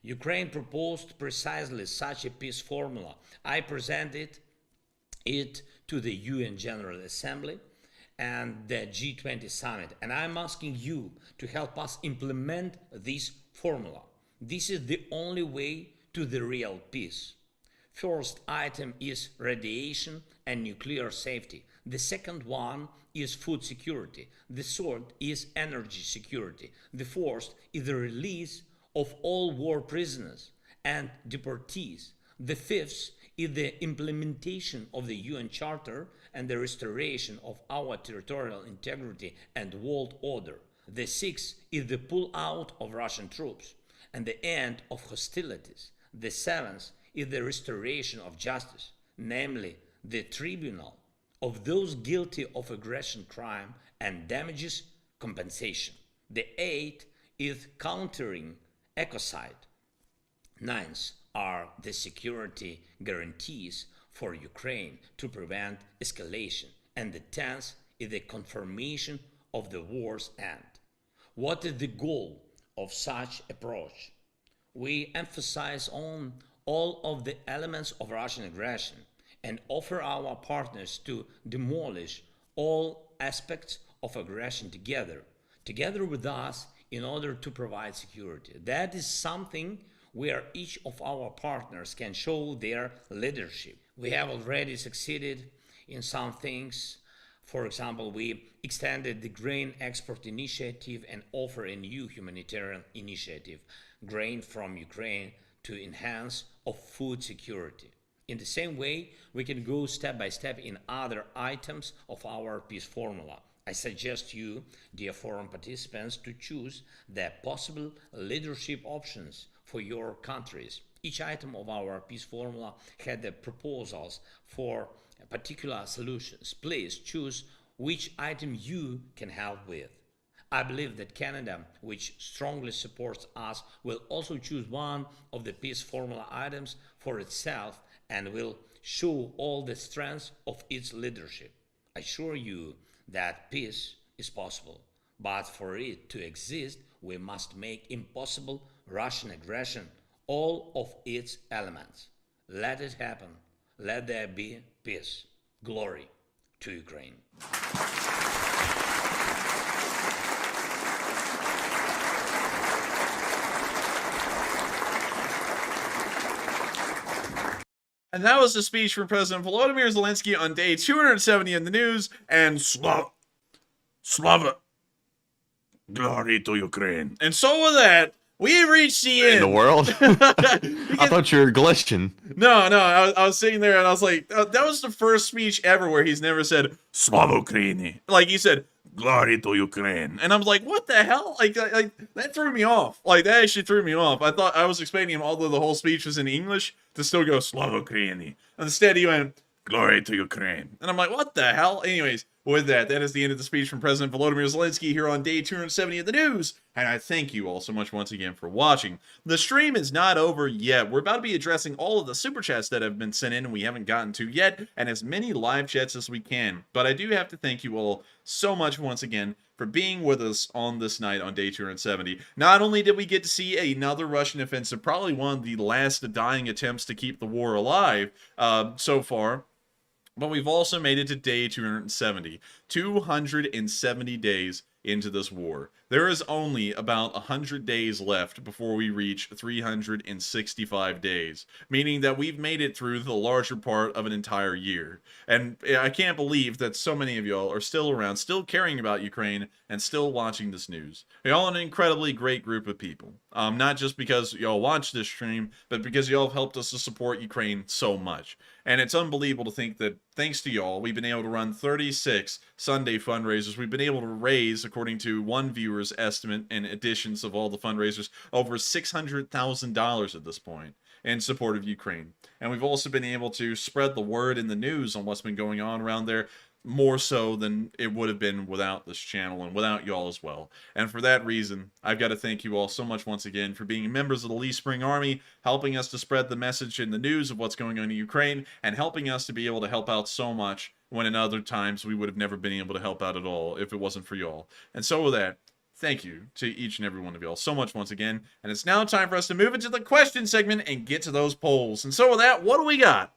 Ukraine proposed precisely such a peace formula. I presented it to the UN General Assembly and the G20 summit. And I'm asking you to help us implement this formula. This is the only way to the real peace. First item is radiation and nuclear safety. The second one is food security. The third is energy security. The fourth is the release of all war prisoners and deportees. The fifth is the implementation of the UN Charter and the restoration of our territorial integrity and world order. The sixth is the pull out of Russian troops and the end of hostilities. The seventh is the restoration of justice, namely the tribunal of those guilty of aggression crime and damages compensation. The eighth is countering ecocide. Ninth are the security guarantees for Ukraine to prevent escalation. And the 10th is the confirmation of the war's end. What is the goal of such approach? We emphasize on all of the elements of Russian aggression and offer our partners to demolish all aspects of aggression together with us in order to provide security. That is something where each of our partners can show their leadership. We have already succeeded in some things. For example, we extended the grain export initiative and offer a new humanitarian initiative, grain from Ukraine, to enhance of food security. In the same way, we can go step by step in other items of our peace formula. I suggest you, dear forum participants, to choose the possible leadership options for your countries. Each item of our peace formula had the proposals for particular solutions. Please choose which item you can help with. I believe that Canada, which strongly supports us, will also choose one of the peace formula items for itself and will show all the strengths of its leadership. I assure you that peace is possible, but for it to exist, we must make impossible Russian aggression, all of its elements. Let it happen. Let there be peace. Glory to Ukraine. And that was the speech from President Volodymyr Zelenskyy on day 270 in the news. And Slava, glory to Ukraine. And so with that, we reached the end. In the world? I thought you were glitching. No, I was sitting there and I was like, that was the first speech ever where he's never said, Slava Ukraini. Like, he said, glory to Ukraine. And I was like, what the hell? Like that threw me off. Like, that actually threw me off. I thought I was expecting him, although the whole speech was in English, to still go, Slava Ukraini. Instead, he went, glory to Ukraine. And I'm like, what the hell? Anyways, with that is the end of the speech from President Volodymyr Zelenskyy here on day 270 of the news. And I thank you all so much once again for watching. The stream is not over yet. We're about to be addressing all of the super chats that have been sent in and we haven't gotten to yet, and as many live chats as we can. But I do have to thank you all so much once again for being with us on this night on day 270. Not only did we get to see another Russian offensive, probably one of the last dying attempts to keep the war alive so far, but we've also made it to day 270. 270 days into this war. There is only about 100 days left before we reach 365 days, meaning that we've made it through the larger part of an entire year. And I can't believe that so many of y'all are still around, still caring about Ukraine, and still watching this news. Y'all are an incredibly great group of people. Not just because y'all watch this stream, but because y'all have helped us to support Ukraine so much. And it's unbelievable to think that thanks to y'all, we've been able to run 36 Sunday fundraisers. We've been able to raise, according to one viewer's estimate and additions of all the fundraisers, over $600,000 at this point in support of Ukraine. And we've also been able to spread the word in the news on what's been going on around there, more so than it would have been without this channel and without y'all as well. And for that reason, I've got to thank you all so much once again for being members of the Lee Spring Army, helping us to spread the message in the news of what's going on in Ukraine, and helping us to be able to help out so much when in other times we would have never been able to help out at all if it wasn't for y'all. And so with that, thank you to each and every one of y'all so much once again. And it's now time for us to move into the question segment and get to those polls. And so with that, what do we got?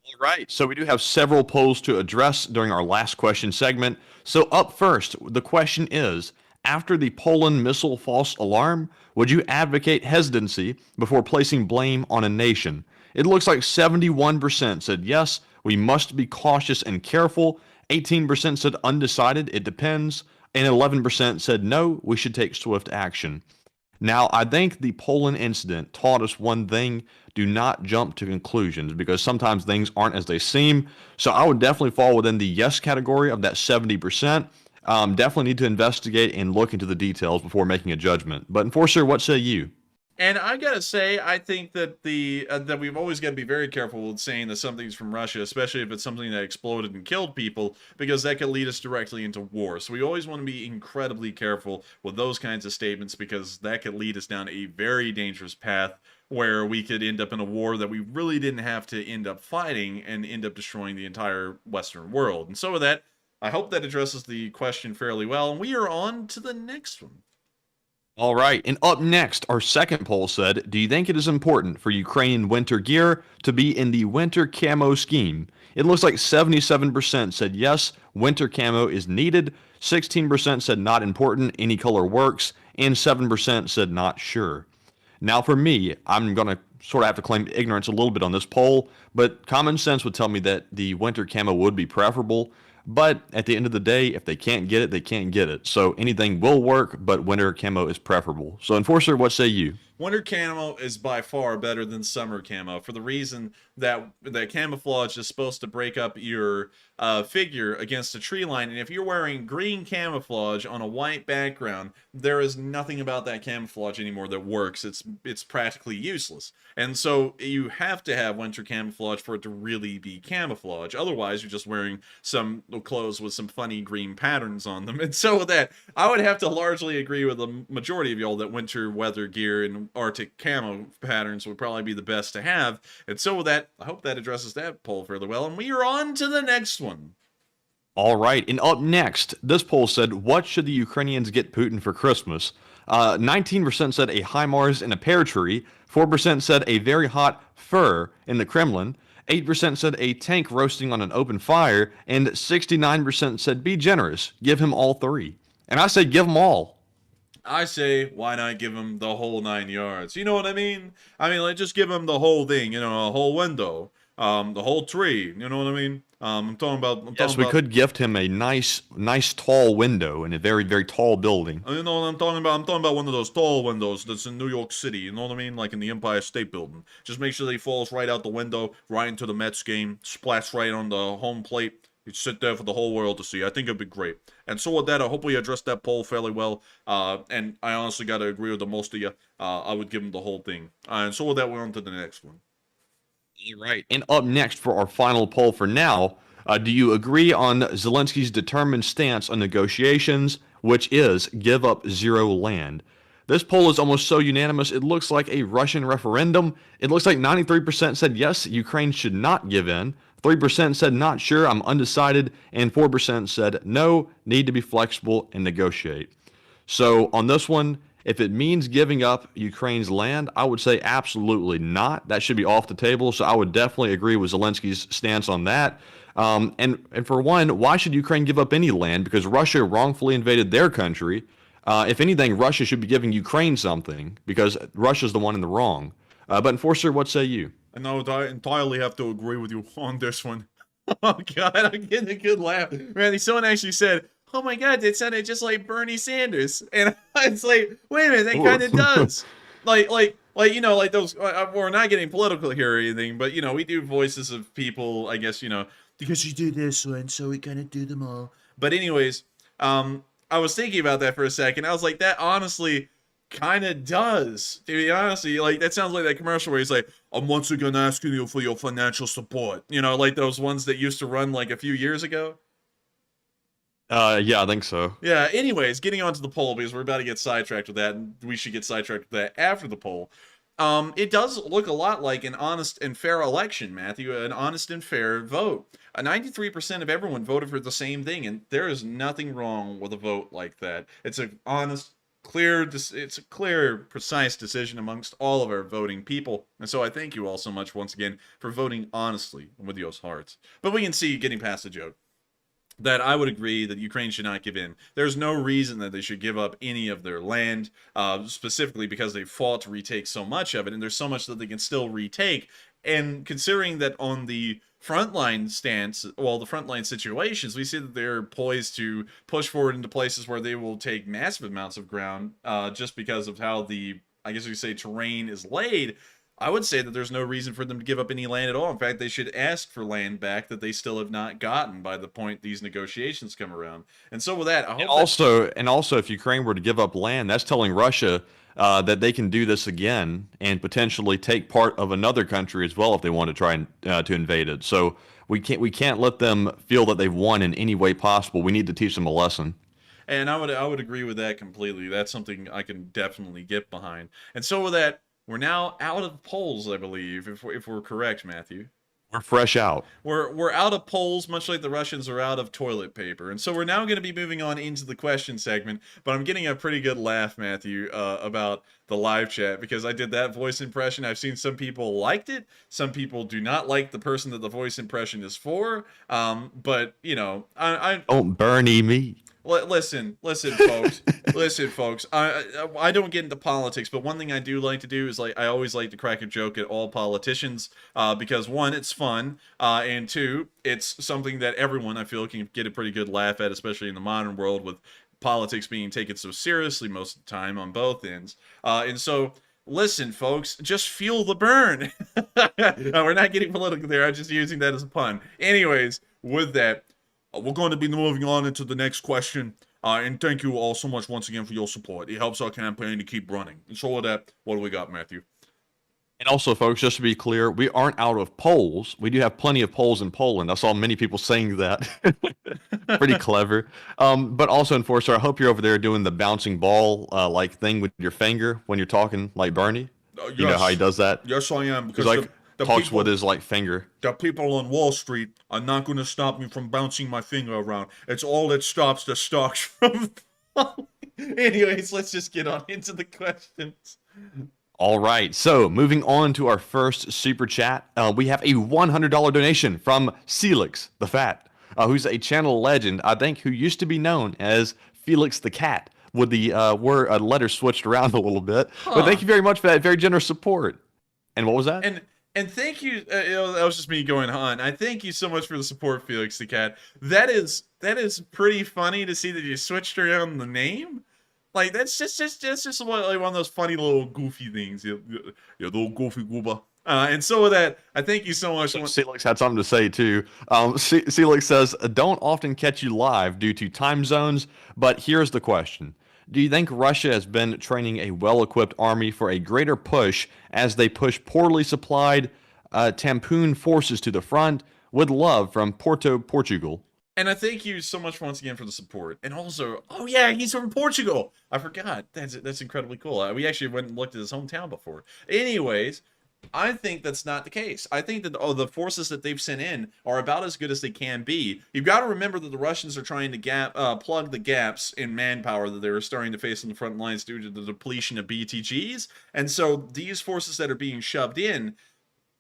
All right, so we do have several polls to address during our last question segment. So up first, the question is, after the Poland missile false alarm, would you advocate hesitancy before placing blame on a nation? It looks like 71% said yes, we must be cautious and careful. 18% said undecided, it depends. And 11% said no, we should take swift action. Now, I think the Poland incident taught us one thing: do not jump to conclusions, because sometimes things aren't as they seem. So I would definitely fall within the yes category of that 70%. Definitely need to investigate and look into the details before making a judgment. But Enforcer, what say you? And I gotta say, I think that that we've always got to be very careful with saying that something's from Russia, especially if it's something that exploded and killed people, because that could lead us directly into war. So we always want to be incredibly careful with those kinds of statements, because that could lead us down a very dangerous path where we could end up in a war that we really didn't have to end up fighting and end up destroying the entire Western world. And so with that, I hope that addresses the question fairly well, and we are on to the next one. All right, and up next, our second poll said, do you think it is important for Ukrainian winter gear to be in the winter camo scheme? It looks like 77% said yes, winter camo is needed, 16% said not important, any color works, and 7% said not sure. Now for me, I'm going to sort of have to claim ignorance a little bit on this poll, but common sense would tell me that the winter camo would be preferable. But at the end of the day, if they can't get it, they can't get it. So anything will work, but winter camo is preferable. So Enforcer, what say you? Winter camo is by far better than summer camo, for the reason that camouflage is supposed to break up your figure against a tree line. And if you're wearing green camouflage on a white background, there is nothing about that camouflage anymore that works. It's practically useless. And so you have to have winter camouflage for it to really be camouflage. Otherwise, you're just wearing some clothes with some funny green patterns on them. And so with that, I would have to largely agree with the majority of y'all that winter weather gear and Arctic camo patterns would probably be the best to have. And so with that, I hope that addresses that poll fairly well. And we are on to the next one. All right, and up next, this poll said, what should the Ukrainians get Putin for Christmas? 19% said a HIMARS and a pear tree, 4% said a very hot fur in the Kremlin, 8% said a tank roasting on an open fire, and 69% said be generous, give him all three. And I say give them all. I say, why not give him the whole 9 yards? You know what I mean? I mean, like, just give him the whole thing, you know, a whole window, the whole tree, you know what I mean? I'm talking about... Yes, we could gift him a nice tall window in a very, very tall building. You know what I'm talking about? I'm talking about one of those tall windows that's in New York City, you know what I mean? Like in the Empire State Building. Just make sure that he falls right out the window, right into the Mets game, splash right on the home plate. He'd sit there for the whole world to see. I think it'd be great. And so with that, I hope we addressed that poll fairly well. And I honestly got to agree with the most of you. I would give him the whole thing. And so with that, we're on to the next one. All right. And up next for our final poll for now, do you agree on Zelensky's determined stance on negotiations, which is give up zero land? This poll is almost so unanimous, it looks like a Russian referendum. It looks like 93% said yes, Ukraine should not give in. 3% said not sure, I'm undecided, and 4% said no, need to be flexible and negotiate. So on this one, if it means giving up Ukraine's land, I would say absolutely not. That should be off the table. So I would definitely agree with Zelensky's stance on that. And for one, why should Ukraine give up any land? Because Russia wrongfully invaded their country. If anything, Russia should be giving Ukraine something, because Russia's the one in the wrong. But Enforcer, what say you? And I would entirely have to agree with you on this one. Oh, God, I'm getting a good laugh. Man, someone actually said, oh, my God, that sounded just like Bernie Sanders. And it's like, wait a minute, that kind of does. Like, you know, like those, we're not getting political here or anything, but, you know, we do voices of people, I guess, you know, because you do this one, so we kind of do them all. But anyways, I was thinking about that for a second. I was like, that honestly kind of does, to be honest. Like, that sounds like that commercial where he's like, I'm once again asking you for your financial support. You know, like those ones that used to run like a few years ago. Yeah, I think so. Yeah, anyways, getting onto the poll, because we're about to get sidetracked with that, and we should get sidetracked with that after the poll. It does look a lot like an honest and fair election, Matthew, an honest and fair vote. 93% of everyone voted for the same thing, and there is nothing wrong with a vote like that. It's an honest, it's a clear, precise decision amongst all of our voting people. And so I thank you all so much once again for voting honestly and with your hearts. But we can see, getting past the joke, that I would agree that Ukraine should not give in. There's no reason that they should give up any of their land, specifically because they fought to retake so much of it, and there's so much that they can still retake. And considering that on the frontline stance, well, the frontline situations, we see that they're poised to push forward into places where they will take massive amounts of ground, just because of how the, I guess you could say, terrain is laid. I would say that there's no reason for them to give up any land at all. In fact, they should ask for land back that they still have not gotten by the point these negotiations come around. And so with that, I hope and also, if Ukraine were to give up land, that's telling Russia that they can do this again and potentially take part of another country as well if they want to try and to invade it. So we can't let them feel that they've won in any way possible. We need to teach them a lesson. And I would agree with that completely. That's something I can definitely get behind. And so with that, we're now out of polls, I believe, if we're correct, Matthew. We're fresh out. We're out of polls, much like the Russians are out of toilet paper. And so we're now going to be moving on into the question segment. But I'm getting a pretty good laugh, Matthew, about the live chat, because I did that voice impression. I've seen some people liked it. Some people do not like the person that the voice impression is for. But, you know, I don't Bernie me. Listen, folks. Listen, folks. I don't get into politics, but one thing I do like to do is, like, I always like to crack a joke at all politicians, because one, it's fun, and two, it's something that everyone, I feel, can get a pretty good laugh at, especially in the modern world with politics being taken so seriously most of the time on both ends. And so, listen, folks, just feel the burn. We're not getting political there. I'm just using that as a pun. Anyways, with that, we're going to be moving on into the next question. And thank you all so much once again for your support. It helps our campaign to keep running. And so with that, what do we got, Matthew? And also, folks, just to be clear, we aren't out of polls. We do have plenty of polls in Poland. I saw many people saying that. Pretty clever. But also, Enforcer, I hope you're over there doing the bouncing ball like thing with your finger when you're talking like Bernie. Yes. You know how he does that? Yes, I am. Because like talks people, with his like finger. The people on Wall Street are not going to stop me from bouncing my finger around. It's all that stops the stocks from falling. Anyways, let's just get on into the questions. All right, so moving on to our first super chat, we have a $100 donation from Celix the Fat, who's a channel legend, I think, who used to be known as Felix the Cat, with the letter switched around a little bit. But thank you very much for that very generous support. And what was that? And thank you. That was just me going on. I thank you so much for the support, Felix the Cat. That is pretty funny to see that you switched around the name. Like that's just one of those funny little goofy things. You little goofy gooba. And so with that, I thank you so much. Celix had something to say too. Celix says, "Don't often catch you live due to time zones, but here's the question. Do you think Russia has been training a well-equipped army for a greater push as they push poorly supplied Tampoon forces to the front? With love from Porto, Portugal." And I thank you so much once again for the support. And also, oh yeah, he's from Portugal. I forgot. That's incredibly cool. We actually went and looked at his hometown before. Anyways, I think that's not the case. I think that the forces that they've sent in are about as good as they can be. You've got to remember that the Russians are trying to plug the gaps in manpower that they were starting to face on the front lines due to the depletion of BTGs. And so these forces that are being shoved in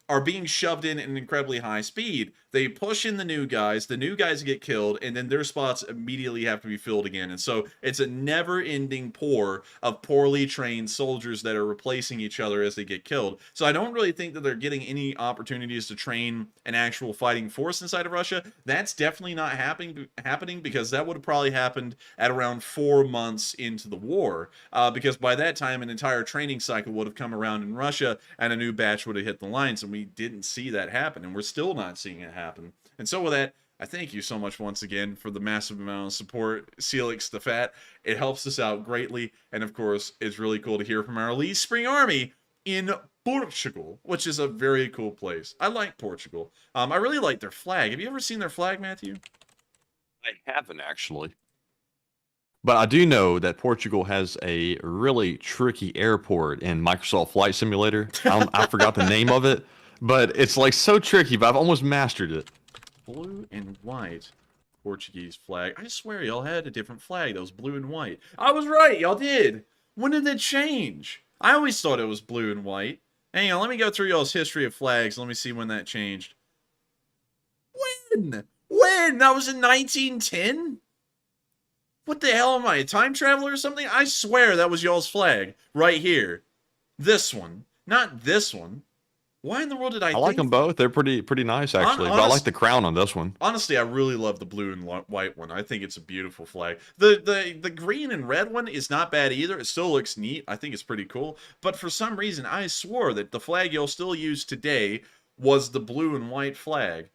at an incredibly high speed. They push in the new guys get killed, and then their spots immediately have to be filled again. And so it's a never-ending pour of poorly trained soldiers that are replacing each other as they get killed. So I don't really think that they're getting any opportunities to train an actual fighting force inside of Russia. That's definitely not happening because that would have probably happened at around 4 months into the war, because by that time an entire training cycle would have come around in Russia and a new batch would have hit the lines, and we didn't see that happen, and we're still not seeing it happen. And so with that, I thank you so much once again for the massive amount of support, Celix the Fat. It helps us out greatly, and of course, it's really cool to hear from our Lee Spring Army in Portugal, which is a very cool place. I like Portugal. I really like their flag. Have you ever seen their flag, Matthew? I haven't, actually. But I do know that Portugal has a really tricky airport in Microsoft Flight Simulator. I forgot the name of it, but it's like so tricky, but I've almost mastered it. Blue and white. Portuguese flag. I swear y'all had a different flag that was blue and white. I was right, y'all did. When did that change? I always thought it was blue and white. Hang on, let me go through y'all's history of flags. Let me see when that changed. When? When? That was in 1910? What the hell am I, a time traveler or something? I swear that was y'all's flag. Right here. This one. Not this one. Why in the world did I like them both. They're pretty nice, actually. But I like the crown on this one. Honestly, I really love the blue and white one. I think it's a beautiful flag. The green and red one is not bad either. It still looks neat. I think it's pretty cool. But for some reason, I swore that the flag you'll still use today was the blue and white flag.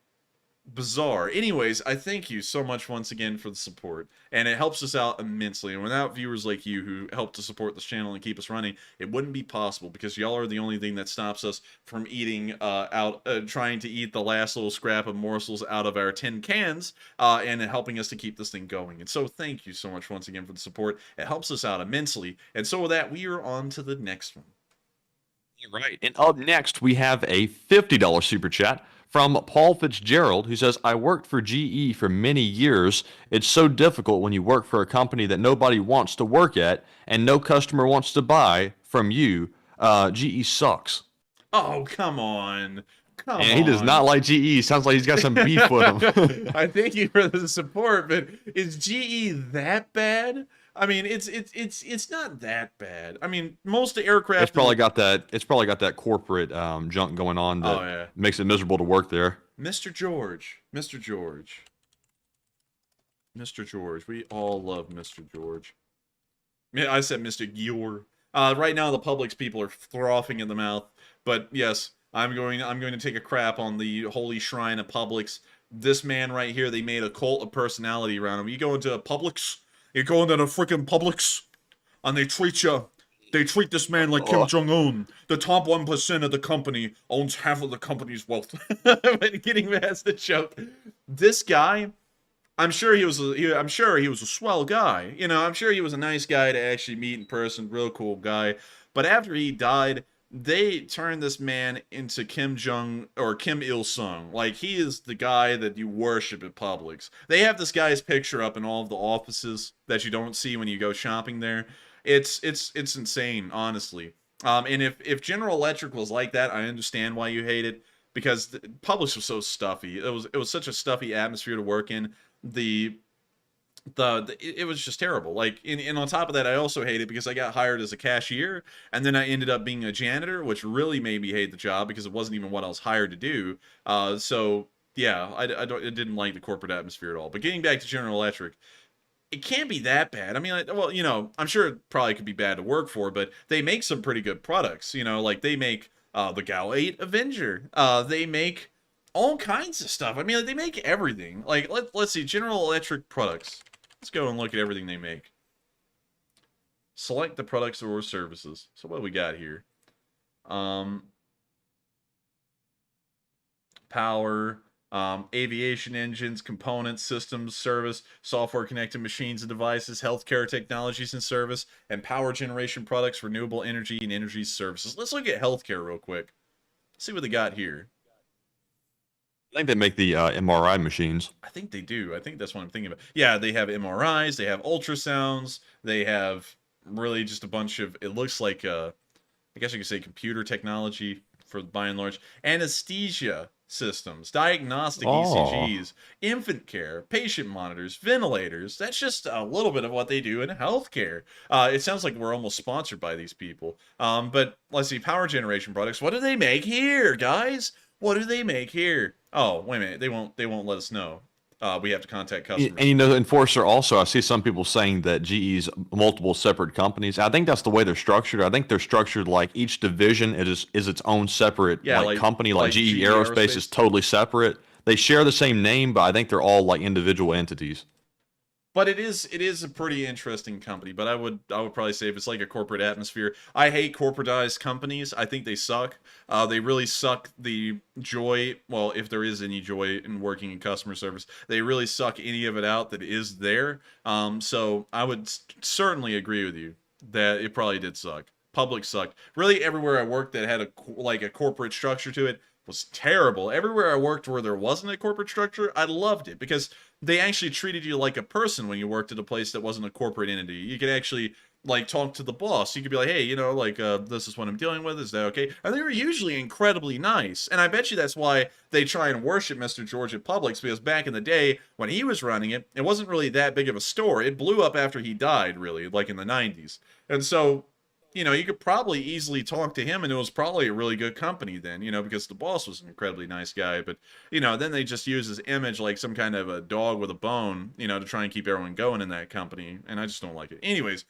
Bizarre. Anyways, I thank you so much once again for the support, and it helps us out immensely. And without viewers like you who help to support this channel and keep us running, it wouldn't be possible, because y'all are the only thing that stops us from eating trying to eat the last little scrap of morsels out of our tin cans, and helping us to keep this thing going. And so thank you so much once again for the support. It helps us out immensely. And so with that, we are on to the next one. All right, and up next we have a $50 super chat from Paul Fitzgerald, who says, I worked for GE for many years. It's so difficult when you work for a company that nobody wants to work at and no customer wants to buy from you. GE sucks. Oh, come on. Come and he does not like GE. Sounds like he's got some beef with him. I thank you for the support, but is GE that bad? I mean, it's not that bad. I mean, most aircraft. It's probably got that corporate junk going on that makes it miserable to work there. Mr. George. We all love Mr. George. Yeah, I said Mr. Gior. Right now, the Publix people are frothing in the mouth. But yes, I'm going to take a crap on the holy shrine of Publix. This man right here, they made a cult of personality around him. You go into a Publix. You go into the freaking Publix, and they treat this man like Kim Jong-un. The top 1% of the company owns half of the company's wealth. But getting past the joke, this guy, I'm sure he was a swell guy. You know, I'm sure he was a nice guy to actually meet in person, real cool guy. But after he died, they turned this man into Kim Il-sung. Like, he is the guy that you worship at Publix. They have this guy's picture up in all of the offices that you don't see when you go shopping there. It's insane, honestly. And if General Electric was like that, I understand why you hate it, because Publix was so stuffy. It was such a stuffy atmosphere to work in. It was just terrible. Like, and on top of that, I also hate it because I got hired as a cashier, and then I ended up being a janitor, which really made me hate the job because it wasn't even what I was hired to do. So yeah, I didn't like the corporate atmosphere at all. But getting back to General Electric, it can't be that bad. I mean, like, well, you know, I'm sure it probably could be bad to work for, but they make some pretty good products. You know, like they make the Gal 8 Avenger. They make all kinds of stuff. I mean, like, they make everything. Like, let's see, General Electric products. Let's go and look at everything they make. Select the products or services. So what do we got here? Power, aviation engines, components, systems, service, software connected machines and devices, healthcare technologies and service, and power generation products, renewable energy, and energy services. Let's look at healthcare real quick. See what they got here. I think they make the MRI machines. I think they do. I think that's what I'm thinking about. Yeah, they have MRIs, they have ultrasounds, they have really just a bunch of, it looks like, I guess you could say computer technology for by and large. Anesthesia systems, diagnostic ECGs, infant care, patient monitors, ventilators. That's just a little bit of what they do in healthcare. It sounds like we're almost sponsored by these people. But let's see, power generation products. What do they make here, guys? What do they make here? Oh, wait a minute. They won't let us know. We have to contact customers. And you know, Enforcer also, I see some people saying that GE's multiple separate companies. I think that's the way they're structured. I think they're structured like each division is its own separate company. Like GE Aerospace is totally separate. They share the same name, but I think they're all like individual entities. But it is a pretty interesting company. But I would probably say if it's like a corporate atmosphere, I hate corporatized companies. I think they suck. They really suck the joy. Well, if there is any joy in working in customer service, they really suck any of it out that is there. So I would certainly agree with you that it probably did suck. Public sucked. Really, everywhere I worked that had a corporate structure to it was terrible. Everywhere I worked where there wasn't a corporate structure, I loved it because they actually treated you like a person when you worked at a place that wasn't a corporate entity. You could actually like talk to the boss. You could be like, hey, you know, like this is what I'm dealing with. Is that okay? And they were usually incredibly nice. And I bet you that's why they try and worship Mr. George at Publix, because back in the day when he was running it, it wasn't really that big of a store. It blew up after he died, really, like in the 90s. And so, you know, you could probably easily talk to him, and it was probably a really good company then, you know, because the boss was an incredibly nice guy. But, you know, then they just use his image like some kind of a dog with a bone, you know, to try and keep everyone going in that company. And I just don't like it. Anyways,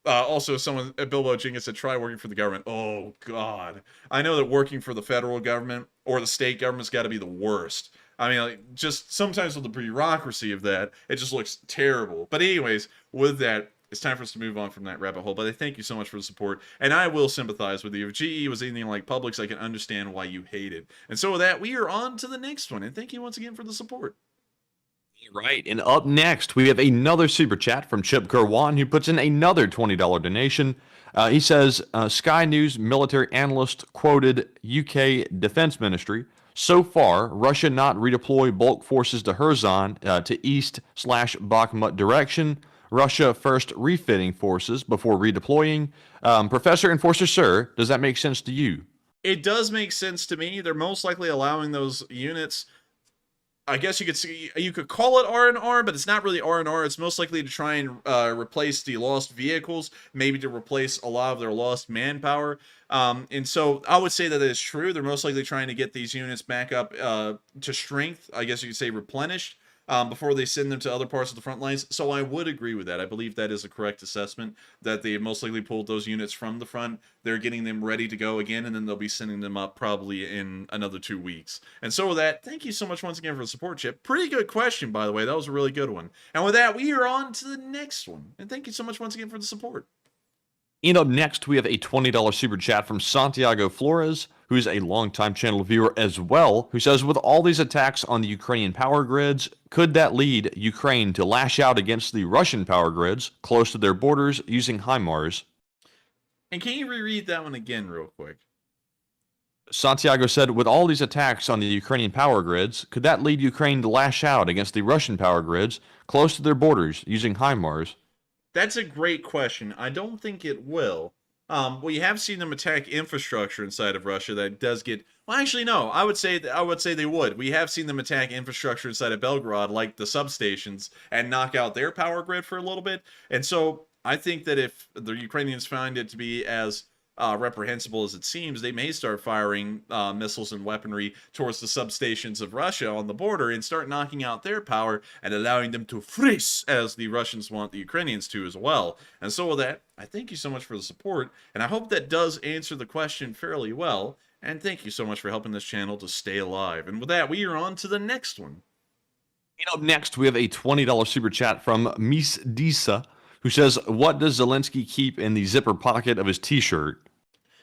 also, someone at Bilbo Jenkins said, try working for the government. Oh, God. I know that working for the federal government or the state government's got to be the worst. I mean, like, just sometimes with the bureaucracy of that, it just looks terrible. But anyways, with that, it's time for us to move on from that rabbit hole. But I thank you so much for the support, and I will sympathize with you. If GE was anything like Publix, I can understand why you hate it. And so with that, we are on to the next one, and thank you once again for the support. Right, and up next, we have another super chat from Chip Kerwan, who puts in another $20 donation. He says, Sky News military analyst quoted UK Defense Ministry, so far, Russia not redeploy bulk forces to Kherson to east/Bakhmut direction. Russia first refitting forces before redeploying. Professor Enforcer Sir, does that make sense to you? It does make sense to me. They're most likely allowing those units. I guess you could call it R&R, but it's not really R&R. It's most likely to try and replace the lost vehicles, maybe to replace a lot of their lost manpower. And so I would say that is true. They're most likely trying to get these units back up to strength, I guess you could say replenished, before they send them to other parts of the front lines. So I would agree with that. I believe that is a correct assessment, that they most likely pulled those units from the front. They're getting them ready to go again, and then they'll be sending them up probably in another 2 weeks. And so with that, thank you so much once again for the support, Chip. Pretty good question, by the way. That was a really good one. And with that, we are on to the next one. And thank you so much once again for the support. And up next, we have a $20 super chat from Santiago Flores, who's a longtime channel viewer as well, who says, with all these attacks on the Ukrainian power grids, could that lead Ukraine to lash out against the Russian power grids close to their borders using HIMARS? And can you reread that one again real quick? Santiago said, with all these attacks on the Ukrainian power grids, could that lead Ukraine to lash out against the Russian power grids close to their borders using HIMARS? That's a great question. I don't think it will. We have seen them attack infrastructure inside of Russia that does get... Well, actually, no. I would say they would. We have seen them attack infrastructure inside of Belgorod, like the substations, and knock out their power grid for a little bit. And so I think that if the Ukrainians find it to be as reprehensible as it seems, they may start firing missiles and weaponry towards the substations of Russia on the border and start knocking out their power and allowing them to freeze, as the Russians want the Ukrainians to as well. And so with that, I thank you so much for the support, and I hope that does answer the question fairly well. And thank you so much for helping this channel to stay alive. And with that, we are on to the next one. And up next, we have a $20 super chat from Miss Disa, who says, what does Zelenskyy keep in the zipper pocket of his t-shirt?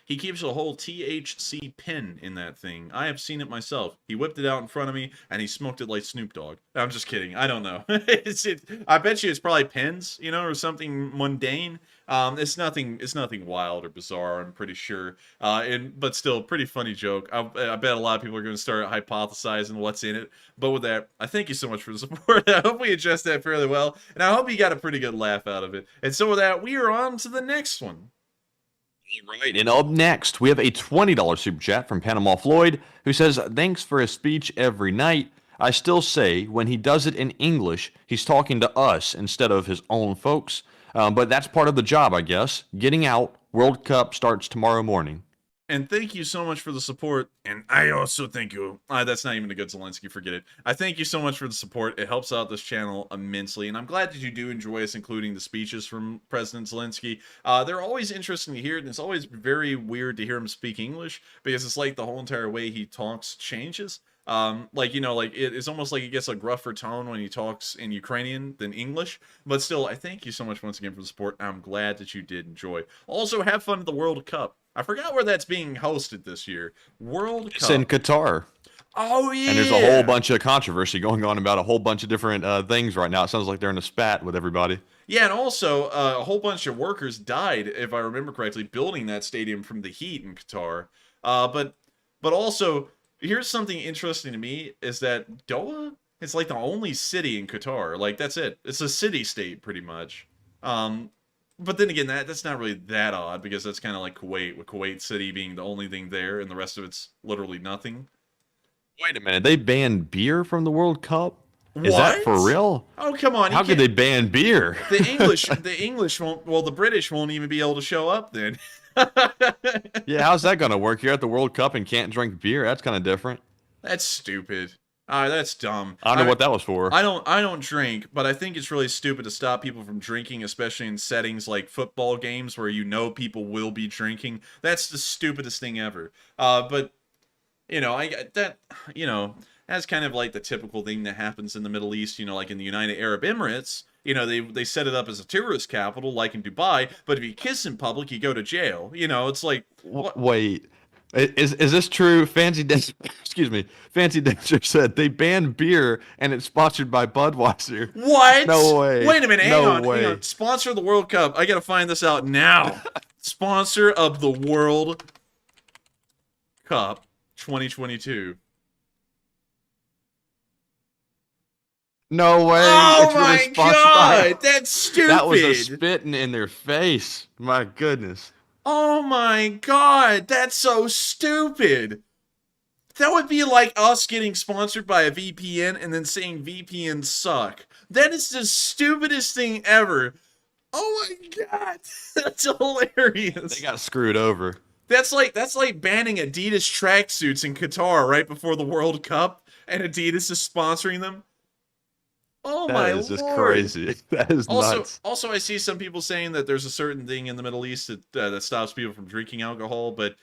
He keeps a whole THC pen in that thing. I have seen it myself. He whipped it out in front of me, and he smoked it like Snoop Dogg. I'm just kidding. I don't know. I bet you it's probably pens, you know, or something mundane. It's nothing wild or bizarre, I'm pretty sure. But still, pretty funny joke. I bet a lot of people are going to start hypothesizing what's in it. But with that, I thank you so much for the support. I hope we addressed that fairly well, and I hope you got a pretty good laugh out of it. And so with that, we are on to the next one. Right, and up next, we have a $20 super chat from Panama Floyd, who says, thanks for his speech every night. I still say, when he does it in English, he's talking to us instead of his own folks. But that's part of the job, I guess. Getting out. World Cup starts tomorrow morning. And thank you so much for the support. And I also thank you. That's not even a good Zelenskyy, forget it. I thank you so much for the support. It helps out this channel immensely. And I'm glad that you do enjoy us including the speeches from President Zelenskyy. They're always interesting to hear, and it's always very weird to hear him speak English, because it's like the whole entire way he talks changes. Like, you know, like it's almost like he gets a gruffer tone when he talks in Ukrainian than English. But still, I thank you so much once again for the support. I'm glad that you did enjoy. Also, have fun at the World Cup. I forgot where that's being hosted this year. World Cup. It's in Qatar. Oh, yeah. And there's a whole bunch of controversy going on about a whole bunch of different things right now. It sounds like they're in a spat with everybody. Yeah, and also a whole bunch of workers died, if I remember correctly, building that stadium from the heat in Qatar. But also, here's something interesting to me, is that Doha It's like the only city in Qatar. Like, that's it. It's a city-state, pretty much. But then again, that's not really that odd, because that's kind of like Kuwait, with Kuwait City being the only thing there, and the rest of it's literally nothing. Wait a minute. They banned beer from the World Cup? Is What? that for real? Oh, come on. How could they ban beer? The English won't, well, the British won't even be able to show up then. Yeah, how's that going to work? You're at the World Cup and can't drink beer? That's kind of different. That's stupid. That's dumb. I don't know what that was for. I don't drink, but I think it's really stupid to stop people from drinking, especially in settings like football games where you know people will be drinking. That's the stupidest thing ever. But you know, that's kind of like the typical thing that happens in the Middle East, you know, like in the United Arab Emirates. You know, they set it up as a tourist capital, like in Dubai, but if you kiss in public, you go to jail. You know, it's like... Wait. Is this true? Fancy Dancer said they banned beer and it's sponsored by Budweiser. What? No way. Wait a minute, hang No on. way. Sponsor of the World Cup. I gotta find this out now. Sponsor of the World Cup 2022. No way. Oh It's really my sponsored by- god, that's stupid. That was a spitting in their face. My goodness. Oh my god, that's so stupid. That would be like us getting sponsored by a VPN and then saying VPNs suck. That is the stupidest thing ever. Oh my god, that's hilarious. They got screwed over. That's like banning Adidas tracksuits in Qatar right before the World Cup, and Adidas is sponsoring them. Oh my lord. That is just crazy. That is nuts. Also, I see some people saying that there's a certain thing in the Middle East that stops people from drinking alcohol, but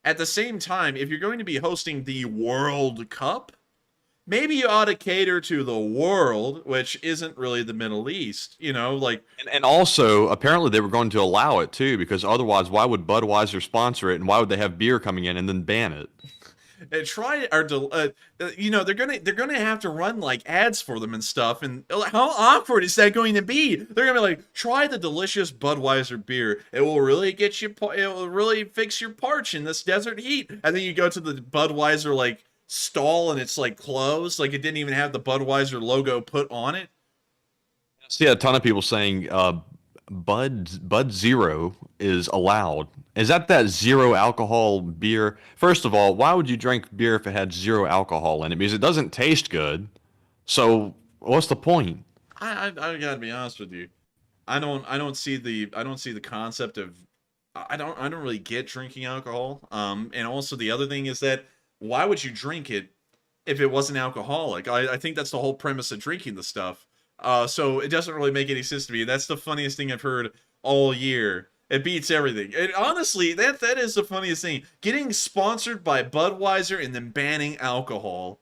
at the same time, if you're going to be hosting the World Cup, maybe you ought to cater to the world, which isn't really the Middle East, you know, like... And also, apparently they were going to allow it too, because otherwise, why would Budweiser sponsor it, and why would they have beer coming in and then ban it? You know, they're gonna have to run like ads for them and stuff, and how awkward is that going to be? They're gonna be like, try the delicious Budweiser beer. It will really get you. It will really fix your parch in this desert heat. And then you go to the Budweiser like stall, and it's like closed, like it didn't even have the Budweiser logo put on it. I see a ton of people saying Bud Zero is allowed. Is that zero alcohol beer? First of all, why would you drink beer if it had zero alcohol in it? Because it doesn't taste good. So what's the point? I gotta be honest with you. I don't see the concept of I don't really get drinking alcohol. And also the other thing is that why would you drink it if it wasn't alcoholic? I think that's the whole premise of drinking the stuff. So it doesn't really make any sense to me. That's the funniest thing I've heard all year. It beats everything. And honestly, that is the funniest thing. Getting sponsored by Budweiser and then banning alcohol.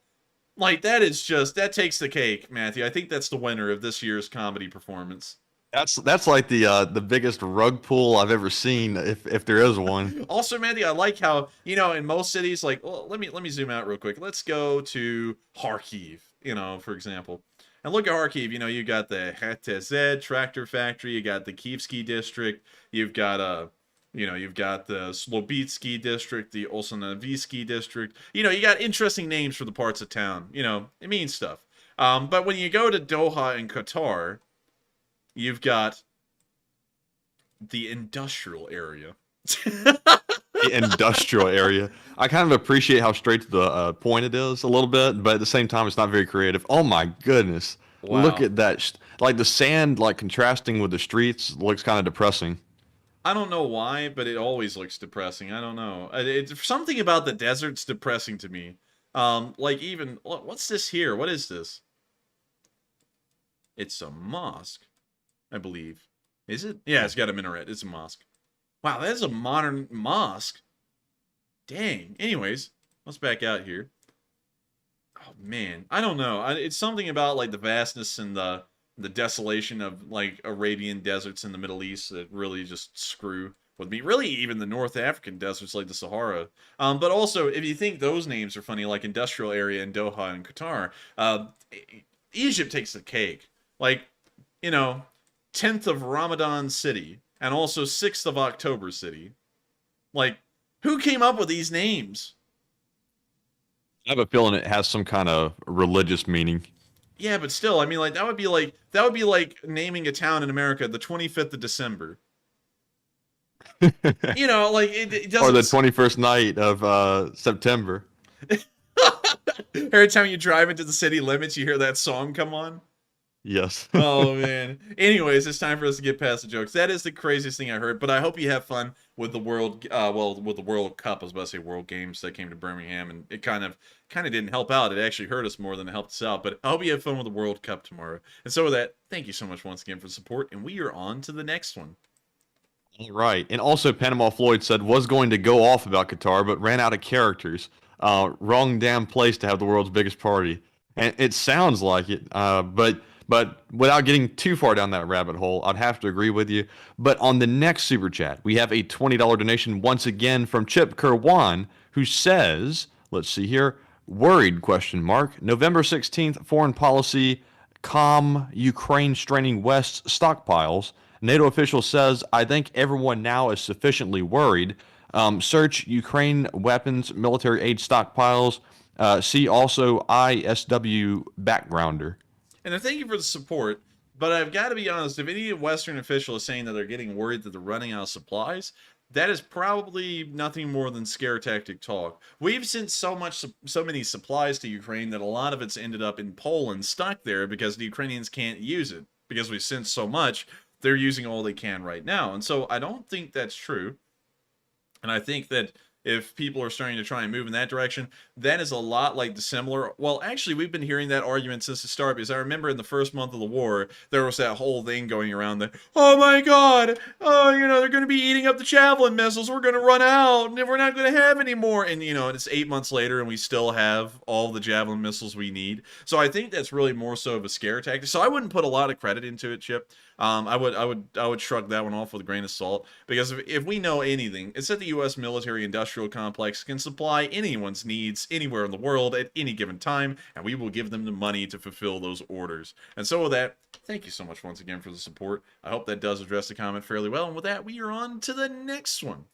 Like, that takes the cake, Matthew. I think that's the winner of this year's comedy performance. That's like the biggest rug pull I've ever seen, if there is one. Also, Matthew, I like how, you know, in most cities, like, well, let me zoom out real quick. Let's go to Kharkiv, you know, for example. And look at Kharkiv, you know, you got the HTZ tractor factory, you got the Kievsky district, you've got you've got the Slobitsky district, the Olsanavisky district. You know, you got interesting names for the parts of town. You know, it means stuff. But when you go to Doha in Qatar, you've got the industrial area. The industrial area. I kind of appreciate how straight to the point it is a little bit, but at the same time, it's not very creative. Oh my goodness. Wow. Look at that. Like the sand, like contrasting with the streets, looks kind of depressing. I don't know why, but it always looks depressing. I don't know. It's something about the desert's depressing to me. Like even, what's this here? What is this? It's a mosque, I believe. Is it? Yeah, it's got a minaret. It's a mosque. Wow, that is a modern mosque. Dang. Anyways, let's back out here. Oh, man. I don't know. It's something about, like, the vastness and the desolation of, like, Arabian deserts in the Middle East that really just screw with me. Really, even the North African deserts like the Sahara. But also, if you think those names are funny, like industrial area in Doha and Qatar, Egypt takes the cake. Like, you know, 10th of Ramadan City. And also 6th of October City. Like, who came up with these names? I have a feeling it has some kind of religious meaning. Yeah, but still, I mean, like that would be like naming a town in America the 25th of December. You know, like it doesn't. Or the 21st night of September. Every time you drive into the city limits, you hear that song come on. Yes. Oh man. Anyways, it's time for us to get past the jokes. That is the craziest thing I heard. But I hope you have fun with the World, with the World Cup. I was about to say World Games that came to Birmingham, and it kind of didn't help out. It actually hurt us more than it helped us out. But I hope you have fun with the World Cup tomorrow. And so with that, thank you so much once again for the support, and we are on to the next one. All right. And also, Panama Floyd said was going to go off about Qatar, but ran out of characters. Wrong damn place to have the world's biggest party. And it sounds like it, but without getting too far down that rabbit hole, I'd have to agree with you. But on the next Super Chat, we have a $20 donation once again from Chip Kerwan, who says, let's see here, worried, ? November 16th, foreign policy, calm, Ukraine straining West stockpiles. NATO official says, I think everyone now is sufficiently worried. Search Ukraine weapons, military aid stockpiles. See also ISW backgrounder. And I thank you for the support, but I've got to be honest, if any Western official is saying that they're getting worried that they're running out of supplies, that is probably nothing more than scare tactic talk. We've sent so many supplies to Ukraine that a lot of it's ended up in Poland stuck there because the Ukrainians can't use it. Because we've sent so much, they're using all they can right now. And so I don't think that's true. And I think that if people are starting to try and move in that direction, that is a lot like dissimilar. Well, actually, we've been hearing that argument since the start, because I remember in the first month of the war, there was that whole thing going around that, oh my God, they're going to be eating up the Javelin missiles. We're going to run out, and we're not going to have any more. And, it's 8 months later, and we still have all the Javelin missiles we need. So I think that's really more so of a scare tactic. So I wouldn't put a lot of credit into it, Chip. I would shrug that one off with a grain of salt, because if we know anything, it's that the U.S. military-industrial complex can supply anyone's needs anywhere in the world at any given time, and we will give them the money to fulfill those orders. And so with that, thank you so much once again for the support. I hope that does address the comment fairly well, and with that, we are on to the next one.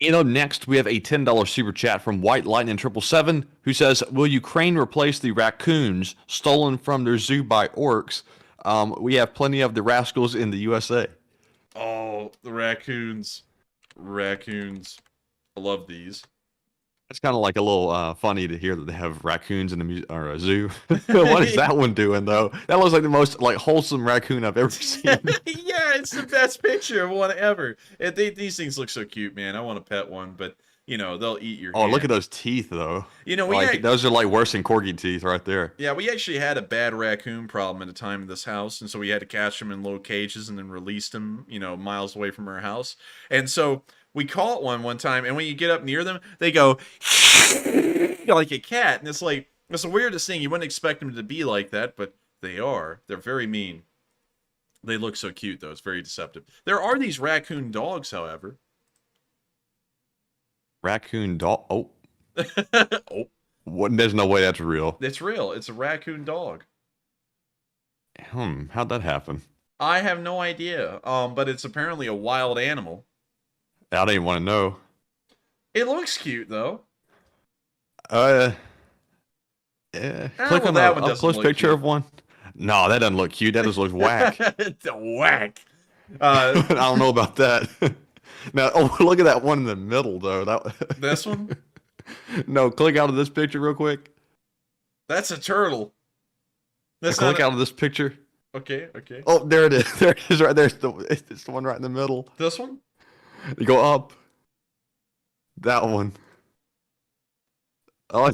Next we have a $10 super chat from White Lightning 777, who says, will Ukraine replace the raccoons stolen from their zoo by orcs? We have plenty of the rascals in the USA. Oh, the raccoons. Raccoons. I love these. It's kind of like a little funny to hear that they have raccoons in a zoo. What is that one doing, though? That looks like the most wholesome raccoon I've ever seen. Yeah, it's the best picture of one ever. These things look so cute, man. I want to pet one, but they'll eat your hand. Look at those teeth, though. Those are like worse than corgi teeth right there. Yeah, we actually had a bad raccoon problem at a time in this house, and so we had to catch them in little cages and then release them, miles away from our house. And so we caught one time, and when you get up near them, they go like a cat, and it's the weirdest thing. You wouldn't expect them to be like that, but they are. They're very mean. They look so cute, though. It's very deceptive. There are these raccoon dogs, however. Raccoon dog. Oh. Oh. What? There's no way that's real. It's real. It's a raccoon dog. How'd that happen? I have no idea. But it's apparently a wild animal. I don't even want to know. It looks cute, though. Click on that a one up close picture cute. of one. No, that doesn't look cute. That just looks whack. It's a whack. I don't know about that. Now, look at that one in the middle, though. This one? No, click out of this picture real quick. That's a turtle. Click out of this picture. Okay. Oh, there it is. There it is right there. It's the one right in the middle. This one? You go up. That one. Oh,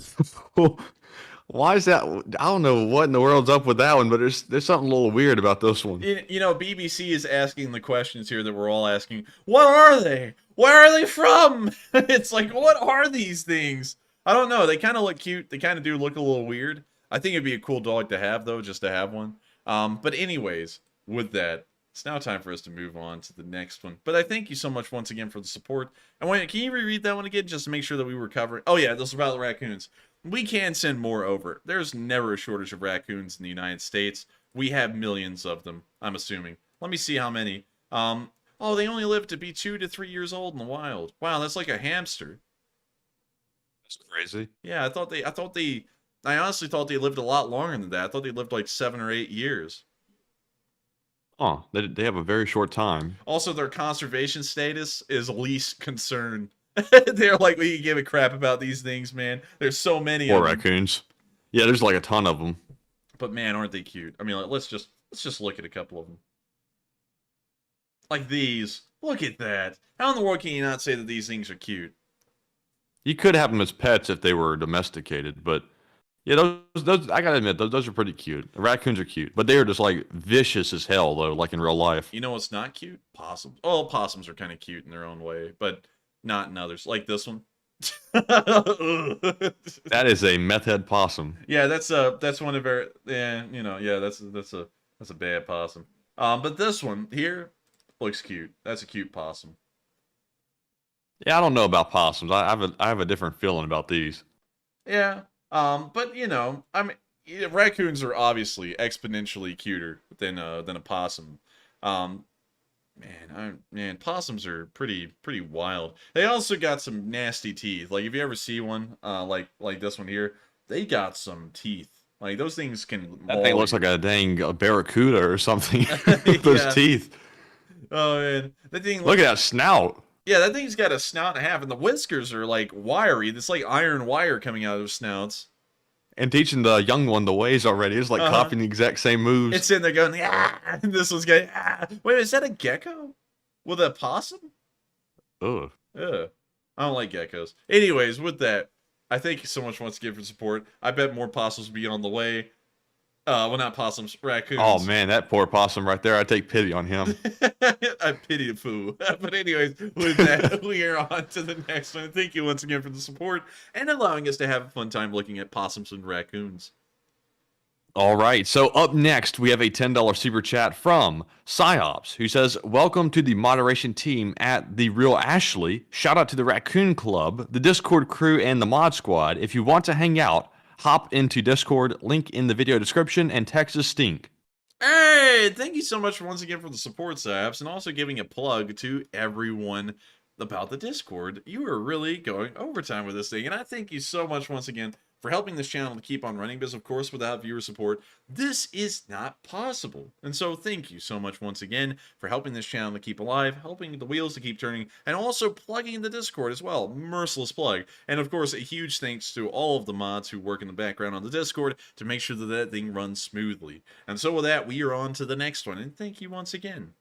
why is that? I don't know what in the world's up with that one, but there's something a little weird about this one. BBC is asking the questions here that we're all asking. What are they? Where are they from? It's like, what are these things? I don't know. They kind of look cute. They kind of do look a little weird. I think it'd be a cool dog to have, though, just to have one. But anyways, with that, it's now time for us to move on to the next one. But I thank you so much once again for the support. And wait, can you reread that one again just to make sure that we were covering? Oh, yeah, this is about the raccoons. We can send more over. There's never a shortage of raccoons in the United States. We have millions of them, I'm assuming. Let me see how many. Oh, they only live to be 2 to 3 years old in the wild. Wow, that's like a hamster. That's crazy. Yeah, I thought they I honestly thought they lived a lot longer than that. I thought they lived like 7 or 8 years. Oh, they have a very short time. Also, their conservation status is least concern. They're like, we can give a crap about these things, man. There's so many Poor of them. raccoons. Yeah, there's like a ton of them. But man, aren't they cute? I mean, like, let's just look at a couple of them. Like these. Look at that. How in the world can you not say that these things are cute? You could have them as pets if they were domesticated, but yeah, those I gotta admit, those are pretty cute. Raccoons are cute, but they are just like vicious as hell though, like in real life. You know what's not cute? Possums. Oh, possums are kind of cute in their own way, but not in others. Like this one. That is a meth head possum. Yeah, that's one of our that's a bad possum. But this one here looks cute. That's a cute possum. Yeah, I don't know about possums. I have a different feeling about these. Yeah. But I mean, raccoons are obviously exponentially cuter than a possum. Man, possums are pretty wild. They also got some nasty teeth. Like if you ever see one, like this one here, they got some teeth. Like those things can. That thing looks like a barracuda or something. With those teeth. Oh man, that thing. Look at that snout. Yeah, that thing's got a snout and a half, and the whiskers are like wiry. It's like iron wire coming out of those snouts. And teaching the young one the ways already. It's like copying the exact same moves. It's in there going, yeah. And this one's going, ah. Wait, is that a gecko? With a possum? Ugh. Yeah. I don't like geckos. Anyways, with that, I thank you so much once again for the support. I bet more possums will be on the way. Well, not possums, raccoons. Oh, man, that poor possum right there. I take pity on him. I pity the fool. But anyways, with that, we are on to the next one. Thank you once again for the support and allowing us to have a fun time looking at possums and raccoons. All right, so up next, we have a $10 super chat from Psyops, who says, welcome to the moderation team at The Real Ashley. Shout out to the Raccoon Club, the Discord crew, and the Mod Squad. If you want to hang out, hop into Discord, link in the video description, and Texas Stink. Hey, thank you so much once again for the support, Saps, and also giving a plug to everyone about the Discord. You are really going overtime with this thing, and I thank you so much once again for helping this channel to keep on running, because of course without viewer support this is not possible. And so thank you so much once again for helping this channel to keep alive, helping the wheels to keep turning, and also plugging in the Discord as well. Merciless plug. And of course a huge thanks to all of the mods who work in the background on the Discord to make sure that that thing runs smoothly. And so with that, we are on to the next one, and thank you once again.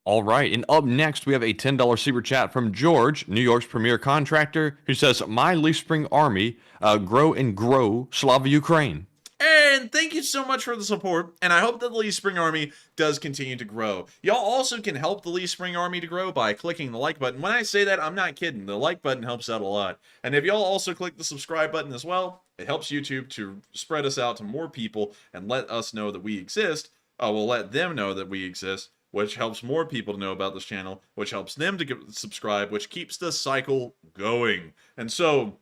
All right, and up next, we have a $10 super chat from George, New York's premier contractor, who says, my Leaf Spring Army, grow and grow, Slava Ukraine. And thank you so much for the support, and I hope that the Leaf Spring Army does continue to grow. Y'all also can help the Leaf Spring Army to grow by clicking the like button. When I say that, I'm not kidding. The like button helps out a lot. And if y'all also click the subscribe button as well, it helps YouTube to spread us out to more people and let us know that we exist. We'll let them know that we exist, which helps more people to know about this channel, which helps them to subscribe, which keeps the cycle going. And so,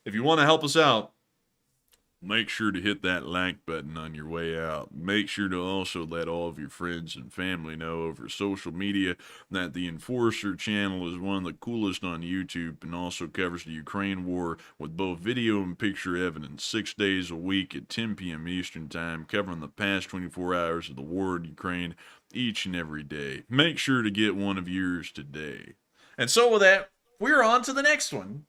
if you want to help us out, make sure to hit that like button on your way out. Make sure to also let all of your friends and family know over social media that the Enforcer channel is one of the coolest on YouTube and also covers the Ukraine war with both video and picture evidence 6 days a week at 10 p.m. Eastern Time, covering the past 24 hours of the war in Ukraine each and every day. Make sure to get one of yours today. And so with that, we're on to the next one.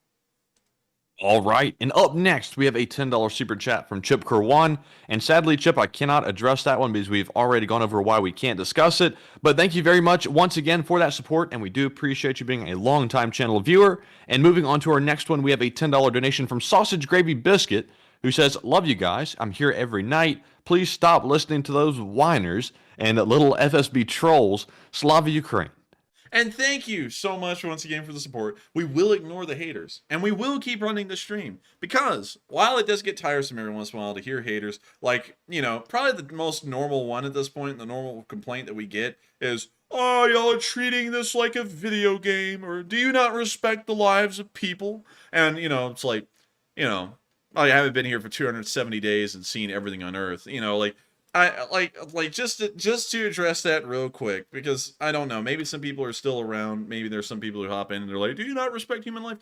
All right, and up next, we have a $10 super chat from Chip Kerwan. And sadly, Chip, I cannot address that one because we've already gone over why we can't discuss it. But thank you very much once again for that support, and we do appreciate you being a longtime channel viewer. And moving on to our next one, we have a $10 donation from Sausage Gravy Biscuit, who says, love you guys. I'm here every night. Please stop listening to those whiners and little FSB trolls. Slava Ukraine. And thank you so much once again for the support. We will ignore the haters, and we will keep running the stream, because while it does get tiresome every once in a while to hear haters, like, you know, probably the most normal one at this point, the normal complaint that we get is, oh, y'all are treating this like a video game, or do you not respect the lives of people? And, you know, it's like, you know, I haven't been here for 270 days and seen everything on Earth, you know, like, just to address that real quick, because I don't know, maybe some people are still around, maybe there's some people who hop in and they're like, do you not respect human life?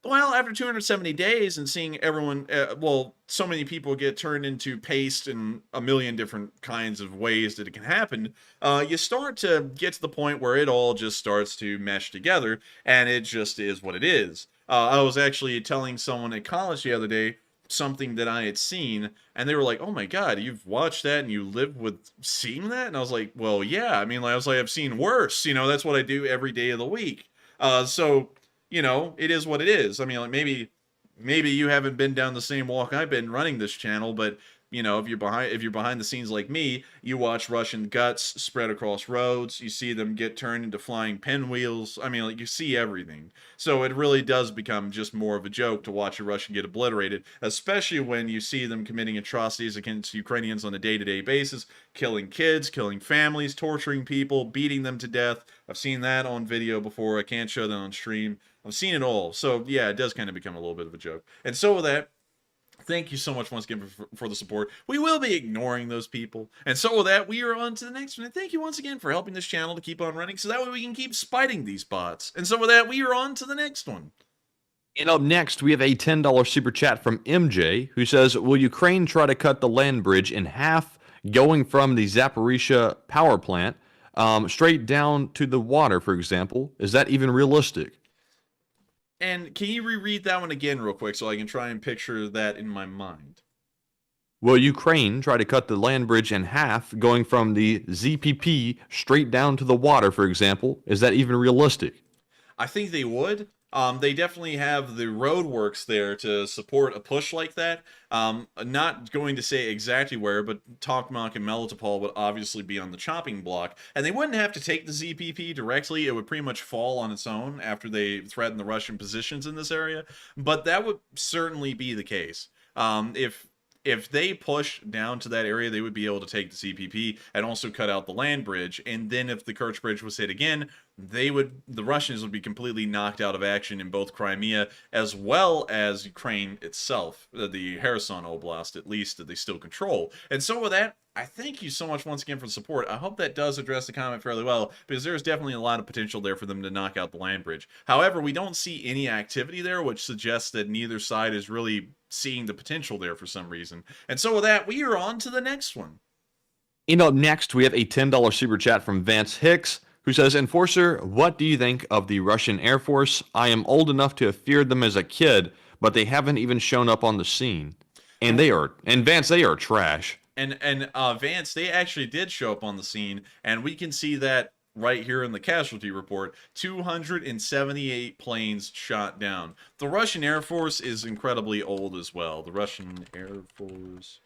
Well, after 270 days and seeing everyone, so many people get turned into paste in a million different kinds of ways that it can happen, you start to get to the point where it all just starts to mesh together, and it just is what it is. I was actually telling someone at college the other day something that I had seen, and they were like, "Oh my God, you've watched that and you live with seeing that?" And I was like, "Well, yeah. I mean, like, I was like, I've seen worse. That's what I do every day of the week." So it is what it is. I mean, like maybe you haven't been down the same walk I've been running this channel, but if you're behind the scenes like me, you watch Russian guts spread across roads, you see them get turned into flying pinwheels. I mean, like, you see everything. So it really does become just more of a joke to watch a Russian get obliterated, especially when you see them committing atrocities against Ukrainians on a day-to-day basis, killing kids, killing families, torturing people, beating them to death. I've seen that on video before. I can't show that on stream. I've seen it all. So yeah, it does kind of become a little bit of a joke. And so with that, thank you so much once again for the support. We will be ignoring those people. And so with that, we are on to the next one. And thank you once again for helping this channel to keep on running, so that way we can keep spiting these bots. And so with that, we are on to the next one. And up next, we have a $10 super chat from MJ, who says, will Ukraine try to cut the land bridge in half, going from the Zaporizhia power plant straight down to the water, for example? Is that even realistic? And can you reread that one again real quick so I can try and picture that in my mind? Will Ukraine try to cut the land bridge in half, going from the ZPP straight down to the water, for example? Is that even realistic? I think they would. They definitely have the roadworks there to support a push like that. Not going to say exactly where, but Tokmak and Melitopol would obviously be on the chopping block. And they wouldn't have to take the ZPP directly. It would pretty much fall on its own after they threaten the Russian positions in this area. But that would certainly be the case. If they push down to that area, they would be able to take the CPP and also cut out the land bridge. And then if the Kerch bridge was hit again, the Russians would be completely knocked out of action in both Crimea as well as Ukraine itself, the Kherson Oblast, at least, that they still control. And so with that, I thank you so much once again for the support. I hope that does address the comment fairly well, because there's definitely a lot of potential there for them to knock out the land bridge. However, we don't see any activity there, which suggests that neither side is really seeing the potential there for some reason. And so with that, we are on to the next one. And up next, we have a $10 super chat from Vance Hicks, who says, Enforcer, what do you think of the Russian Air Force? I am old enough to have feared them as a kid, but they haven't even shown up on the scene. And Vance, they are trash. And Vance, they actually did show up on the scene, and we can see that right here in the casualty report. 278 planes shot down. The Russian Air Force is incredibly old as well. The Russian Air Force...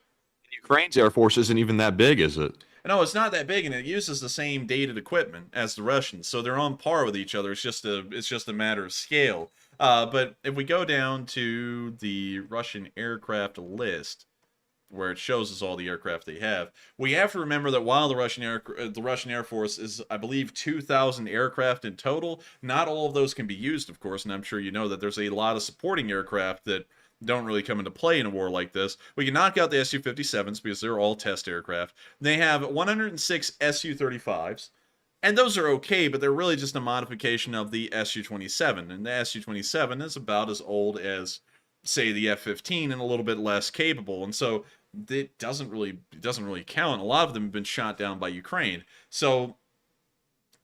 Ukraine's Air Force isn't even that big, is it? No, it's not that big, and it uses the same dated equipment as the Russians, so they're on par with each other. It's just a matter of scale. But if we go down to the Russian aircraft list, where it shows us all the aircraft they have, we have to remember that while the Russian Air Force is, I believe, 2,000 aircraft in total, not all of those can be used, of course, and I'm sure you know that there's a lot of supporting aircraft that don't really come into play in a war like this. We can knock out the Su-57s because they're all test aircraft. They have 106 Su-35s, and those are okay, but they're really just a modification of the Su-27, and the Su-27 is about as old as, say, the F-15 and a little bit less capable, and so it doesn't really count. A lot of them have been shot down by Ukraine. So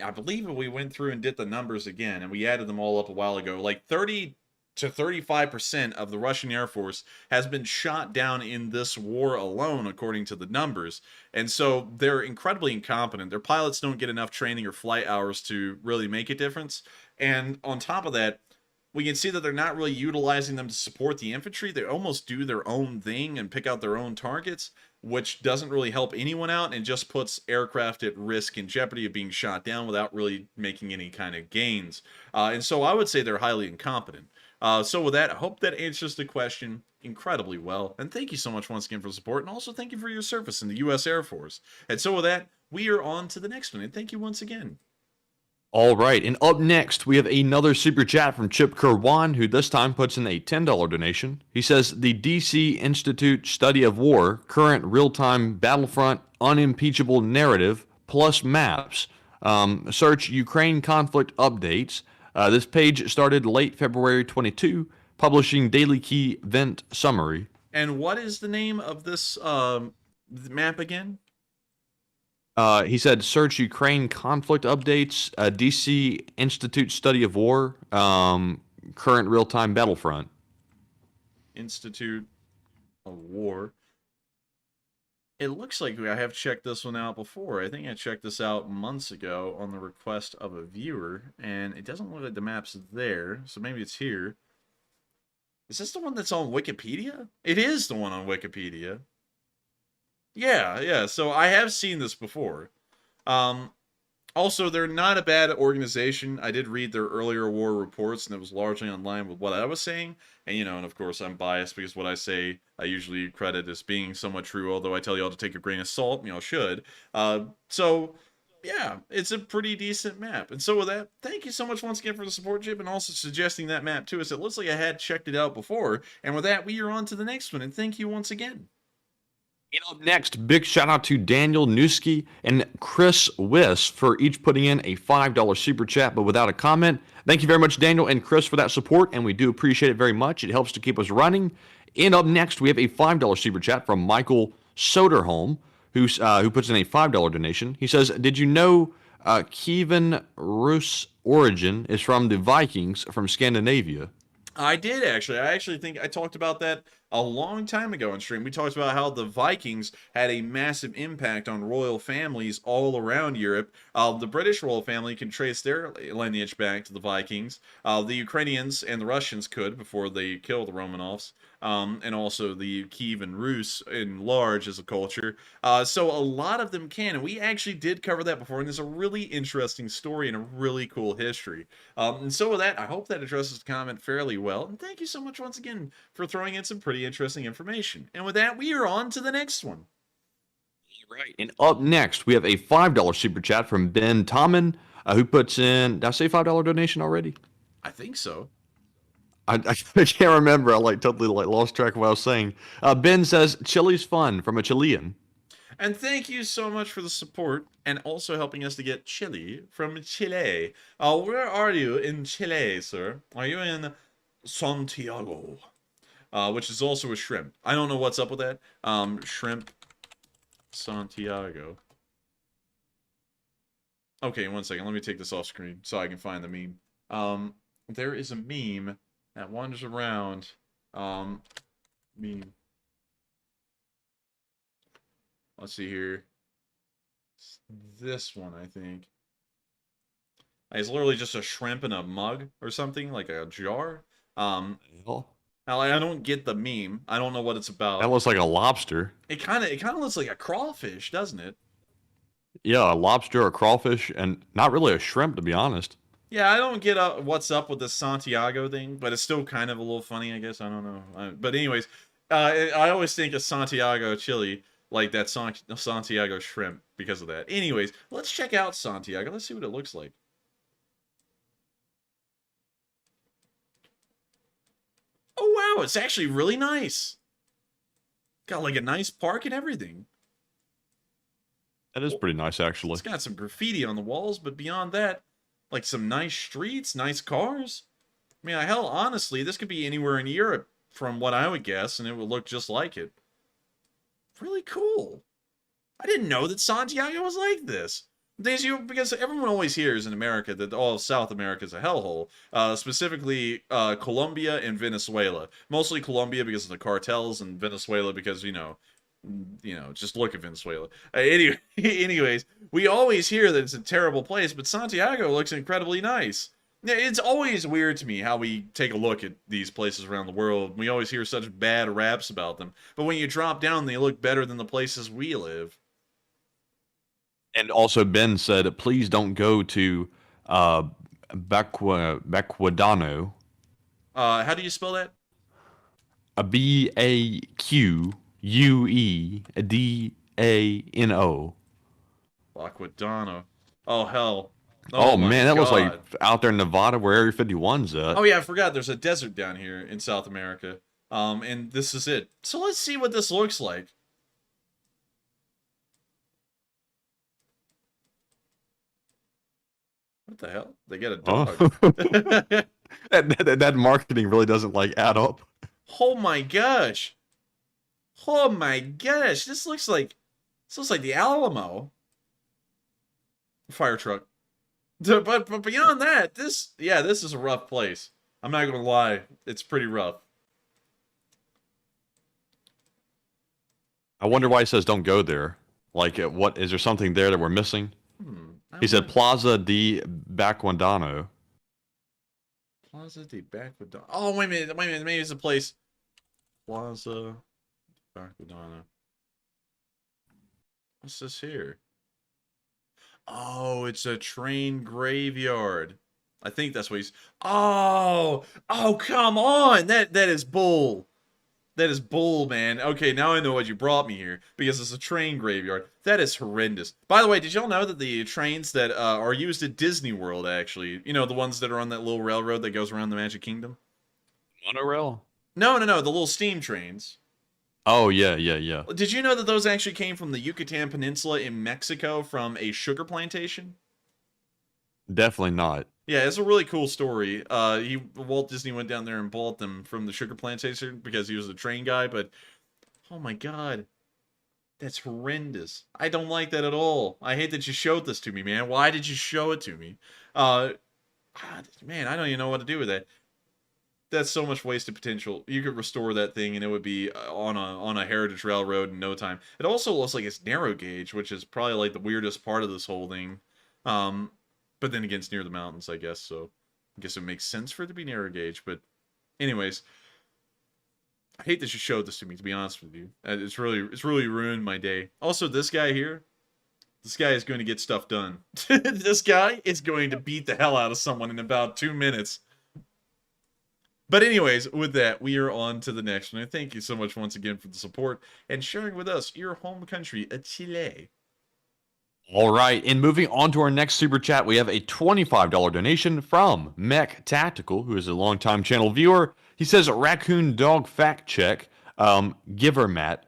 I believe if we went through and did the numbers again, and we added them all up a while ago, like 30 to 35% of the Russian Air Force has been shot down in this war alone, according to the numbers. And so they're incredibly incompetent. Their pilots don't get enough training or flight hours to really make a difference. And on top of that, we can see that they're not really utilizing them to support the infantry. They almost do their own thing and pick out their own targets, which doesn't really help anyone out and just puts aircraft at risk and jeopardy of being shot down without really making any kind of gains. And so I would say they're highly incompetent. So with that, I hope that answers the question incredibly well. And thank you so much once again for the support. And also thank you for your service in the U.S. Air Force. And so with that, we are on to the next one. And thank you once again. All right, and up next, we have another super chat from Chip Kerwan, who this time puts in a $10 donation. He says, the DC Institute Study of War, current real-time battlefront unimpeachable narrative, plus maps. Search Ukraine conflict updates. This page started late February 22, publishing daily key event summary. And what is the name of this map again? He said, search Ukraine conflict updates, DC Institute study of war, current real-time battlefront. Institute of War. It looks like I have checked this one out before. I think I checked this out months ago on the request of a viewer, and it doesn't look like the map's there, so maybe it's here. Is this the one that's on Wikipedia? It is the one on Wikipedia. Yeah, so I have seen this before. Also, they're not a bad organization. I did read their earlier war reports, and it was largely in line with what I was saying. And, and of course, I'm biased because what I say, I usually credit as being somewhat true, although I tell you all to take a grain of salt, and y'all should. So, yeah, it's a pretty decent map. And so with that, thank you so much once again for the support, Jib, and also suggesting that map to us. It looks like I had checked it out before. And with that, we are on to the next one, and thank you once again. And up next, big shout out to Daniel Newski and Chris Wiss for each putting in a $5 super chat, but without a comment. Thank you very much, Daniel and Chris, for that support, and we do appreciate it very much. It helps to keep us running. And up next, we have a $5 super chat from Michael Soderholm, who puts in a $5 donation. He says, did you know Kievan Rus' origin is from the Vikings from Scandinavia? I did, actually. I actually think I talked about that a long time ago on stream. We talked about how the Vikings had a massive impact on royal families all around Europe. The British royal family can trace their lineage back to the Vikings. The Ukrainians and the Russians could before they killed the Romanovs. And also the Kiev and Rus in large as a culture. So a lot of them can, and we actually did cover that before, and there's a really interesting story and a really cool history. And so with that, I hope that addresses the comment fairly well, and thank you so much once again for throwing in some pretty interesting information. And with that, we are on to the next one. Right. And up next, we have a $5 super chat from Ben Tommen, who puts in, did I say $5 donation already? I think so. I can't remember. I totally lost track of what I was saying. Ben says, Chile's fun from a Chilean. And thank you so much for the support and also helping us to get Chile from Chile. Where are you in Chile, sir? Are you in Santiago? Which is also a shrimp. I don't know what's up with that. Shrimp Santiago. Okay, one second. Let me take this off screen so I can find the meme. There is a meme that wanders around. Meme. Let's see here. It's this one, I think. It's literally just a shrimp in a mug or something, like a jar. I don't get the meme. I don't know what it's about. That looks like a lobster. It kind of looks like a crawfish, doesn't it? Yeah, a lobster, a crawfish, and not really a shrimp, to be honest. Yeah, I don't get what's up with the Santiago thing, but it's still kind of a little funny, I guess. I don't know. But anyways, I always think of Santiago, Chile, like that Santiago shrimp because of that. Anyways, let's check out Santiago. Let's see what it looks like. Oh, wow, it's actually really nice. Got like a nice park and everything. That is pretty nice, actually. It's got some graffiti on the walls, but beyond that, like some nice streets, nice cars. I mean, hell, honestly, this could be anywhere in Europe from what I would guess, and it would look just like it. Really cool. I didn't know that Santiago was like this. Because everyone always hears in America that all of South America is a hellhole. Specifically, Colombia and Venezuela. Mostly Colombia because of the cartels, and Venezuela because, just look at Venezuela. Anyways, we always hear that it's a terrible place, but Santiago looks incredibly nice. It's always weird to me how we take a look at these places around the world. We always hear such bad raps about them. But when you drop down, they look better than the places we live. And also, Ben said, please don't go to Baquedano. How do you spell that? Baquedano. Baquedano. Oh, hell. Oh man, that looks like out there in Nevada where Area 51's at. Oh, yeah, I forgot. There's a desert down here in South America. And this is it. So let's see what this looks like. What the hell? They get a Oh. dog. that marketing really doesn't like add up. Oh my gosh. Oh my gosh. This looks like the Alamo. Fire truck. But beyond that, this is a rough place. I'm not gonna lie. It's pretty rough. I wonder why he says don't go there. Like, what is there something there that we're missing? He said Plaza di Baquandano. Plaza di Baquandano. Oh, wait a minute. Maybe it's a place. Plaza Baquandano. What's this here? Oh, it's a train graveyard. I think that's what he's... Oh, come on. That is bull. That is bull, man. Okay, now I know what you brought me here, because it's a train graveyard. That is horrendous. By the way, did y'all know that the trains that are used at Disney World, actually, you know, the ones that are on that little railroad that goes around the Magic Kingdom? Monorail? No, the little steam trains. Oh, yeah. Did you know that those actually came from the Yucatan Peninsula in Mexico from a sugar plantation? Definitely not. Yeah, it's a really cool story. Walt Disney went down there and bought them from the sugar plantation because he was a train guy, but oh my god. That's horrendous. I don't like that at all. I hate that you showed this to me, man. Why did you show it to me? Man, I don't even know what to do with that. That's so much wasted potential. You could restore that thing and it would be on a heritage railroad in no time. It also looks like it's narrow gauge, which is probably like the weirdest part of this whole thing. But then again, it's near the mountains, I guess, so I guess it makes sense for it to be narrow gauge. But anyways, I hate that you showed this to me, to be honest with you. It's really ruined my day. Also, this guy here, this guy is going to get stuff done. This guy is going to beat the hell out of someone in about 2 minutes. But anyways, with that, we are on to the next one. And thank you so much once again for the support and sharing with us your home country, Chile. All right, and moving on to our next super chat, we have a $25 donation from Mech Tactical, who is a longtime channel viewer. He says, raccoon dog fact check. Giver Matt.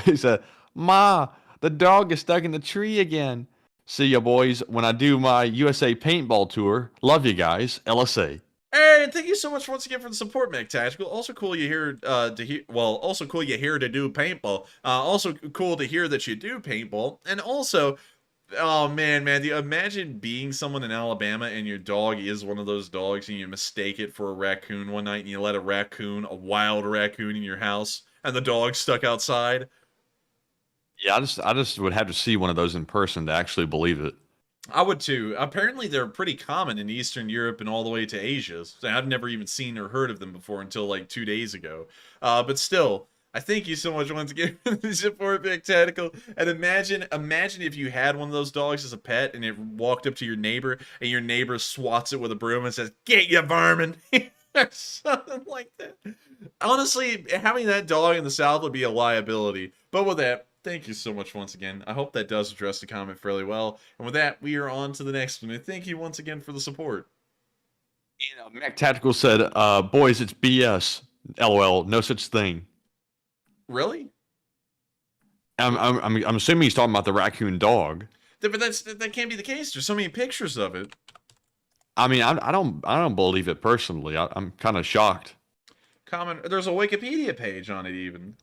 He said, Ma, the dog is stuck in the tree again. See ya, boys, when I do my USA paintball tour. Love you guys. LSA. Hey, and thank you so much once again for the support, Mech Tactical. Also cool you here also cool you here to do paintball. Also cool to hear that you do paintball. And also, oh man, imagine being someone in Alabama and your dog is one of those dogs and you mistake it for a raccoon one night and you let a wild raccoon in your house and the dog's stuck outside. Yeah, I just would have to see one of those in person to actually believe it. I would too. Apparently they're pretty common in Eastern Europe and all the way to Asia. So I've never even seen or heard of them before until like 2 days ago. But still, I thank you so much once again for the support, Mech Tactical. And imagine if you had one of those dogs as a pet and it walked up to your neighbor and your neighbor swats it with a broom and says, "Get ya, vermin." Or something like that. Honestly, having that dog in the South would be a liability. But with that, thank you so much once again. I hope that does address the comment fairly well. And with that, we are on to the next one. And thank you once again for the support. Mech Tactical said, boys, it's BS. LOL, no such thing. Really? I'm assuming he's talking about the raccoon dog. But that can't be the case. There's so many pictures of it. I mean, I don't believe it personally. I'm kind of shocked. There's a Wikipedia page on it even.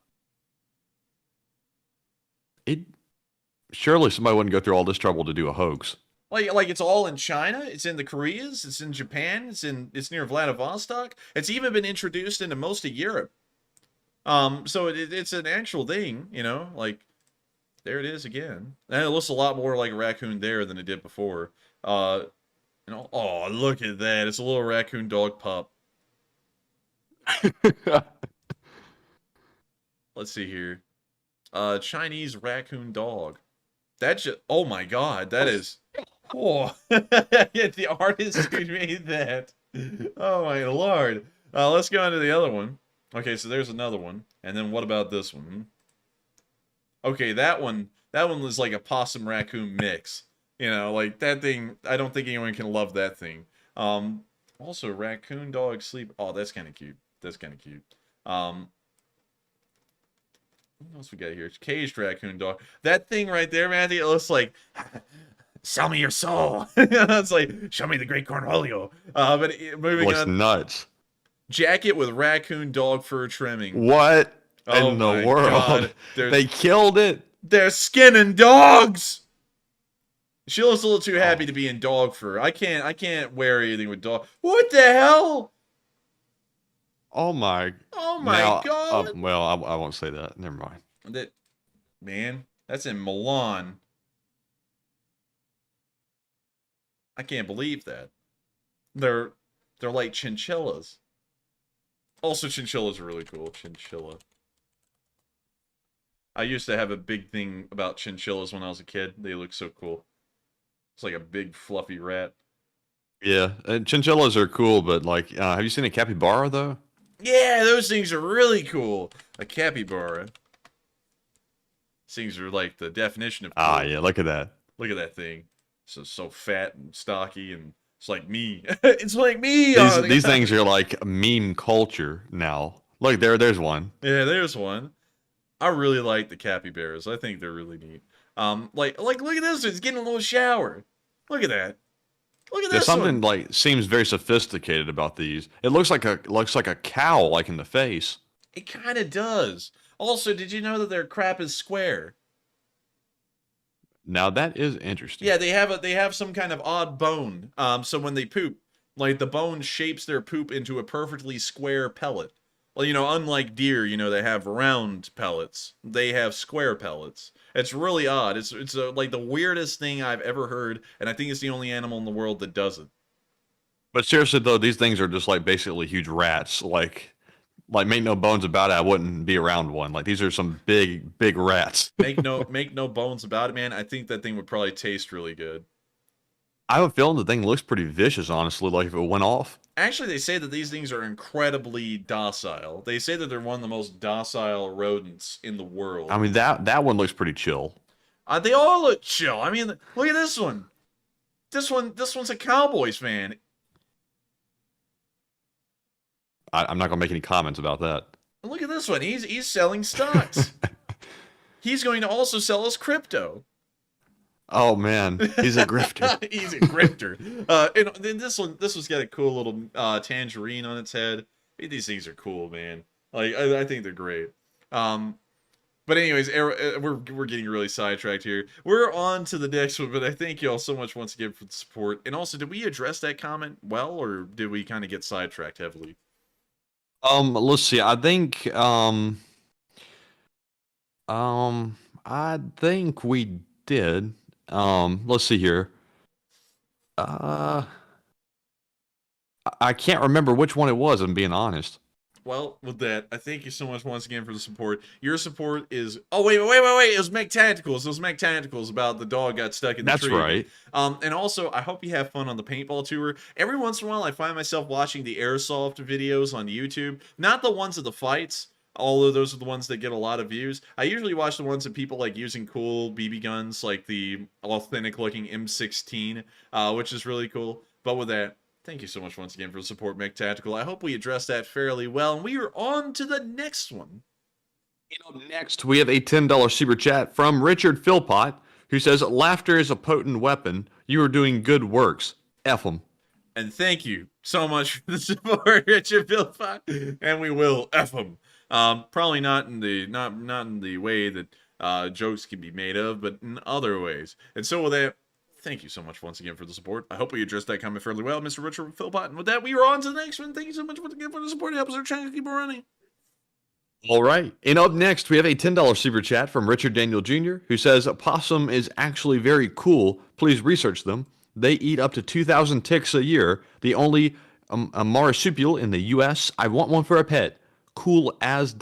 Surely somebody wouldn't go through all this trouble to do a hoax. Like it's all in China, it's in the Koreas, it's in Japan, it's near Vladivostok. It's even been introduced into most of Europe. So it's an actual thing, you know, like there it is again. And it looks a lot more like a raccoon there than it did before. Oh, look at that. It's a little raccoon dog pup. Let's see here. Chinese raccoon dog. That's just, oh my god, that is, oh, the artist who made that. Oh my lord. Let's go on to the other one. Okay, so there's another one. And then what about this one? Okay, that one was like a possum raccoon mix. You know, like that thing, I don't think anyone can love that thing. Also raccoon dog sleep. Oh, that's kind of cute. That's kind of cute. What else we got here? It's caged raccoon dog. That thing right there, Matthew, it looks like sell me your soul. It's like, show me the great Cornholio. But moving Looks on. nuts. Jacket with raccoon dog fur trimming. What Oh in my the world? God. They killed it. They're skinning dogs. She looks a little too happy to be in dog fur. I can't wear anything with dog. What the hell? Oh my. Oh my God. Well, I won't say that. Never mind. That, man, that's in Milan. I can't believe that. They're like chinchillas. Also, chinchillas are really cool. Chinchilla. I used to have a big thing about chinchillas when I was a kid. They look so cool. It's like a big fluffy rat. Yeah, and chinchillas are cool, but like, have you seen a capybara though? Yeah, those things are really cool. A capybara. These things are like the definition of cool. Ah, yeah, look at that. Look at that thing. So fat and stocky, and it's like me. It's like me. These things are like meme culture now. Look, there's one. Yeah, there's one. I really like the capybaras. I think they're really neat. Like look at this. It's getting a little shower. Look at that. Look at There's this something one. like seems very sophisticated about these. It looks like a cow, like in the face. It kind of does. Also, did you know that their crap is square? Now that is interesting. Yeah, they have some kind of odd bone. So when they poop, like the bone shapes their poop into a perfectly square pellet. Well, you know, unlike deer, you know, they have round pellets. They have square pellets. It's really odd. It's like the weirdest thing I've ever heard, and I think it's the only animal in the world that does it. But seriously though, these things are just like basically huge rats. Like make no bones about it, I wouldn't be around one. Like these are some big rats. Make no bones about it, man. I think that thing would probably taste really good. I have a feeling the thing looks pretty vicious, honestly, like if it went off. Actually, they say that these things are incredibly docile. They say that they're one of the most docile rodents in the world. I mean, that one looks pretty chill. They all look chill. I mean, look at this one. This one's a Cowboys fan. I'm not gonna make any comments about that. And look at this one. He's selling stocks. He's going to also sell us crypto. Oh man, he's a grifter. He's a grifter. And then this one's got a cool little tangerine on its head. These things are cool, man. Like I think they're great. But anyways, we're getting really sidetracked here. We're on to the next one, but I thank you all so much once again for the support. And also, did we address that comment well, or did we kind of get sidetracked heavily? Let's see. I think we did. Let's see here. I can't remember which one it was, I'm being honest. Well, with that, I thank you so much once again for the support. Your support is... Oh, wait. It was Mech Tacticals. It was Mech Tacticals about the dog got stuck in the tree. That's right. And also, I hope you have fun on the paintball tour. Every once in a while, I find myself watching the airsoft videos on YouTube. Not the ones of the fights, although those are the ones that get a lot of views. I usually watch the ones of people like using cool BB guns, like the authentic-looking M16, which is really cool. But with that... Thank you so much once again for the support, Mech Tactical. I hope we addressed that fairly well, and we are on to the next one. Next, we have a $10 super chat from Richard Philpott, who says, "Laughter is a potent weapon. You are doing good works. F them." And thank you so much for the support, Richard Philpott. And we will F them. Probably not in the way that jokes can be made of, but in other ways. And so with that, thank you so much once again for the support. I hope we addressed that comment fairly well, Mr. Richard Philpott. And with that, we are on to the next one. Thank you so much once again for the support. It helps our channel keep running. All right. And up next, we have a $10 super chat from Richard Daniel Jr., who says, "Possum is actually very cool. Please research them. They eat up to 2,000 ticks a year. The only a marsupial in the U.S. I want one for a pet. Cool as ...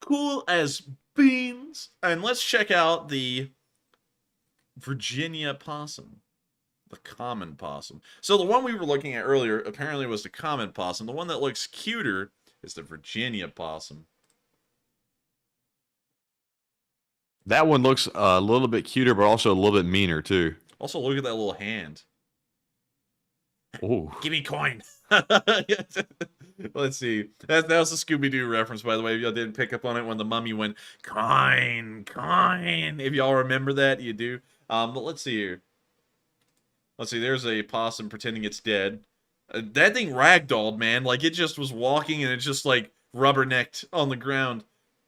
Cool as beans. And let's check out the Virginia possum, the common possum. So the one we were looking at earlier apparently was the common possum. The one that looks cuter is the Virginia possum. That one looks a little bit cuter, but also a little bit meaner too. Also, look at that little hand. Oh, give me coin. Let's see. That was a Scooby-Doo reference, by the way. If y'all didn't pick up on it when the mummy went, coin. If y'all remember that, you do. But let's see here. Let's see, there's a possum pretending it's dead. That thing ragdolled, man. Like, it just was walking and it just, like, rubbernecked on the ground.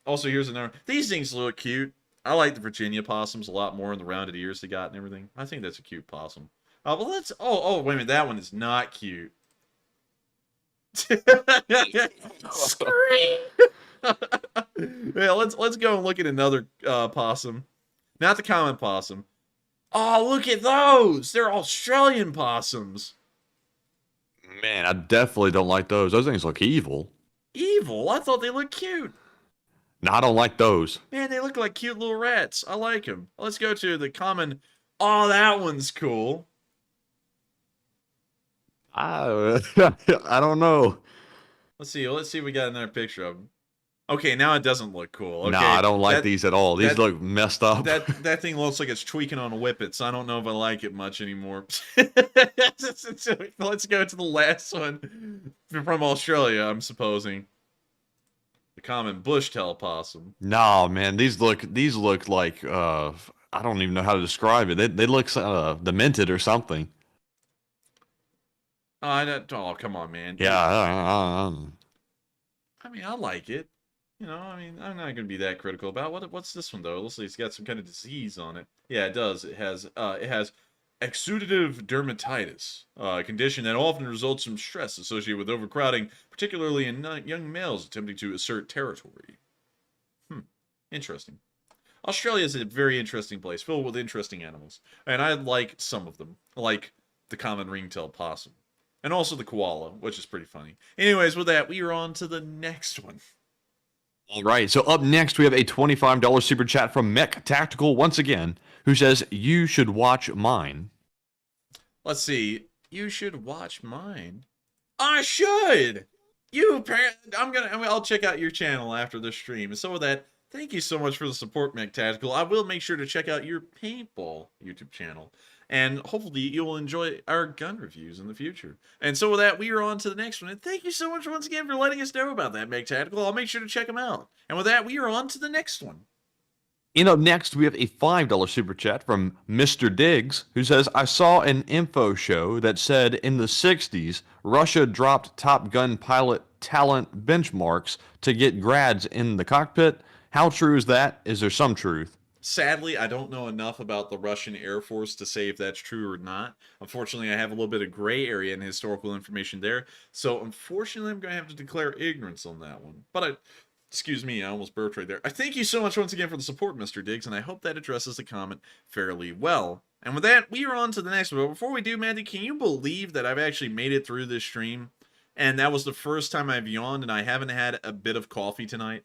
Also, here's another. These things look cute. I like the Virginia possums a lot more, and the rounded ears they got and everything. I think that's a cute possum. Well, let's... Oh, wait a minute. That one is not cute. Scream! Yeah, let's go and look at another possum. Not the common possum. Oh, look at those! They're Australian possums. Man, I definitely don't like those. Those things look evil. Evil? I thought they looked cute. No, I don't like those. Man, they look like cute little rats. I like them. Let's go to the common. Oh, that one's cool. I don't know. Let's see if we got another picture of them. Okay, now it doesn't look cool. Okay, no, I don't like these at all. These look messed up. That thing looks like it's tweaking on a whippet, so I don't know if I like it much anymore. Let's go to the last one from Australia, I'm supposing. The common bush-tail possum. No, man, these look like I don't even know how to describe it. They look demented or something. Oh, come on, man. Yeah, I mean, I like it. You know, I mean, I'm not going to be that critical about what's this one though. Let's see, it's got some kind of disease on it. Yeah, it does. It has exudative dermatitis, a condition that often results from stress associated with overcrowding, particularly in young males attempting to assert territory. Interesting. Australia is a very interesting place, filled with interesting animals, and I like some of them, like the common ringtail possum, and also the koala, which is pretty funny. Anyways, with that, we are on to the next one. All right, so up next, we have a $25 super chat from Mech Tactical once again, who says, you should watch mine. Let's see. You should watch mine. I should! I'll check out your channel after the stream. And so with that, thank you so much for the support, Mech Tactical. I will make sure to check out your paintball YouTube channel. And hopefully you'll enjoy our gun reviews in the future. And so with that, we are on to the next one. And thank you so much once again for letting us know about that, Mech Tactical. I'll make sure to check them out. And with that, we are on to the next one. And up next, we have a $5 super chat from Mr. Diggs, who says, I saw an info show that said in the 60s, Russia dropped Top Gun pilot talent benchmarks to get grads in the cockpit. How true is that? Is there some truth? Sadly, I don't know enough about the Russian Air Force to say if that's true or not. Unfortunately, I have a little bit of gray area in historical information there. So, unfortunately, I'm going to have to declare ignorance on that one. But excuse me, I almost burped right there. I thank you so much once again for the support, Mr. Diggs, and I hope that addresses the comment fairly well. And with that, we are on to the next one. But before we do, Matthew, can you believe that I've actually made it through this stream? And that was the first time I've yawned, and I haven't had a bit of coffee tonight.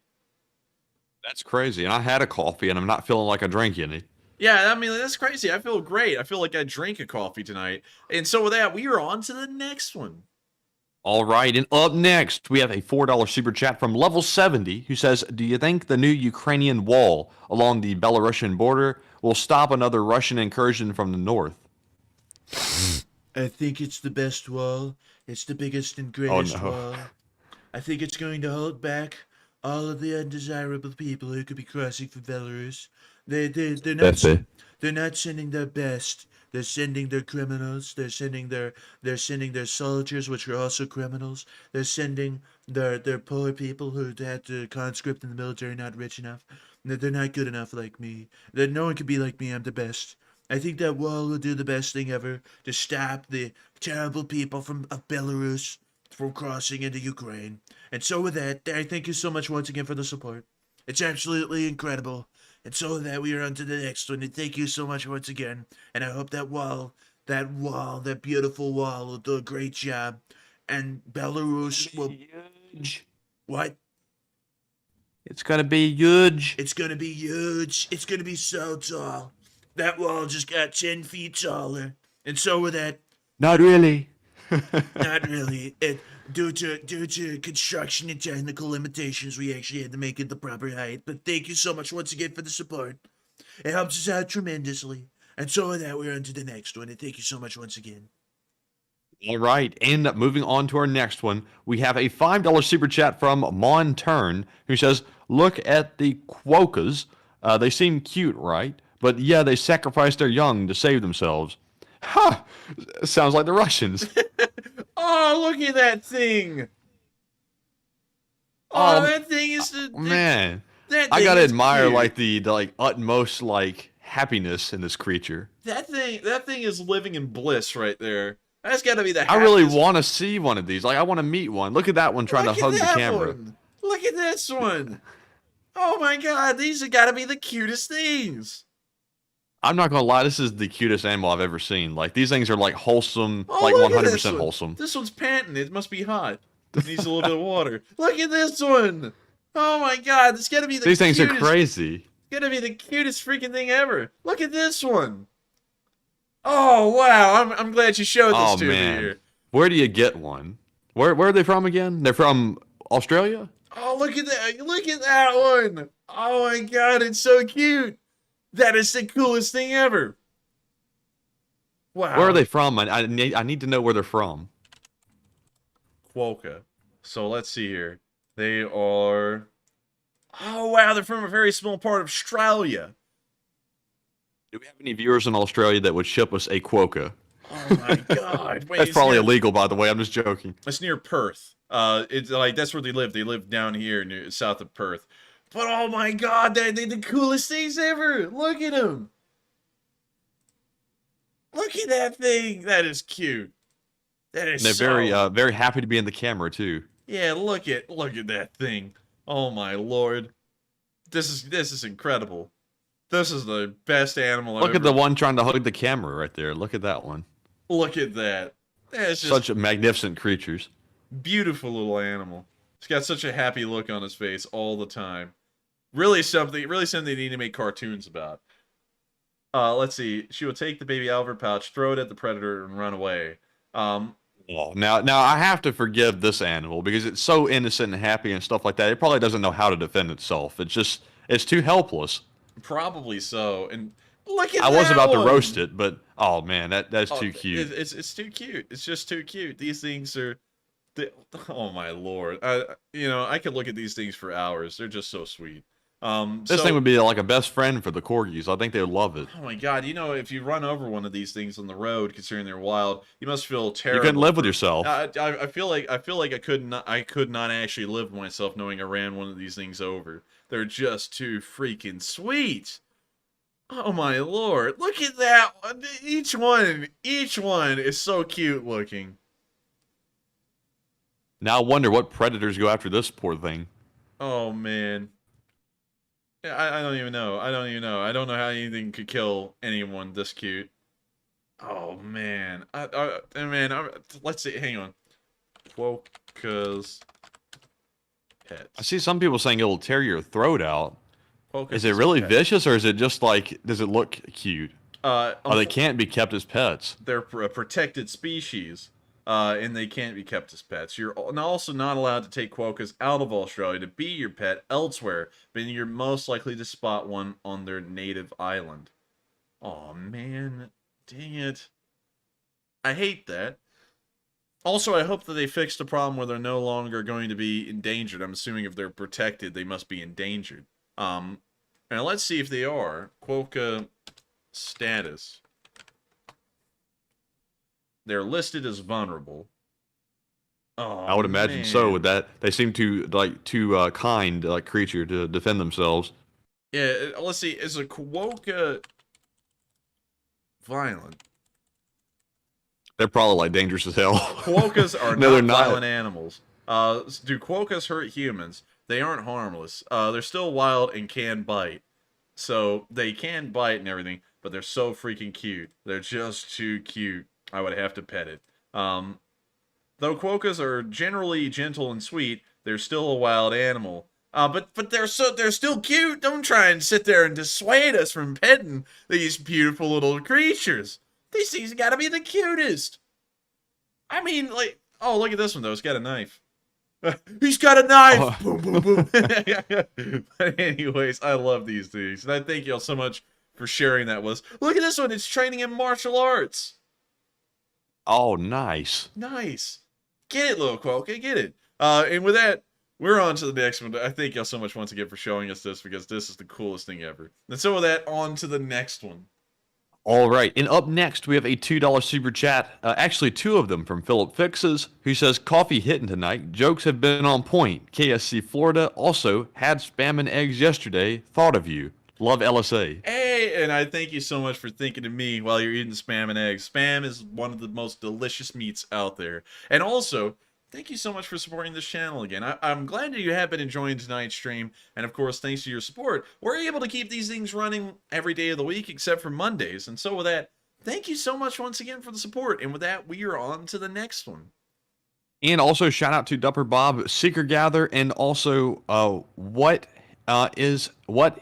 That's crazy. And I had a coffee, and I'm not feeling like I drank any. Yeah, I mean, that's crazy. I feel great. I feel like I drank a coffee tonight. And so with that, we are on to the next one. All right, and up next, we have a $4 super chat from Level 70, who says, do you think the new Ukrainian wall along the Belarusian border will stop another Russian incursion from the north? I think it's the best wall. It's the biggest and greatest wall. I think it's going to hold back all of the undesirable people who could be crossing from Belarus. They're not sending their best. They're sending their criminals. They're sending their soldiers, which are also criminals. They're sending their poor people who had to conscript in the military, not rich enough. They're not good enough like me. No one can be like me. I'm the best. I think that wall will do the best thing ever to stop the terrible people of Belarus from crossing into Ukraine. And so with that, I thank you so much once again for the support. It's absolutely incredible. And so with that, we are on to the next one. And thank you so much once again. And I hope that beautiful wall will do a great job. And Belarus will... Huge. What? It's going to be huge. It's going to be huge. It's going to be so tall. That wall just got 10 feet taller. And so with that... Not really. Not really. Due to construction and technical limitations, we actually had to make it the proper height. But thank you so much once again for the support. It helps us out tremendously. And so with that, we're on to the next one. And thank you so much once again. All right, and moving on to our next one, we have a $5 super chat from Mon Turn, who says, look at the quokkas. They seem cute, right? But yeah, they sacrificed their young to save themselves. Ha! Sounds like the Russians. Oh, look at that thing! Oh, that thing is man. That I thing gotta is admire cute. like the like utmost like happiness in this creature. That thing is living in bliss right there. That's got to be the. I really want to see one of these. Like I want to meet one. Look at that one trying to hug the camera. Look at this one. Oh my God, these have got to be the cutest things. I'm not gonna lie, this is the cutest animal I've ever seen. Like these things are like wholesome, Oh, like look at 100% this one. wholesome. This one's panting. It must be hot. It needs a little bit of water. Look at this one. Oh my God, this got to be the. These things are cutest. crazy. It's gonna be the cutest freaking thing ever. Look at this one. Oh wow, I'm glad you showed this to me here. Where do you get one? Where are they from again? They're from Australia? Oh, look at that. Look at that one. Oh my God, it's so cute. That is the coolest thing ever. Wow. Where are they from? I need to know where they're from. Quokka. So let's see here. They are... Oh wow, they're from a very small part of Australia. Do we have any viewers in Australia that would ship us a quokka? Oh my God. Wait, That's probably illegal, by the way. I'm just joking. It's near Perth. It's like that's where they live. They live down here near south of Perth. But oh my God, they're the coolest things ever. Look at them. Look at that thing. That is cute. That is. And they're very happy to be in the camera too. Yeah, look at that thing. Oh my Lord. This is incredible. This is the best animal Look ever. at the one trying to hug the camera right there. Look at that one. Look at that. That's just Such magnificent creatures. beautiful little animal. He's got such a happy look on his face all the time. Really something they need to make cartoons about. Let's see. She will take the baby out of her pouch, throw it at the predator, and run away. Now I have to forgive this animal because it's so innocent and happy and stuff like that. It probably doesn't know how to defend itself. It's too helpless. Probably so. And look at that I was about one. to roast it, but oh man, that's too cute. It's too cute. It's just too cute. These things are, oh my Lord. I could look at these things for hours. They're just so sweet. This thing would be like a best friend for the corgis. I think they would love it. Oh my God! If you run over one of these things on the road, considering they're wild, you must feel terrible. You couldn't live with yourself. I feel like I could not actually live with myself knowing I ran one of these things over. They're just too freaking sweet. Oh my Lord! Look at that one. Each one is so cute looking. Now I wonder what predators go after this poor thing. Oh man. I don't even know. I don't know how anything could kill anyone this cute. Oh man. Let's see. Hang on. Quokka's pets. I see some people saying it'll tear your throat out. Quokka's Is it really pet. vicious, or is it just like, does it look cute? They can't be kept as pets. They're a protected species, and they can't be kept as pets. You're also not allowed to take quokkas out of Australia to be your pet elsewhere, but you're most likely to spot one on their native island. Oh man, dang it. I hate that. Also, I hope that they fix the problem where they're no longer going to be endangered. I'm assuming if they're protected, they must be endangered. And let's see if they are. Quokka status. They're listed as vulnerable. Oh, I would imagine so. With that, they seem too kind creature to defend themselves. Yeah, let's see. Is a quokka violent? They're probably like dangerous as hell. Quokkas are No, they're not not. violent animals. Do quokkas hurt humans? They aren't harmless. They're still wild and can bite. So they can bite and everything, but they're so freaking cute. They're just too cute. I would have to pet it. Though quokkas are generally gentle and sweet, they're still a wild animal. But they're still cute. Don't try and sit there and dissuade us from petting these beautiful little creatures. These things gotta be the cutest. I mean, like, oh, look at this one though. It's got a knife. He's got a knife. Boom, boom, boom. But anyways, I love these things, and I thank y'all so much for sharing that with us. Look at this one. It's training in martial arts. Oh, nice. Nice. Get it, little Quokka. Get it. And with that, we're on to the next one. I thank y'all so much once again for showing us this, because this is the coolest thing ever. And so with that, on to the next one. All right, and up next, we have a $2 super chat, actually two of them from Philip Fixes, who says, coffee hitting tonight. Jokes have been on point. KSC Florida also had spam and eggs yesterday. Thought of you. Love LSA. Hey, and I thank you so much for thinking of me while you're eating spam and eggs. Spam is one of the most delicious meats out there. And also, thank you so much for supporting this channel again. I'm glad that you have been enjoying tonight's stream. And of course, thanks to your support, we're able to keep these things running every day of the week except for Mondays. And so with that, thank you so much once again for the support. And with that, we are on to the next one. And also shout out to Dupper Bob, Seeker Gather, and also what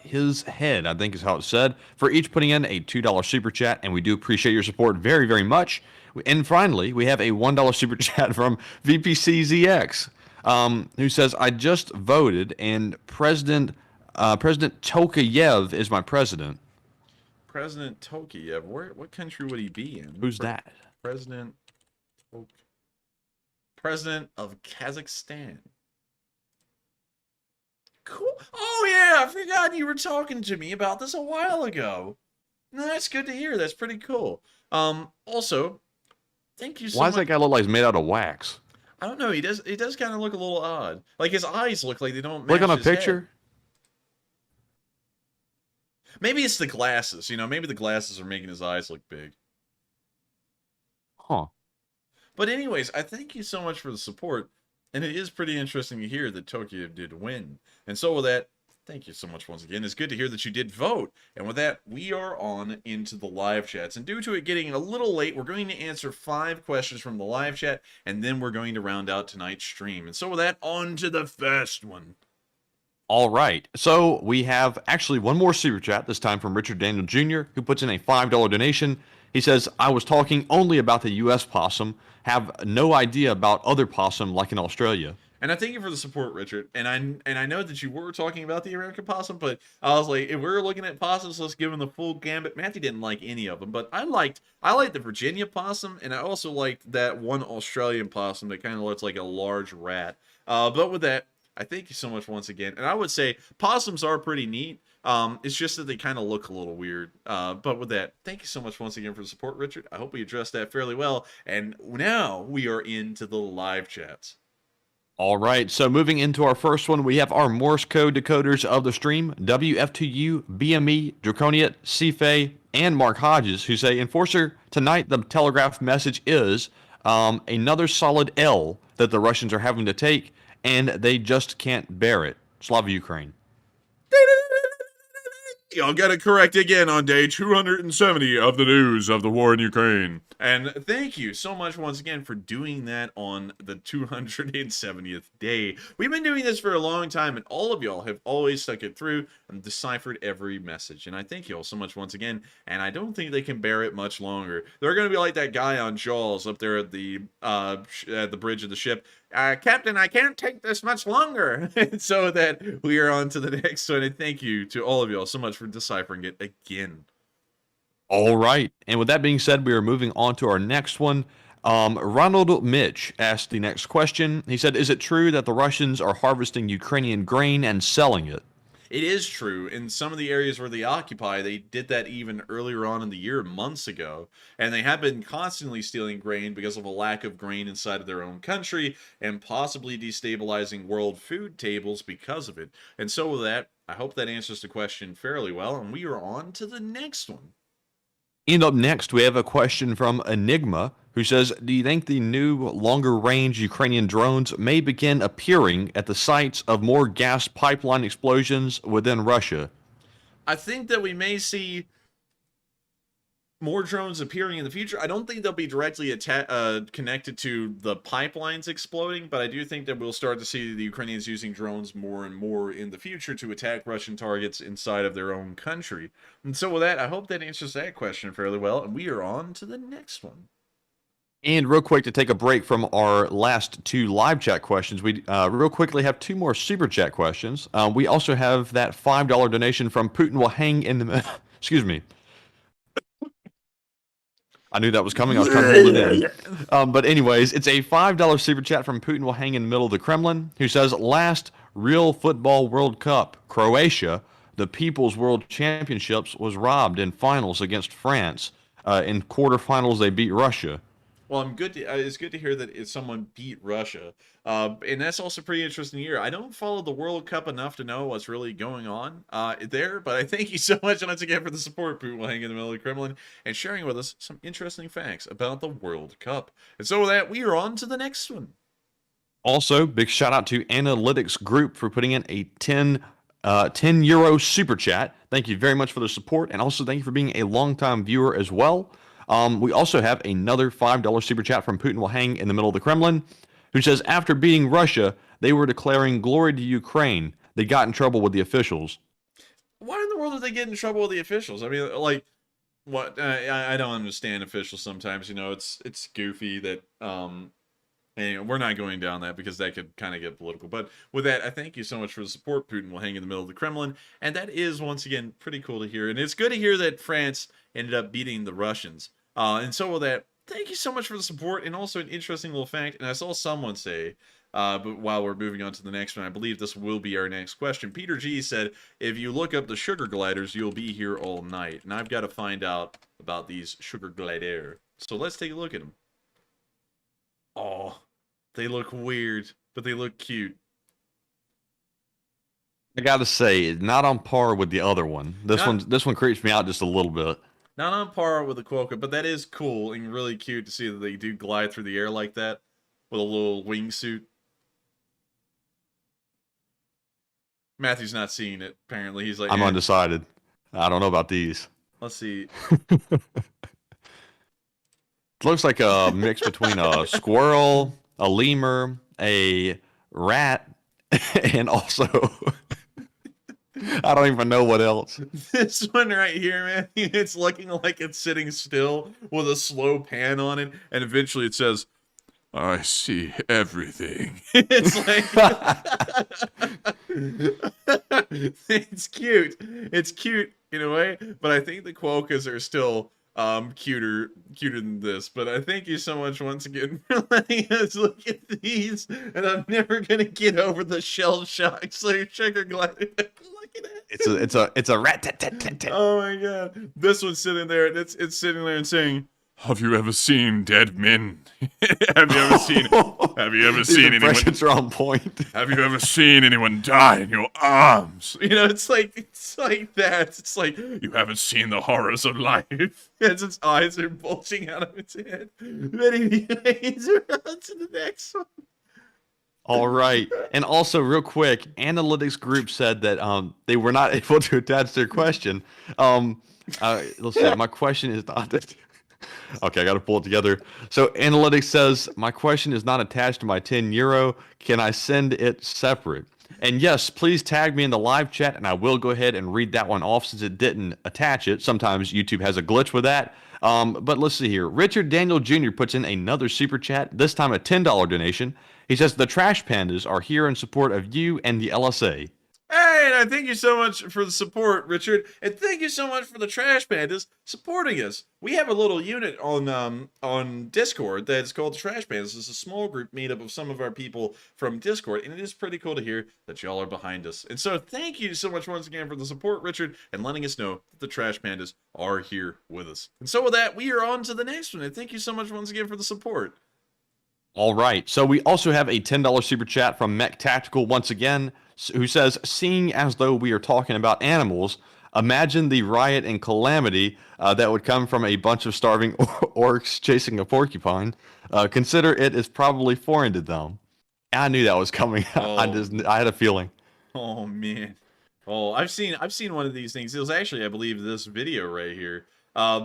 his head, I think is how it's said, for each putting in a $2 super chat. And we do appreciate your support very, very much. And finally, we have a $1 super chat from VPCZX, who says, I just voted and President Tokayev is my president. President Tokayev, what country would he be in? Who's that? President of Kazakhstan. Cool. Oh yeah, I forgot you were talking to me about this a while ago. No, that's good to hear. That's pretty cool. Also, thank you so much. Why does that guy look like he's made out of wax? I don't know. He does kind of look a little odd. Like his eyes look like they don't match Look on a his picture. head. Maybe it's the glasses. You know, maybe the glasses are making his eyes look big. Huh. But anyways, I thank you so much for the support. And it is pretty interesting to hear that Tokyo did win. And so with that, thank you so much once again. It's good to hear that you did vote. And with that, we are on into the live chats. And due to it getting a little late, we're going to answer 5 questions from the live chat. And then we're going to round out tonight's stream. And so with that, on to the first one. All right. So we have actually one more super chat, this time from Richard Daniel Jr., who puts in a $5 donation. He says, I was talking only about the U.S. possum, have no idea about other possum like in Australia. And I thank you for the support, Richard. And I know that you were talking about the American possum, but I was like, if we're looking at possums, let's give them the full gambit. Matthew didn't like any of them, but I liked the Virginia possum, and I also liked that one Australian possum that kind of looks like a large rat. But with that, I thank you so much once again. And I would say possums are pretty neat. It's just that they kind of look a little weird. But with that, thank you so much once again for the support, Richard. I hope we addressed that fairly well. And now we are into the live chats. All right, so moving into our first one, we have our Morse code decoders of the stream, WF2U, BME, Draconiate, CFA, and Mark Hodges, who say, Enforcer, tonight the telegraph message is another solid L that the Russians are having to take, and they just can't bear it. Slava Ukraine. Y'all got it correct again on day 270 of the news of the war in Ukraine. And thank you so much once again for doing that on the 270th day. We've been doing this for a long time, and all of y'all have always stuck it through and deciphered every message. And I thank you all so much once again, and I don't think they can bear it much longer. They're going to be like that guy on Jaws up there at the bridge of the ship. Captain, I can't take this much longer. And so that we are on to the next one. And thank you to all of y'all so much for deciphering it again. All right. And with that being said, we are moving on to our next one. Ronald Mitch asked the next question. He said, is it true that the Russians are harvesting Ukrainian grain and selling it? It is true. In some of the areas where they occupy, they did that even earlier on in the year, months ago. And they have been constantly stealing grain because of a lack of grain inside of their own country and possibly destabilizing world food tables because of it. And so with that, I hope that answers the question fairly well. And we are on to the next one. And up next, we have a question from Enigma, who says, do you think the new longer-range Ukrainian drones may begin appearing at the sites of more gas pipeline explosions within Russia? I think that we may see more drones appearing in the future. I don't think they'll be directly connected to the pipelines exploding, but I do think that we'll start to see the Ukrainians using drones more and more in the future to attack Russian targets inside of their own country. And so with that, I hope that answers that question fairly well, and we are on to the next one. And real quick, to take a break from our last 2 live chat questions, we real quickly have 2 more super chat questions. We also have that $5 donation from Putin will hang in the... Excuse me. I knew that was coming. I was trying to hold it in. But anyways, it's a $5 super chat from Putin will hang in the middle of the Kremlin, who says, last real football World Cup, Croatia, the People's World Championships, was robbed in finals against France. In quarterfinals, they beat Russia. Well, it's good to hear that someone beat Russia, and that's also pretty interesting to hear. I don't follow the World Cup enough to know what's really going on there, but I thank you so much once again for the support, Putin will hang in the middle of the Kremlin, and sharing with us some interesting facts about the World Cup. And so with that, we are on to the next one. Also, big shout out to Analytics Group for putting in a 10 euro super chat. Thank you very much for the support, and also thank you for being a longtime viewer as well. We also have another $5 super chat from Putin will hang in the middle of the Kremlin, who says, after beating Russia, they were declaring glory to Ukraine. They got in trouble with the officials. Why in the world did they get in trouble with the officials? I mean, like, what? I don't understand officials sometimes. You know, it's goofy that anyway, we're not going down that because that could kind of get political. But with that, I thank you so much for the support. Putin will hang in the middle of the Kremlin, and that is once again pretty cool to hear. And it's good to hear that France ended up beating the Russians. And so with that, thank you so much for the support, and also an interesting little fact. And I saw someone say, but while we're moving on to the next one, I believe this will be our next question. Peter G said, if you look up the sugar gliders, you'll be here all night. And I've got to find out about these sugar gliders. So let's take a look at them. Oh, they look weird, but they look cute. I gotta say, not on par with the other one. This one creeps me out just a little bit. Not on par with the Quokka, but that is cool and really cute to see that they do glide through the air like that with a little wingsuit. Matthew's not seeing it, apparently. He's like, I'm undecided. I don't know about these. Let's see. It looks like a mix between a squirrel, a lemur, a rat, and also... I don't even know what else. This one right here, man, it's looking like it's sitting still with a slow pan on it, and eventually it says, I see everything. It's like... It's cute. It's cute in a way, but I think the Quokkas are still cuter than this. But I thank you so much once again for letting us look at these, and I'm never gonna get over the shell shock. So sugar glider. It's a rat. Oh my god! This one's sitting there. And it's sitting there and saying, "Have you ever seen dead men? Have you ever seen? Have you ever seen anyone? Impressions are on point. Have you ever seen anyone die in your arms? You know, it's like that. It's like you haven't seen the horrors of life." As its eyes are bulging out of its head. But anyways, we're on to the next one. All right. And also, real quick, Analytics Group said that they were not able to attach their question. Let's see. My question is not that. Okay, I got to pull it together. So, Analytics says, my question is not attached to my 10 euro. Can I send it separate? And yes, please tag me in the live chat, and I will go ahead and read that one off since it didn't attach it. Sometimes YouTube has a glitch with that. But let's see here. Richard Daniel Jr. puts in another super chat, this time a $10 donation. He says, the Trash Pandas are here in support of you and the LSA. Hey, and I thank you so much for the support, Richard. And thank you so much for the Trash Pandas supporting us. We have a little unit on Discord that's called the Trash Pandas. It's a small group made up of some of our people from Discord, and it is pretty cool to hear that y'all are behind us. And so thank you so much once again for the support, Richard, and letting us know that the Trash Pandas are here with us. And so with that, we are on to the next one. And thank you so much once again for the support. All right. So we also have a $10 super chat from Mech Tactical once again, who says, seeing as though we are talking about animals, imagine the riot and calamity that would come from a bunch of starving orcs chasing a porcupine. Consider it is probably foreign to them. I knew that was coming. Oh. I had a feeling. Oh man. Oh, I've seen one of these things. It was actually, I believe, this video right here.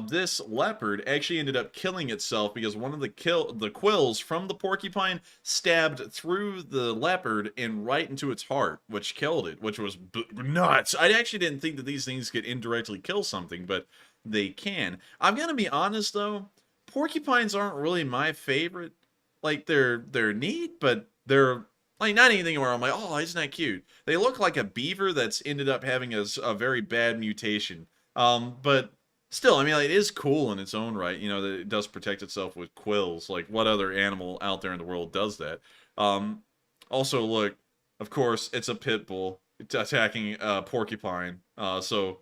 This leopard actually ended up killing itself because one of the quills from the porcupine stabbed through the leopard and right into its heart, which killed it, which was nuts. I actually didn't think that these things could indirectly kill something, but they can. I'm gonna be honest though, porcupines aren't really my favorite. Like they're neat, but they're like not anything where I'm like, oh, isn't that cute? They look like a beaver that's ended up having a very bad mutation. But Still, I mean, like, it is cool in its own right, you know, that it does protect itself with quills. Like, what other animal out there in the world does that? Also, look, of course, it's a pit bull attacking a porcupine, so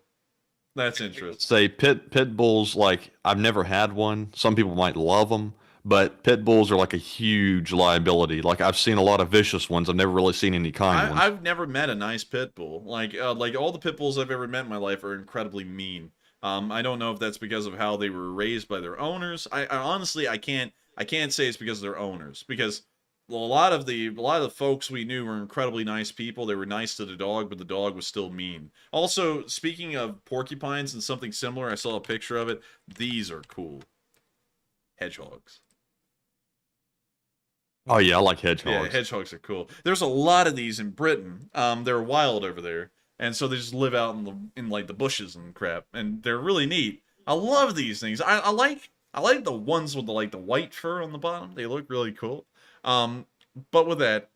that's interesting. Say pit bulls, like, I've never had one. Some people might love them, but pit bulls are like a huge liability. Like, I've seen a lot of vicious ones. I've never really seen any kind ones. I've never met a nice pit bull. Like all the pit bulls I've ever met in my life are incredibly mean. I don't know if that's because of how they were raised by their owners. I honestly, I can't say it's because of their owners, because a lot of the folks we knew were incredibly nice people. They were nice to the dog, but the dog was still mean. Also, speaking of porcupines and something similar, I saw a picture of it. These are cool. Hedgehogs. Oh yeah, I like hedgehogs. Yeah, hedgehogs are cool. There's a lot of these in Britain. They're wild over there. And so they just live out in like the bushes and crap, and they're really neat. I love these things. I like the ones with the white fur on the bottom. They look really cool. But with that,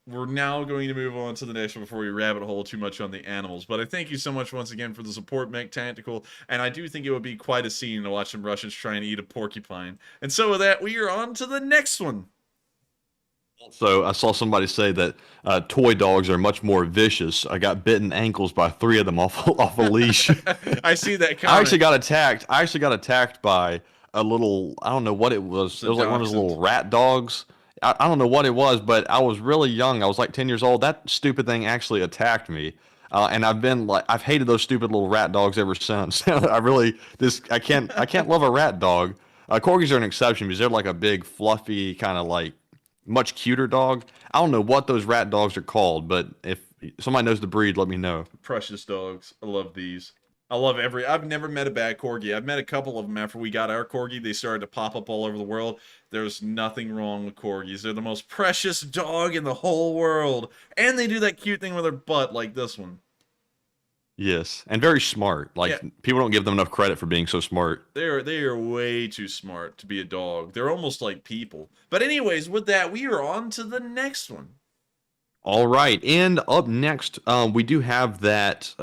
we're now going to move on to the next one before we rabbit hole too much on the animals. But I thank you so much once again for the support, Mech Tactical, and I do think it would be quite a scene to watch some Russians try and eat a porcupine. And so with that, we are on to the next one. So I saw somebody say that toy dogs are much more vicious. I got bitten ankles by 3 of them off a leash. I see that comment. I actually got attacked by a little, I don't know what it was. It was like one of those little rat dogs. I don't know what it was, but I was really young. I was like 10 years old. That stupid thing actually attacked me. And I've hated those stupid little rat dogs ever since. I can't love a rat dog. Corgis are an exception because they're like a big, fluffy, kind of like much cuter dog. I don't know what those rat dogs are called, but if somebody knows the breed, let me know. Precious dogs. I love these. I've never met a bad corgi. I've met a couple of them after we got our corgi. They started to pop up all over the world. There's nothing wrong with corgis. They're the most precious dog in the whole world. And they do that cute thing with their butt like this one. Yes, and very smart. Like, yeah. People don't give them enough credit for being so smart. They are way too smart to be a dog. They're almost like people. But anyways, with that, we are on to the next one. All right, and up next, we do have that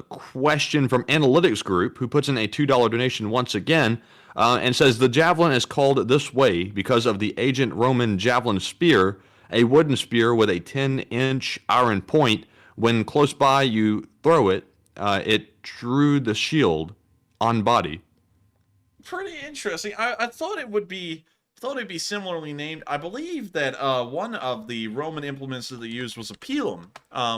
question from Analytics Group, who puts in a $2 donation once again, and says, the javelin is called this way because of the ancient Roman javelin spear, a wooden spear with a 10-inch iron point. When close by you throw it, it drew the shield on body. Pretty interesting. I thought it would be it'd be similarly named. I believe that one of the Roman implements that they used was a pilum,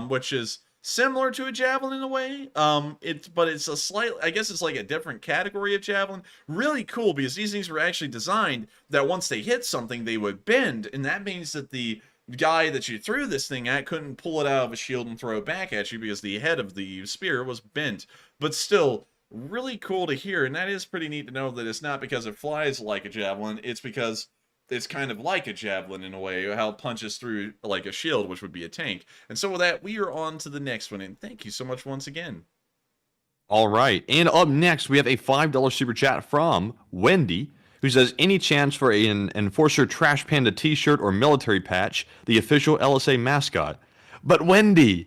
which is similar to a javelin in a way. But it's a slight, I guess it's like a different category of javelin. Really cool because these things were actually designed that once they hit something, they would bend, and that means that the guy that you threw this thing at couldn't pull it out of a shield and throw it back at you because the head of the spear was bent. But still, really cool to hear, and that is pretty neat to know that it's not because it flies like a javelin, it's because it's kind of like a javelin in a way, how it punches through like a shield, which would be a tank. And so with that, we are on to the next one, and thank you so much once again. All right, and up next, we have a $5 super chat from Wendy, who says, any chance for an Enforcer Trash Panda t-shirt or military patch, the official LSA mascot? But Wendy,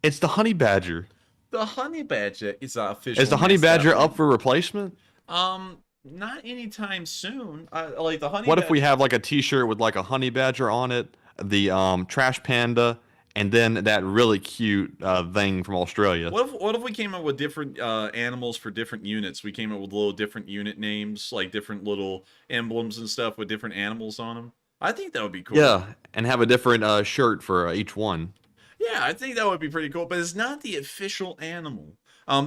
it's the Honey Badger. The Honey Badger is our official Is the Honey Badger up for replacement? Not anytime soon. Like the Honey What if we have like a t-shirt with like a Honey Badger on it, the Trash Panda, and then that really cute thing from Australia? What if we came up with different animals for different units? We came up with little different unit names, like different little emblems and stuff with different animals on them. I think that would be cool. Yeah, and have a different shirt for each one. Yeah, I think that would be pretty cool, but it's not the official animal.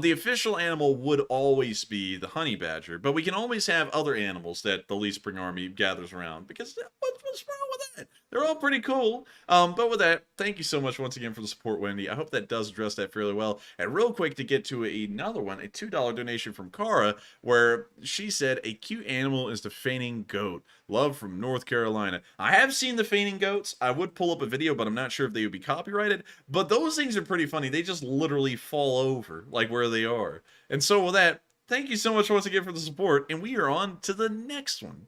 The official animal would always be the Honey Badger, but we can always have other animals that the Lee Spring Army gathers around, because what's wrong with that? They're all pretty cool. But with that, thank you so much once again for the support, Wendy. I hope that does address that fairly well. And real quick to get to another one, a $2 donation from Cara, where she said, a cute animal is the fainting goat. Love from North Carolina. I have seen the fainting goats. I would pull up a video, but I'm not sure if they would be copyrighted. But those things are pretty funny. They just literally fall over, like where they are. And so with that, thank you so much once again for the support, and we are on to the next one.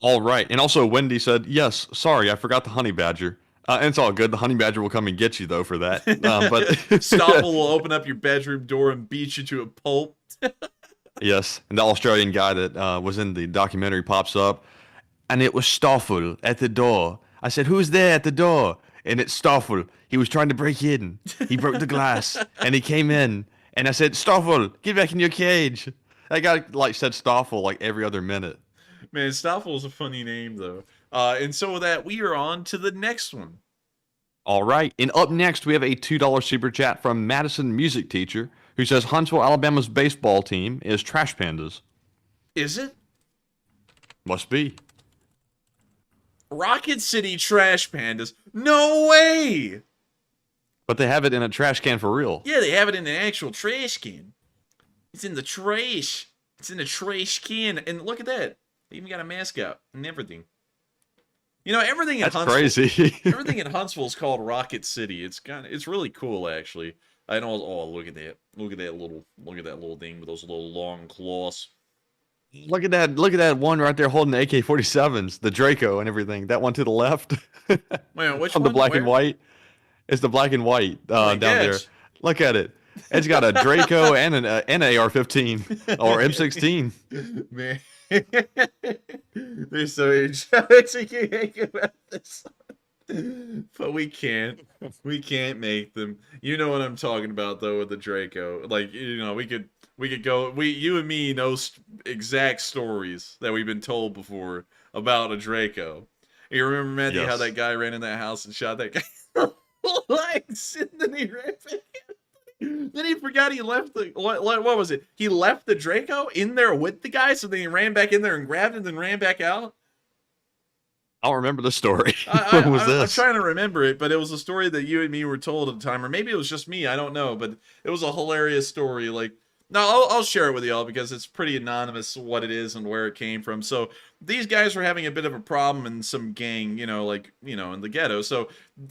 All right, and also Wendy said, yes, sorry, I forgot the Honey Badger. And it's all good. The honey badger will come and get you, though, for that. But Stoffel will open up your bedroom door and beat you to a pulp. Yes, and the Australian guy that was in the documentary pops up, and it was Stoffel at the door. I said, "Who's there at the door?" And it's Stoffel. He was trying to break in. He broke the glass, and he came in. And I said, "Stoffel, get back in your cage." That guy like said Stoffel like every other minute. Man, Stoffel's a funny name, though. And so with that, we are on to the next one. All right. And up next, we have a $2 super chat from Madison Music Teacher, who says Huntsville, Alabama's baseball team is Trash Pandas. Is it? Must be. Rocket City Trash Pandas? No way! But they have it in a trash can for real. Yeah, they have it in an actual trash can. It's in the trash. It's in a trash can. And look at that. They even got a mascot and everything. You know, everything in That's Huntsville. crazy. Everything in Huntsville is called Rocket City. It's really cool, actually. I know. Oh, look at that! Look at that little thing with those little long claws. Look at that one right there holding the AK-47s, the Draco and everything. That one to the left. Wait, which on one? the black Where? and white. It's the black and white down there. gosh. Look at it. It's got a Draco and an AR-15 or M16. Man, they're so idiotic about this. But we can't make them. You know what I'm talking about, though, with the Draco. Like, you know, we could go. You and me know exact stories that we've been told before about a Draco. You remember, Matthew, how Yes. that guy ran in that house and shot that guy in the legs, and then he ran back. Then he forgot he left the what was it? He left the Draco in there with the guy, so then he ran back in there and grabbed it, and then ran back out. I don't remember the story. I, What was I'm this? trying to remember it, but it was a story that you and me were told at the time, or maybe it was just me. I don't know, but it was a hilarious story. Like, no, I'll share it with y'all because it's pretty anonymous what it is and where it came from. So these guys were having a bit of a problem in some gang, in the ghetto. So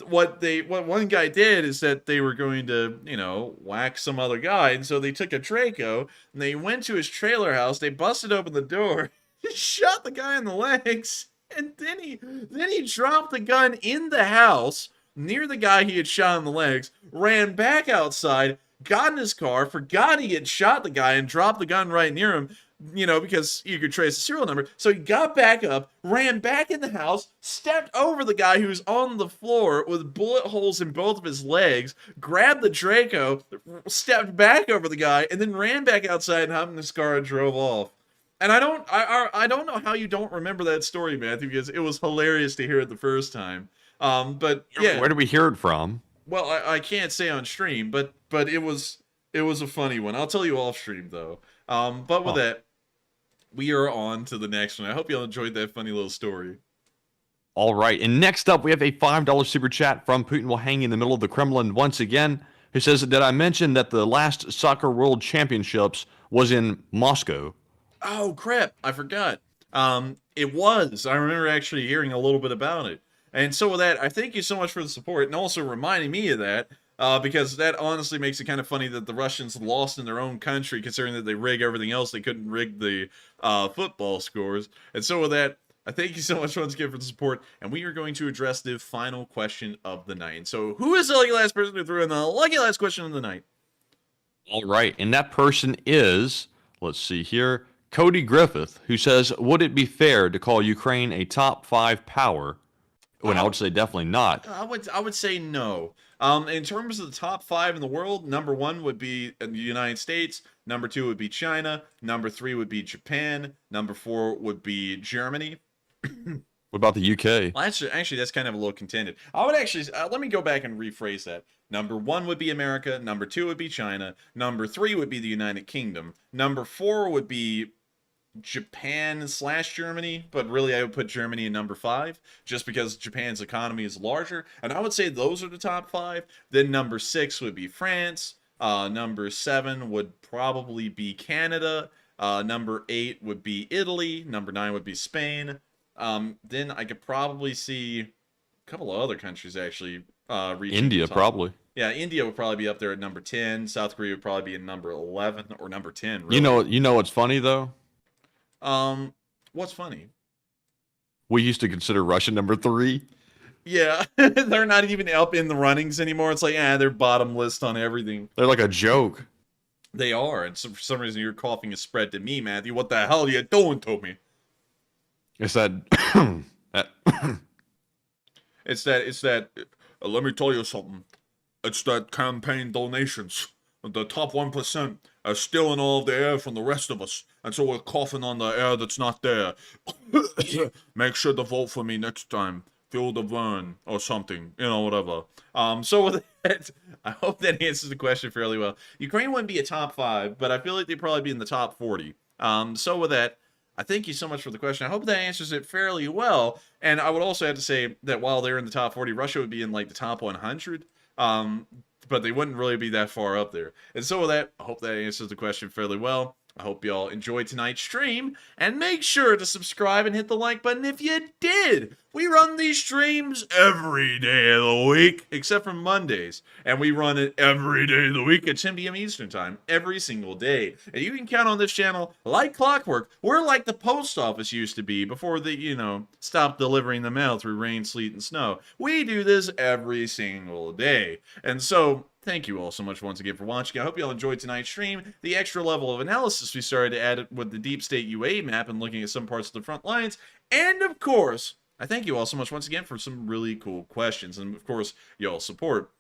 what one guy did is that they were going to, whack some other guy, and so they took a Draco and they went to his trailer house. They busted open the door, shot the guy in the legs. And then he dropped the gun in the house near the guy he had shot in the legs, ran back outside, got in his car, forgot he had shot the guy, and dropped the gun right near him, because you could trace the serial number. So he got back up, ran back in the house, stepped over the guy who was on the floor with bullet holes in both of his legs, grabbed the Draco, stepped back over the guy, and then ran back outside and hopped in his car and drove off. And I don't know how you don't remember that story, Matthew, because it was hilarious to hear it the first time. But yeah, Where did we hear it from? well, I can't say on stream, but it was a funny one. I'll tell you off stream though. But with that, we are on to the next one. I hope y'all enjoyed that funny little story. All right. And next up, we have a $5 super chat from Putin will hang in the middle of the Kremlin once again, who says, did I mention that the last Soccer World Championships was in Moscow? Oh crap! I forgot. It was. I remember actually hearing a little bit about it. And so with that, I thank you so much for the support and also reminding me of that, because that honestly makes it kind of funny that the Russians lost in their own country, considering that they rig everything else. They couldn't rig the football scores. And so with that, I thank you so much once again for the support, and we are going to address the final question of the night. And so who is the lucky last person who threw in the lucky last question of the night? All right. And that person is, let's see here, Cody Griffith, who says, would it be fair to call Ukraine a top 5 power? When I would say definitely not. I would say no. In terms of the top 5 in the world, number 1 would be the United States. Number 2 would be China. Number 3 would be Japan. Number 4 would be Germany. What about the UK? Well, actually, that's kind of a little contended. I would actually let me go back and rephrase that. Number 1 would be America. Number 2 would be China. Number 3 would be the United Kingdom. Number 4 would be Japan/Germany, but really I would put Germany in number 5 just because Japan's economy is larger, and I would say those are the top 5. Then number 6 would be France. Number 7 would probably be Canada. Number 8 would be Italy. Number 9 would be Spain. Then I could probably see a couple of other countries actually reaching India, the top. probably. Yeah, India would probably be up there at number 10. South Korea would probably be in number 11 or number 10. Really. You know what's funny though? What's funny? We used to consider Russia number 3. Yeah, they're not even up in the runnings anymore. It's like, they're bottom list on everything. They're like a joke. They are, and so for some reason your coughing is spread to me, Matthew. What the hell are you doing to me? It's that. It's that. Let me tell you something. It's that campaign donations. The top 1% are stealing all of the air from the rest of us, and so we're coughing on the air that's not there. Make sure to vote for me next time. Feel the burn or something, whatever. So with that, I hope that answers the question fairly well. Ukraine wouldn't be a top 5, but I feel like they'd probably be in the top 40. So with that, I thank you so much for the question. I hope that answers it fairly well. And I would also have to say that while they're in the top 40, Russia would be in like the top 100. But they wouldn't really be that far up there. And so with that, I hope that answers the question fairly well. I hope y'all enjoyed tonight's stream, and make sure to subscribe and hit the like button if you did. We run these streams every day of the week, except for Mondays, and we run it every day of the week at 10 p.m. Eastern Time, every single day. And you can count on this channel like clockwork. We're like the post office used to be before they, stopped delivering the mail through rain, sleet, and snow. We do this every single day. And so, thank you all so much once again for watching. I hope you all enjoyed tonight's stream. The extra level of analysis we started to add with the Deep State UA map and looking at some parts of the front lines. And of course, I thank you all so much once again for some really cool questions. And of course, y'all's support.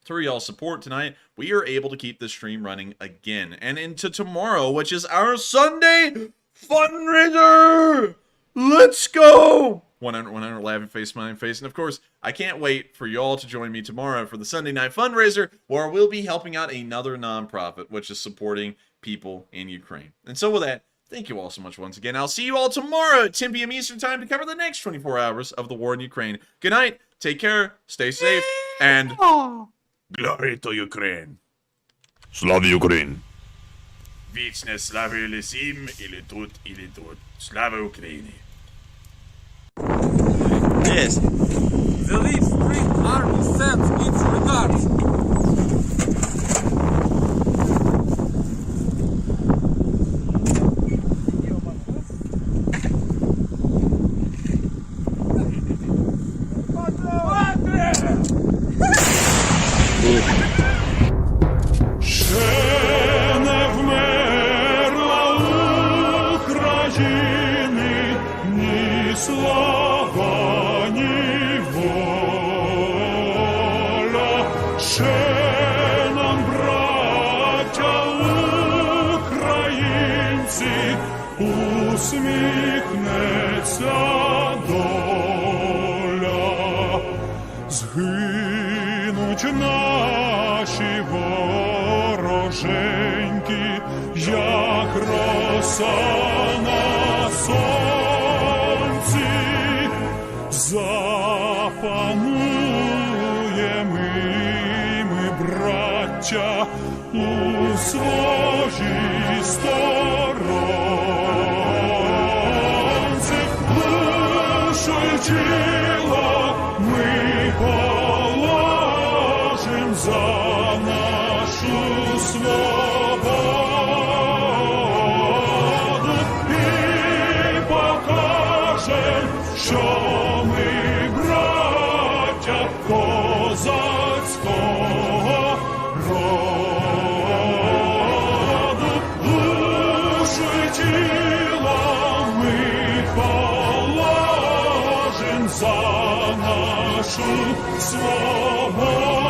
Through y'all's support tonight, we are able to keep this stream running again. And into tomorrow, which is our Sunday fundraiser! Let's go! 100 laughing face, smiling face. And of course, I can't wait for y'all to join me tomorrow for the Sunday night fundraiser, where we'll be helping out another nonprofit, which is supporting people in Ukraine. And so with that, thank you all so much once again. I'll see you all tomorrow at 10 p.m. Eastern Time to cover the next 24 hours of the war in Ukraine. Good night, take care, stay safe, and glory to Ukraine. Slava Ukraine. Вічне слава Єлісім, или тут. Слава Україні. Yes. The Leaf Spring Army sends its regards. Ще не вмерла України ні слава, ні воля. Ще нам, браття українці, усміхнеться доля. Згинуть наші вороженьки, як роса на сонці. Запануємо ми, браття, у своїй сторонці. Душу й тіло ми положим за нашу свободу і покажем, що ми браття козацького роду. Душу й тіло ми положим за нашу свободу.